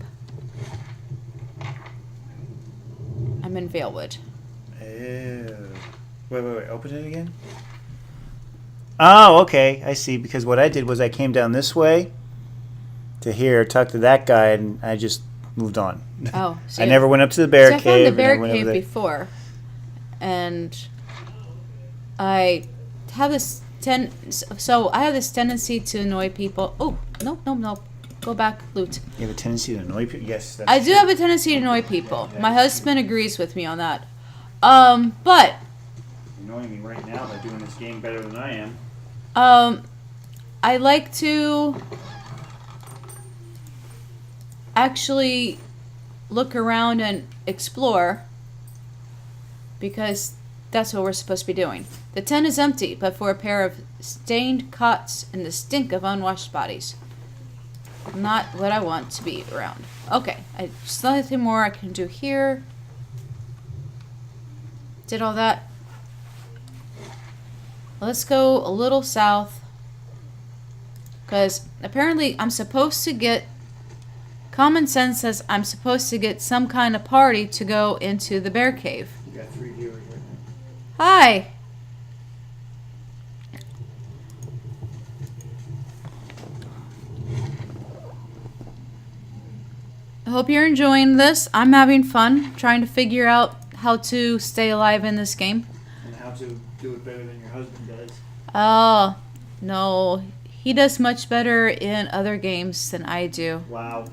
I'm in Valewood. Ew. Wait. Open it again? Oh, okay. I see. Because what I did was I came down this way to here, talked to that guy, and I just moved on. Oh. So I never went up to the bear so cave. I found the bear and I went cave over there. before. And I have this so I have this tendency to annoy people. Oh, no. Go back, loot. You have a tendency to annoy people? Yes. That's I do true. have a tendency to annoy people. My husband agrees with me on that. But You're annoying me right now by doing this game better than I am. I like to actually look around and explore because that's what we're supposed to be doing. The tent is empty, but for a pair of stained cots and the stink of unwashed bodies. Not what I want to be around. Okay, just nothing more I can do here. Did all that. Let's go a little south. Because apparently I'm supposed to get... Common sense says I'm supposed to get some kind of party to go into the bear cave. You got 3 viewers right now. Hi! I hope you're enjoying this. I'm having fun trying to figure out how to stay alive in this game. And how to do it better than your husband does. Oh, no. He does much better in other games than I do. Wow.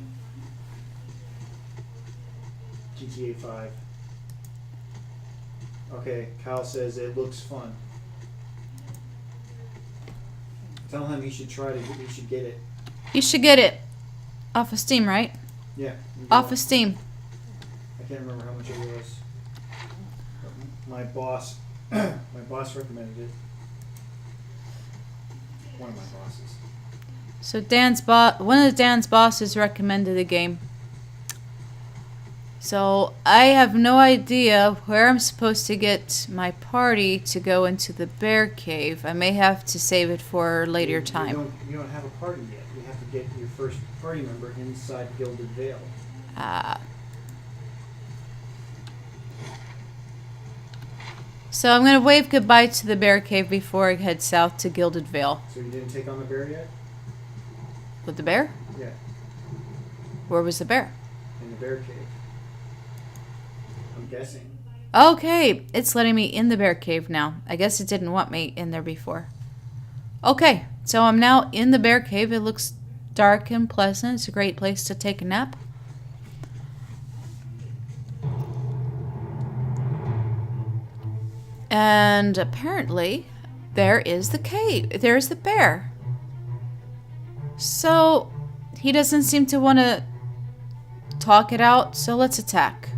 GTA 5. Okay, Kyle says it looks fun. Tell him he should he should get it. You should get it. Off of Steam, right? Yeah. Off of Steam. I can't remember how much it was. But my boss recommended it. One of my bosses. So one of Dan's bosses recommended the game. So I have no idea where I'm supposed to get my party to go into the bear cave. I may have to save it for later time. You don't have a party yet. You have to get your first party member inside Gilded Vale. So I'm going to wave goodbye to the bear cave before I head south to Gilded Vale. So you didn't take on the bear yet? With the bear? Yeah, Where was the bear? in the bear cave. I'm guessing. Okay, it's letting me in the bear cave now. I guess it didn't want me in there before. Okay, so I'm now in the bear cave. It looks dark and pleasant. It's a great place to take a nap. And apparently, there is the cave. There's the bear. So, he doesn't seem to want to talk it out, so let's attack.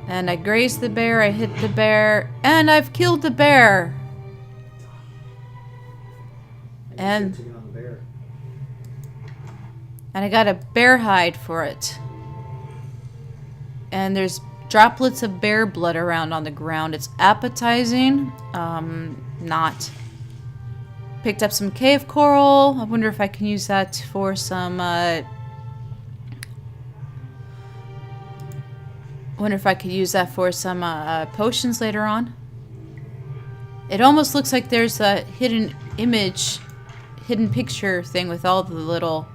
And I grazed the bear, I hit the bear, and I've killed the bear! And I got a bear hide for it. And there's droplets of bear blood around on the ground. It's appetizing. Not. Picked up some cave coral. I wonder if I can use that for some, potions later on. It almost looks like there's a hidden picture thing with all the little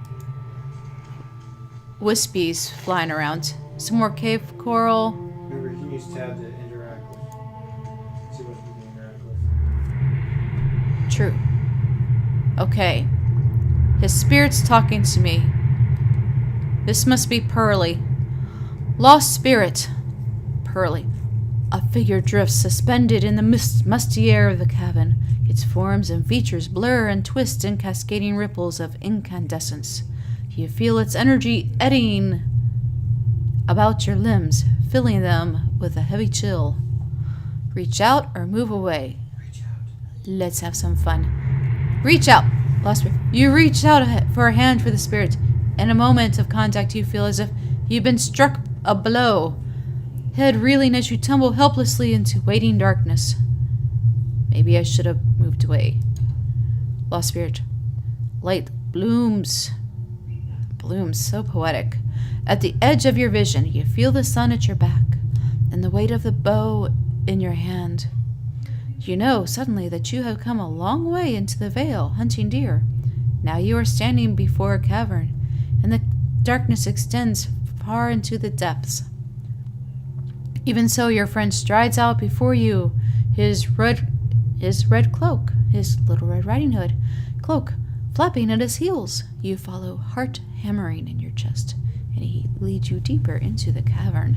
wispies flying around. Some more cave coral. Remember, you can use tab to interact with. See what you can interact with. True. Okay. His spirit's talking to me. This must be Pearly. Lost spirit. Pearly. A figure drifts suspended in the musty air of the cavern. Its forms and features blur and twist in cascading ripples of incandescence. You feel its energy eddying about your limbs, filling them with a heavy chill. Reach out or move away. Reach out. Let's have some fun. Reach out. Lost spirit. You reach out for a hand for the spirit. In a moment of contact, you feel as if you've been struck a blow. Head reeling as you tumble helplessly into waiting darkness. Maybe I should have moved away. Lost spirit. Light blooms. Blooms, so poetic. At the edge of your vision, you feel the sun at your back and the weight of the bow in your hand. You know suddenly that you have come a long way into the vale hunting deer. Now you are standing before a cavern, and the darkness extends far into the depths. Even so, your friend strides out before you, his red cloak, his Little Red Riding Hood cloak, flapping at his heels. You follow, heart hammering in your chest, and he leads you deeper into the cavern.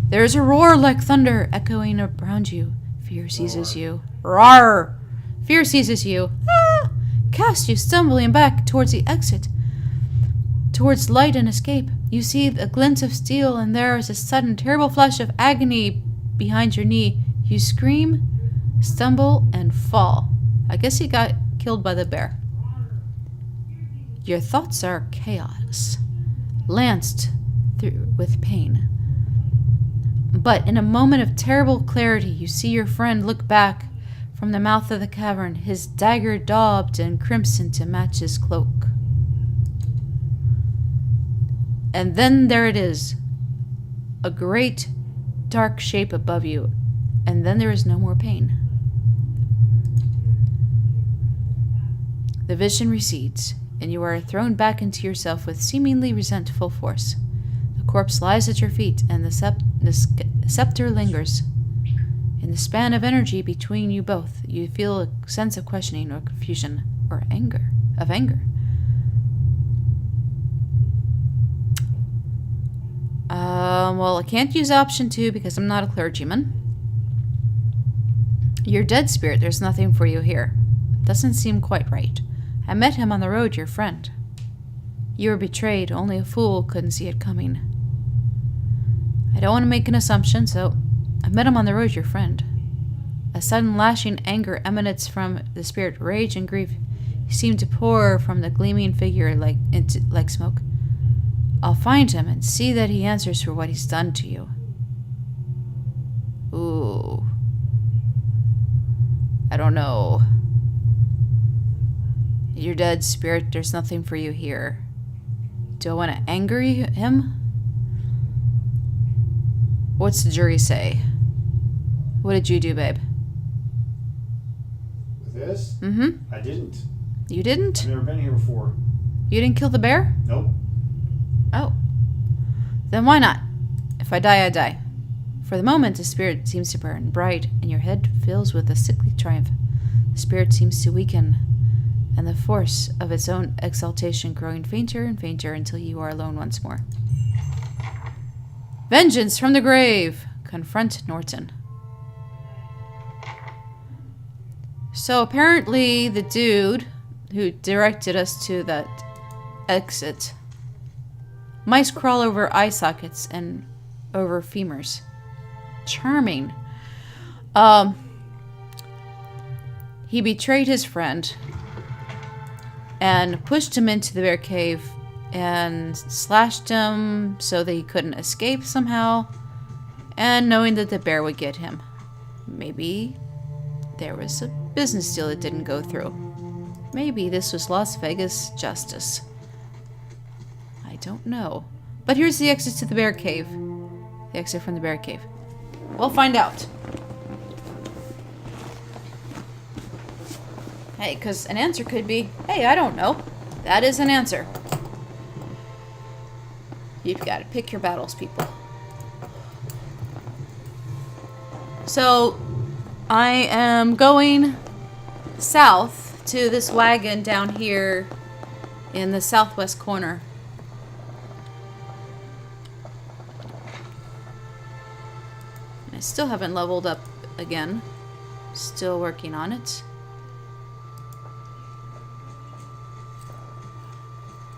There is a roar like thunder echoing around you. Fear seizes you. Roar! Fear seizes you. Ah! Cast you stumbling back towards the exit, towards light and escape. You see a glint of steel, and there is a sudden terrible flash of agony behind your knee. You scream, stumble, and fall. I guess he got killed by the bear. Your thoughts are chaos, lanced through with pain. But in a moment of terrible clarity, you see your friend look back from the mouth of the cavern, his dagger daubed in crimson to match his cloak. And then there it is, a great dark shape above you, and then there is no more pain. The vision recedes, and you are thrown back into yourself with seemingly resentful force. The corpse lies at your feet, and the scepter lingers. In the span of energy between you both, you feel a sense of questioning or confusion or anger. Well, I can't use option 2 because I'm not a clergyman. You're dead, spirit. There's nothing for you here. Doesn't seem quite right. I met him on the road, your friend. You were betrayed. Only a fool couldn't see it coming. I don't want to make an assumption, so I met him on the road, your friend. A sudden lashing anger emanates from the spirit. Rage and grief seem to pour from the gleaming figure like smoke. I'll find him and see that he answers for what he's done to you. Ooh. I don't know. You're dead, spirit. There's nothing for you here. Do I want to anger him? What's the jury say? What did you do, babe? With this? Mm-hmm. I didn't. You didn't? I've never been here before. You didn't kill the bear? Nope. Oh. Then why not? If I die, I die. For the moment, the spirit seems to burn bright, and your head fills with a sickly triumph. The spirit seems to weaken, and the force of its own exaltation growing fainter and fainter until you are alone once more. Vengeance from the grave! Confront Norton. So apparently the dude who directed us to that exit. Mice crawl over eye sockets and over femurs. Charming. He betrayed his friend and pushed him into the bear cave and slashed him so that he couldn't escape somehow, and knowing that the bear would get him. Maybe there was a business deal that didn't go through. Maybe this was Las Vegas justice. I don't know. But here's the exit to the bear cave. The exit from the bear cave. We'll find out. Hey, because an answer could be, hey, I don't know. That is an answer. You've got to pick your battles, people. So, I am going south to this wagon down here in the southwest corner. I still haven't leveled up again. Still working on it.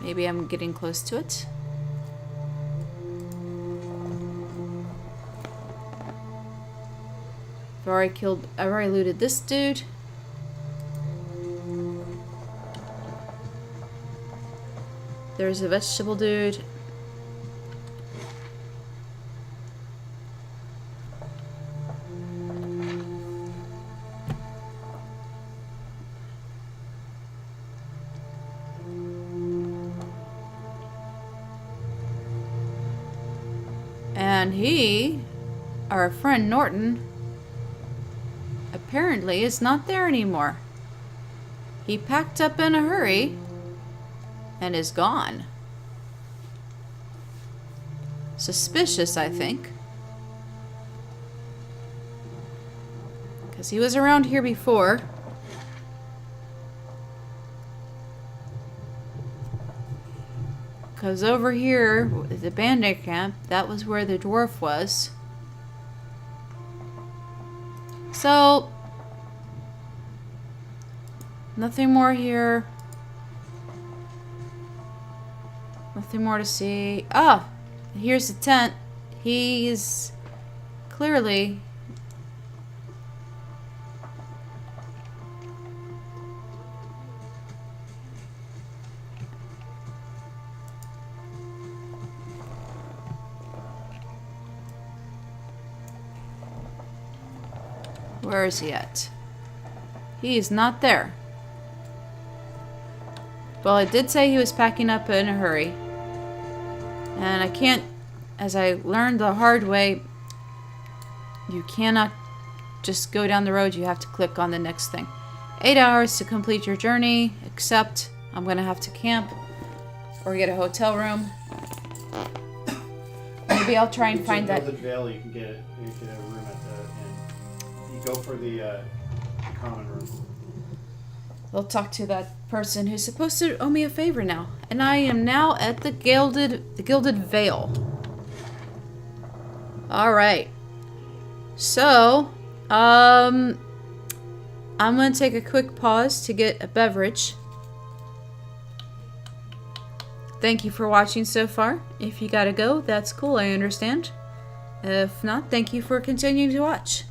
Maybe I'm getting close to it. I've already looted this dude. There's a vegetable dude. And he, our friend Norton, apparently is not there anymore. He packed up in a hurry and is gone. Suspicious, I think. Because he was around here before. Because over here, the bandit camp, that was where the dwarf was. So, nothing more here. Nothing more to see. Ah, here's the tent. He's clearly... Where is he at? He's not there. Well, it did say he was packing up in a hurry. And I can't, as I learned the hard way, you cannot just go down the road. You have to click on the next thing. 8 hours to complete your journey, except I'm going to have to camp or get a hotel room. Maybe I'll try and find that. Gilded Vale, you can get a room at the inn. You go for the common room. We'll talk to that person who's supposed to owe me a favor now. And I am now at the Gilded Vale. Alright. So, I'm gonna take a quick pause to get a beverage. Thank you for watching so far. If you gotta go, that's cool, I understand. If not, thank you for continuing to watch.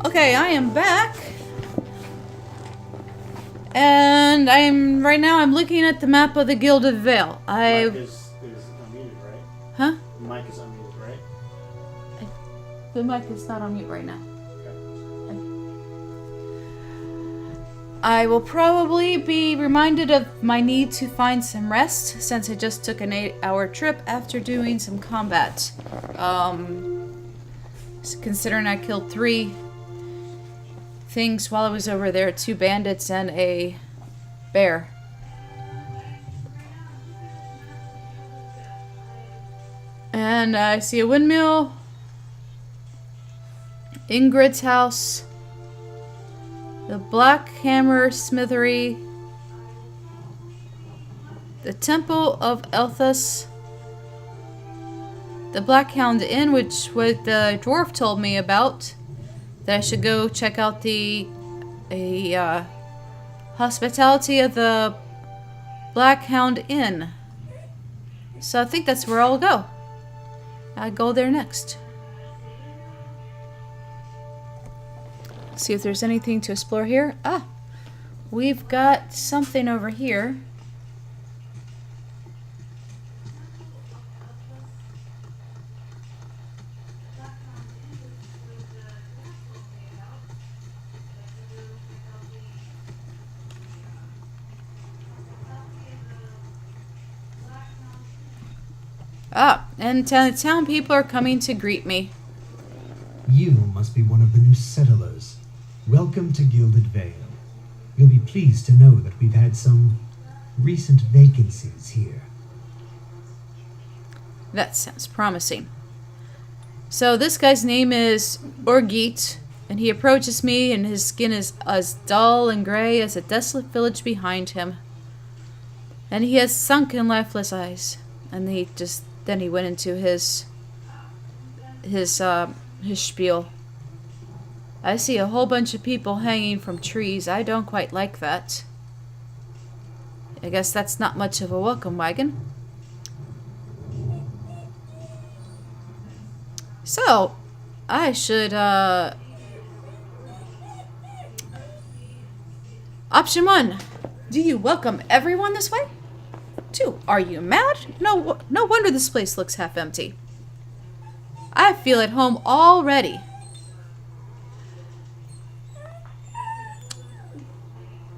Okay, I am back. And right now I'm looking at the map of the Gilded Vale. Mike is unmuted, right? Huh? Mike is unmuted, right? The mic is not on mute right now. I will probably be reminded of my need to find some rest since I just took an 8-hour trip after doing some combat. Considering I killed 3 things while I was over there, 2 bandits and a bear. And I see a windmill. Ingrid's house. The Black Hammer Smithery. The Temple of Elthas. The Blackhound Inn, which what the dwarf told me about. That I should go check out the hospitality of the Blackhound Inn. So I think that's where I'll go. I'll go there next. See if there's anything to explore here. Ah, we've got something over here. Ah, and the town people are coming to greet me. You must be one of the new settlers. Welcome to Gilded Vale. You'll be pleased to know that we've had some recent vacancies here. That sounds promising. So this guy's name is Orgeet, and he approaches me, and his skin is as dull and gray as a desolate village behind him. And he has sunken, lifeless eyes. And then he went into his spiel. I see a whole bunch of people hanging from trees. I don't quite like that. I guess that's not much of a welcome wagon. So, I should, Option 1. Do you welcome everyone this way? 2. Are you mad? No wonder this place looks half empty. I feel at home already.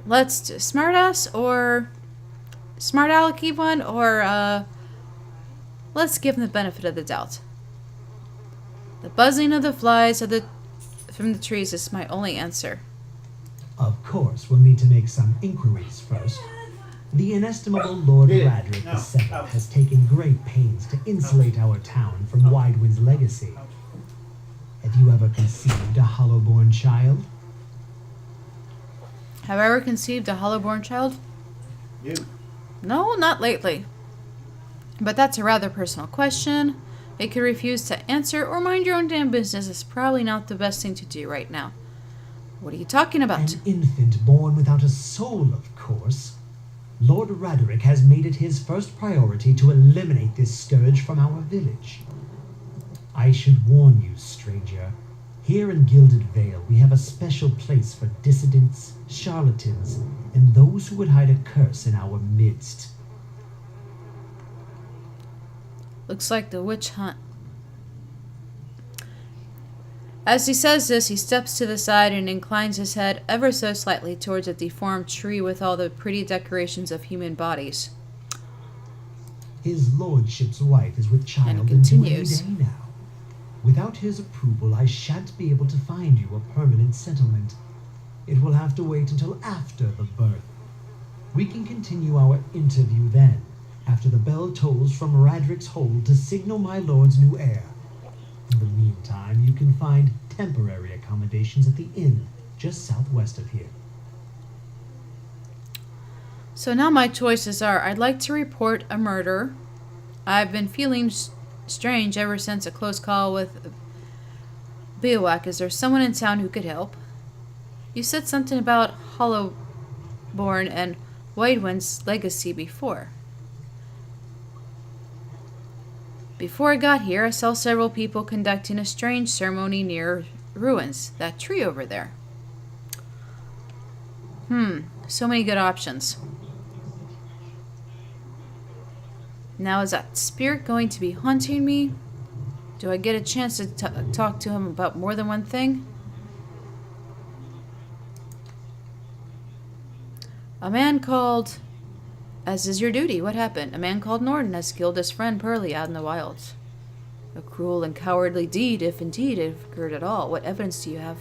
Let's do smartass or smart alecky one, or let's give him the benefit of the doubt. The buzzing of the flies from the trees is my only answer. Of course, we'll need to make some inquiries first. The inestimable Lord Radric II has taken great pains to insulate our town from Widewind's legacy. Have you ever conceived a hollow-born child? Have I ever conceived a hollow-born child? No, not lately. But that's a rather personal question. You could refuse to answer or mind your own damn business. Is probably not the best thing to do right now. What are you talking about? An infant born without a soul, of course. Lord Radric has made it his first priority to eliminate this scourge from our village. I should warn you, stranger. Here in Gilded Vale, we have a special place for dissidents, charlatans, and those who would hide a curse in our midst. Looks like the witch hunt. As he says this, he steps to the side and inclines his head ever so slightly towards a deformed tree with all the pretty decorations of human bodies. His lordship's wife is with child And it continues. Any day now. Without his approval, I shan't be able to find you a permanent settlement. It will have to wait until after the birth. We can continue our interview then, after the bell tolls from Radric's hold to signal my lord's new heir. In the meantime, you can find temporary accommodations at the inn just southwest of here. So now my choices are, I'd like to report a murder. I've been feeling strange ever since a close call with Beowak. Is there someone in town who could help? You said something about Hollowborn and Widewind's legacy before. Before I got here, I saw several people conducting a strange ceremony near ruins. That tree over there. So many good options. Now, is that spirit going to be haunting me? Do I get a chance to talk to him about more than one thing? A man called... As is your duty, what happened? A man called Norden has killed his friend Pearly out in the wilds. A cruel and cowardly deed, if indeed it occurred at all. What evidence do you have?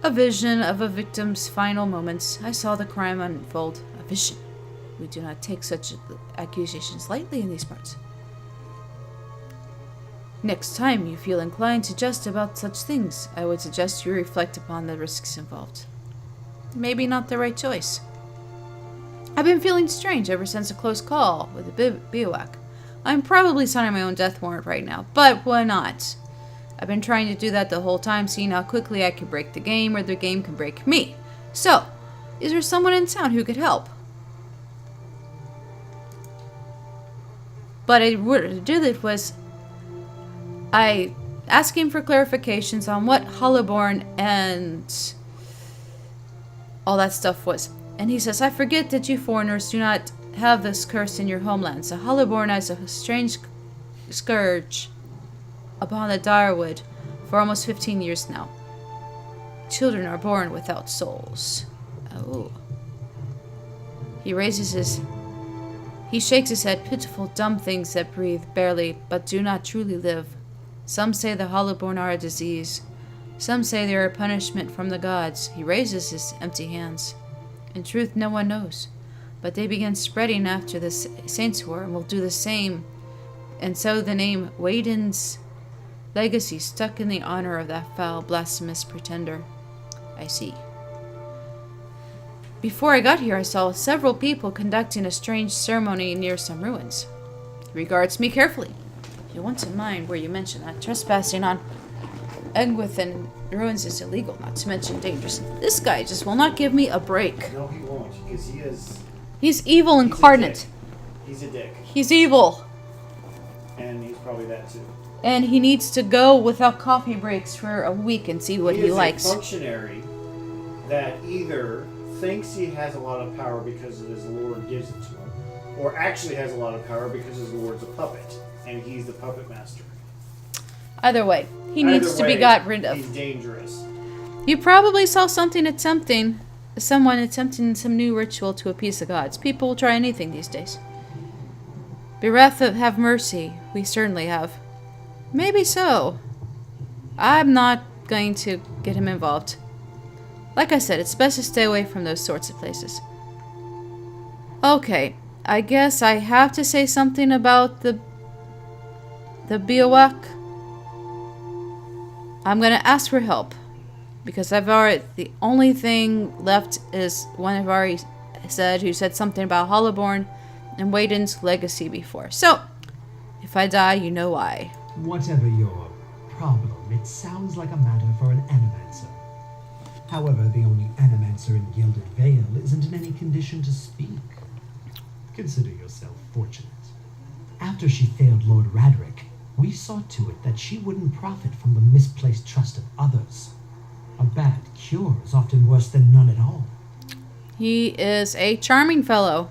A vision of a victim's final moments. I saw the crime unfold. A vision. We do not take such accusations lightly in these parts. Next time you feel inclined to jest about such things, I would suggest you reflect upon the risks involved. Maybe not the right choice. I've been feeling strange ever since a close call with the bivouac. I'm probably signing my own death warrant right now, but why not? I've been trying to do that the whole time, seeing how quickly I can break the game or the game can break me. So, is there someone in town who could help? But I did it was I asking for clarifications on what Hollowborn and all that stuff was. And he says, I forget that you foreigners do not have this curse in your homelands. The Hollowborn is a strange scourge upon the Direwood for almost 15 years now. Children are born without souls. Oh. He shakes his head. Pitiful, dumb things that breathe barely, but do not truly live. Some say the Hollowborn are a disease. Some say they are a punishment from the gods. He raises his empty hands. In truth, no one knows. But they begin spreading after the saints were, and will do the same. And so the name Waden's legacy stuck in the honor of that foul, blasphemous pretender. I see. Before I got here, I saw several people conducting a strange ceremony near some ruins. He regards me carefully. If you want to mind where you mention that trespassing on Egwithan ruins is illegal, not to mention dangerous. This guy just will not give me a break. No, he won't, because he is... He's evil incarnate. He's a dick. He's evil. And he's probably that too. And he needs to go without coffee breaks for a week and see what he likes. He is a functionary that either thinks he has a lot of power because his lord gives it to him, or actually has a lot of power because his lord's a puppet, and he's the puppet master. Either way, he needs to be got rid of. He's dangerous. You probably saw someone attempting some new ritual to appease the gods. People will try anything these days. Bereth, have mercy. We certainly have. Maybe so. I'm not going to get him involved. Like I said, it's best to stay away from those sorts of places. Okay, I guess I have to say something about the bivouac. I'm gonna ask for help. Because the only thing left is one I've already said, who said something about Hollowborn and Waden's legacy before. So, if I die, you know why. Whatever your problem, it sounds like a matter for an animancer. However, the only animancer in Gilded Vale isn't in any condition to speak. Consider yourself fortunate. After she failed Lord Radric, we saw to it that she wouldn't profit from the misplaced trust of others. A bad cure is often worse than none at all. He is a charming fellow.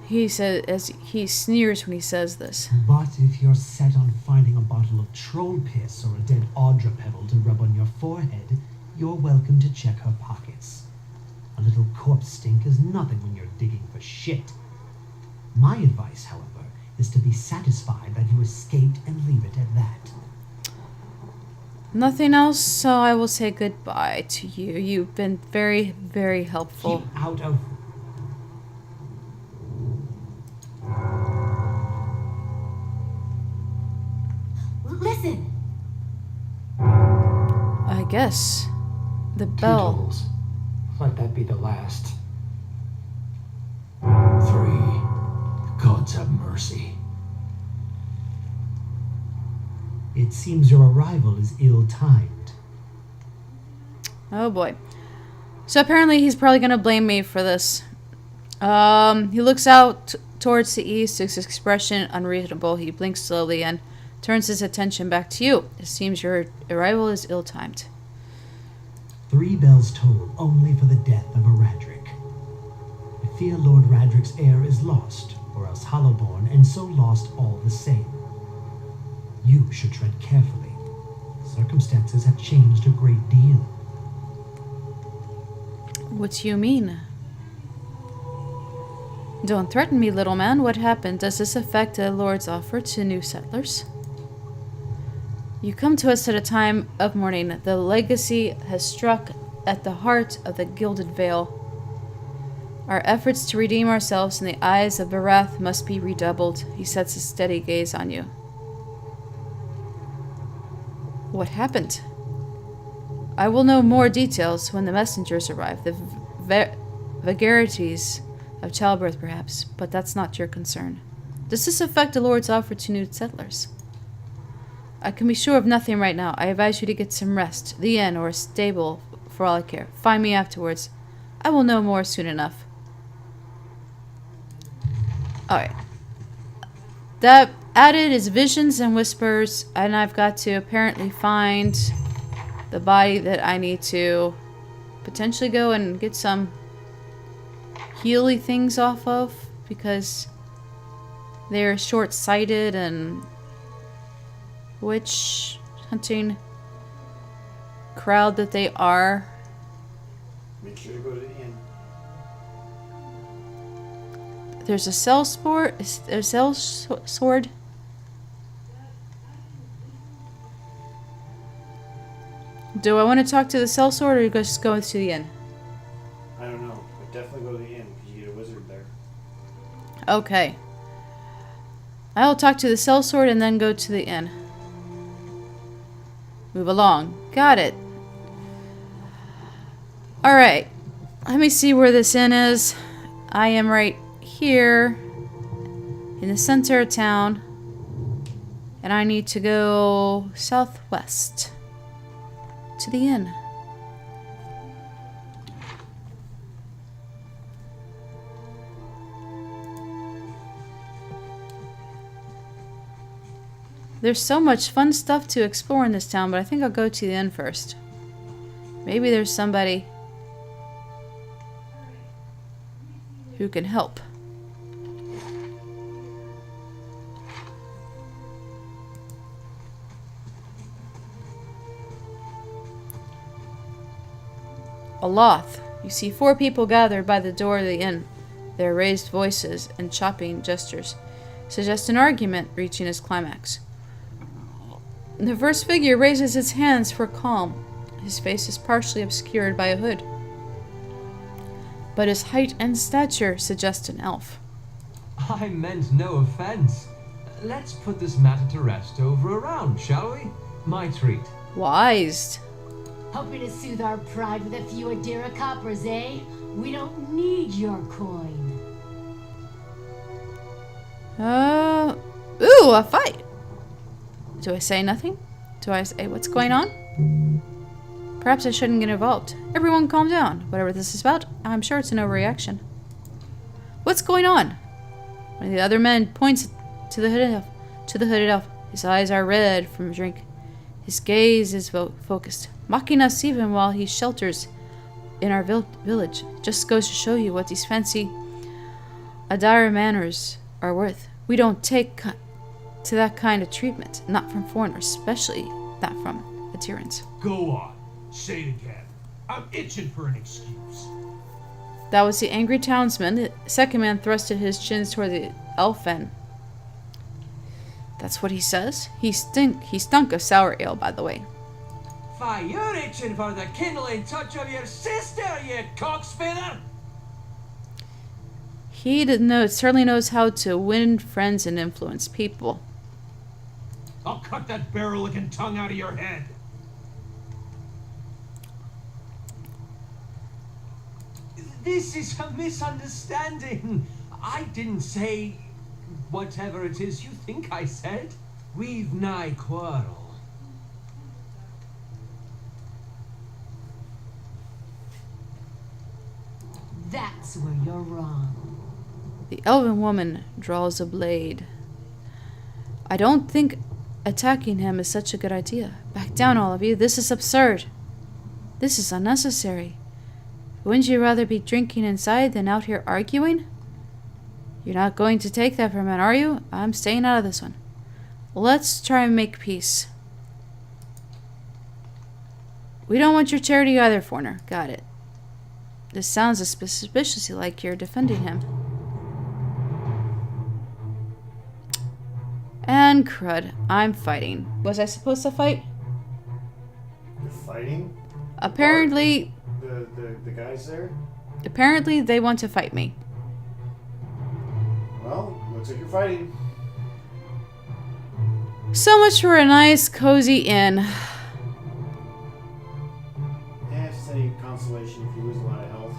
He says, as he sneers when he says this. But if you're set on finding a bottle of troll piss or a dead Audra pebble to rub on your forehead, you're welcome to check her pockets. A little corpse stink is nothing when you're digging for shit. My advice, however, is to be satisfied that you escaped and leave it at that. Nothing else, so I will say goodbye to you. You've been very, very helpful. Keep out of... Listen! I guess. The bell. 2 totals. Let that be the last. 3. Gods have mercy. It seems your arrival is ill-timed. Oh boy. So apparently he's probably going to blame me for this. He looks out towards the east, his expression unreasonable. He blinks slowly and turns his attention back to you. It seems your arrival is ill-timed. 3 bells toll only for the death of a Radric. I fear Lord Radric's heir is lost, or else Hollowborn, and so lost all the same. You should tread carefully. Circumstances have changed a great deal. What do you mean? Don't threaten me, little man. What happened? Does this affect the Lord's offer to new settlers? You come to us at a time of mourning. The legacy has struck at the heart of the Gilded Veil. Our efforts to redeem ourselves in the eyes of Barath must be redoubled. He sets a steady gaze on you. What happened? I will know more details when the messengers arrive. The vagaries of childbirth, perhaps, but that's not your concern. Does this affect the Lord's offer to new settlers? I can be sure of nothing right now. I advise you to get some rest. The inn or a stable, for all I care. Find me afterwards. I will know more soon enough. Alright. That added is visions and whispers, and I've got to apparently find the body that I need to potentially go and get some healy things off of, because they're short-sighted and witch hunting crowd that they are. Make sure to go to the inn. There's a sword. Do I want to talk to the sellsword or just go to the inn? I don't know, but definitely go to the inn because you get a wizard there. Okay. I'll talk to the sellsword and then go to the inn. Move along. Got it. Alright. Let me see where this inn is. I am right here in the center of town. And I need to go southwest to the inn. There's so much fun stuff to explore in this town, but I think I'll go to the inn first. Maybe there's somebody who can help. Aloth, you see 4 people gathered by the door of the inn. Their raised voices and chopping gestures suggest an argument reaching its climax. The first figure raises its hands for calm. His face is partially obscured by a hood, but his height and stature suggest an elf. I meant no offense. Let's put this matter to rest over a round, shall we? My treat. Wise. Hoping to soothe our pride with a few Adira coppers, eh? We don't need your coin. Ooh, a fight. Do I say nothing? Do I say what's going on? Perhaps I shouldn't get involved. Everyone calm down. Whatever this is about, I'm sure it's an overreaction. What's going on? One of the other men points to the hooded elf. His eyes are red from drink. His gaze is focused, mocking us even while he shelters in our village. Just goes to show you what these fancy Adira manners are worth. We don't take to that kind of treatment, not from foreigners, especially not from Adirans. Go on, say it again. I'm itching for an excuse. That was the angry townsman. The second man thrusted his chin toward the elfin. That's what he says? He stunk of sour ale, by the way. Why, you're itching for the kindling touch of your sister, you cockspinner! He certainly knows how to win friends and influence people. I'll cut that barrel-looking tongue out of your head. This is a misunderstanding. I didn't say whatever it is you think I said. We've nigh quarrel. That's where you're wrong. The elven woman draws a blade. I don't think attacking him is such a good idea. Back down, all of you. This is absurd. This is unnecessary. Wouldn't you rather be drinking inside than out here arguing? You're not going to take that from him, are you? I'm staying out of this one. Let's try and make peace. We don't want your charity either, foreigner. Got it. This sounds suspiciously like you're defending him. And crud, I'm fighting. Was I supposed to fight? You're fighting? Apparently, The guys there? apparently they want to fight me. Well, looks like you're fighting. So much for a nice, cozy inn. Yeah, if it's any consolation, if you lose a lot of health,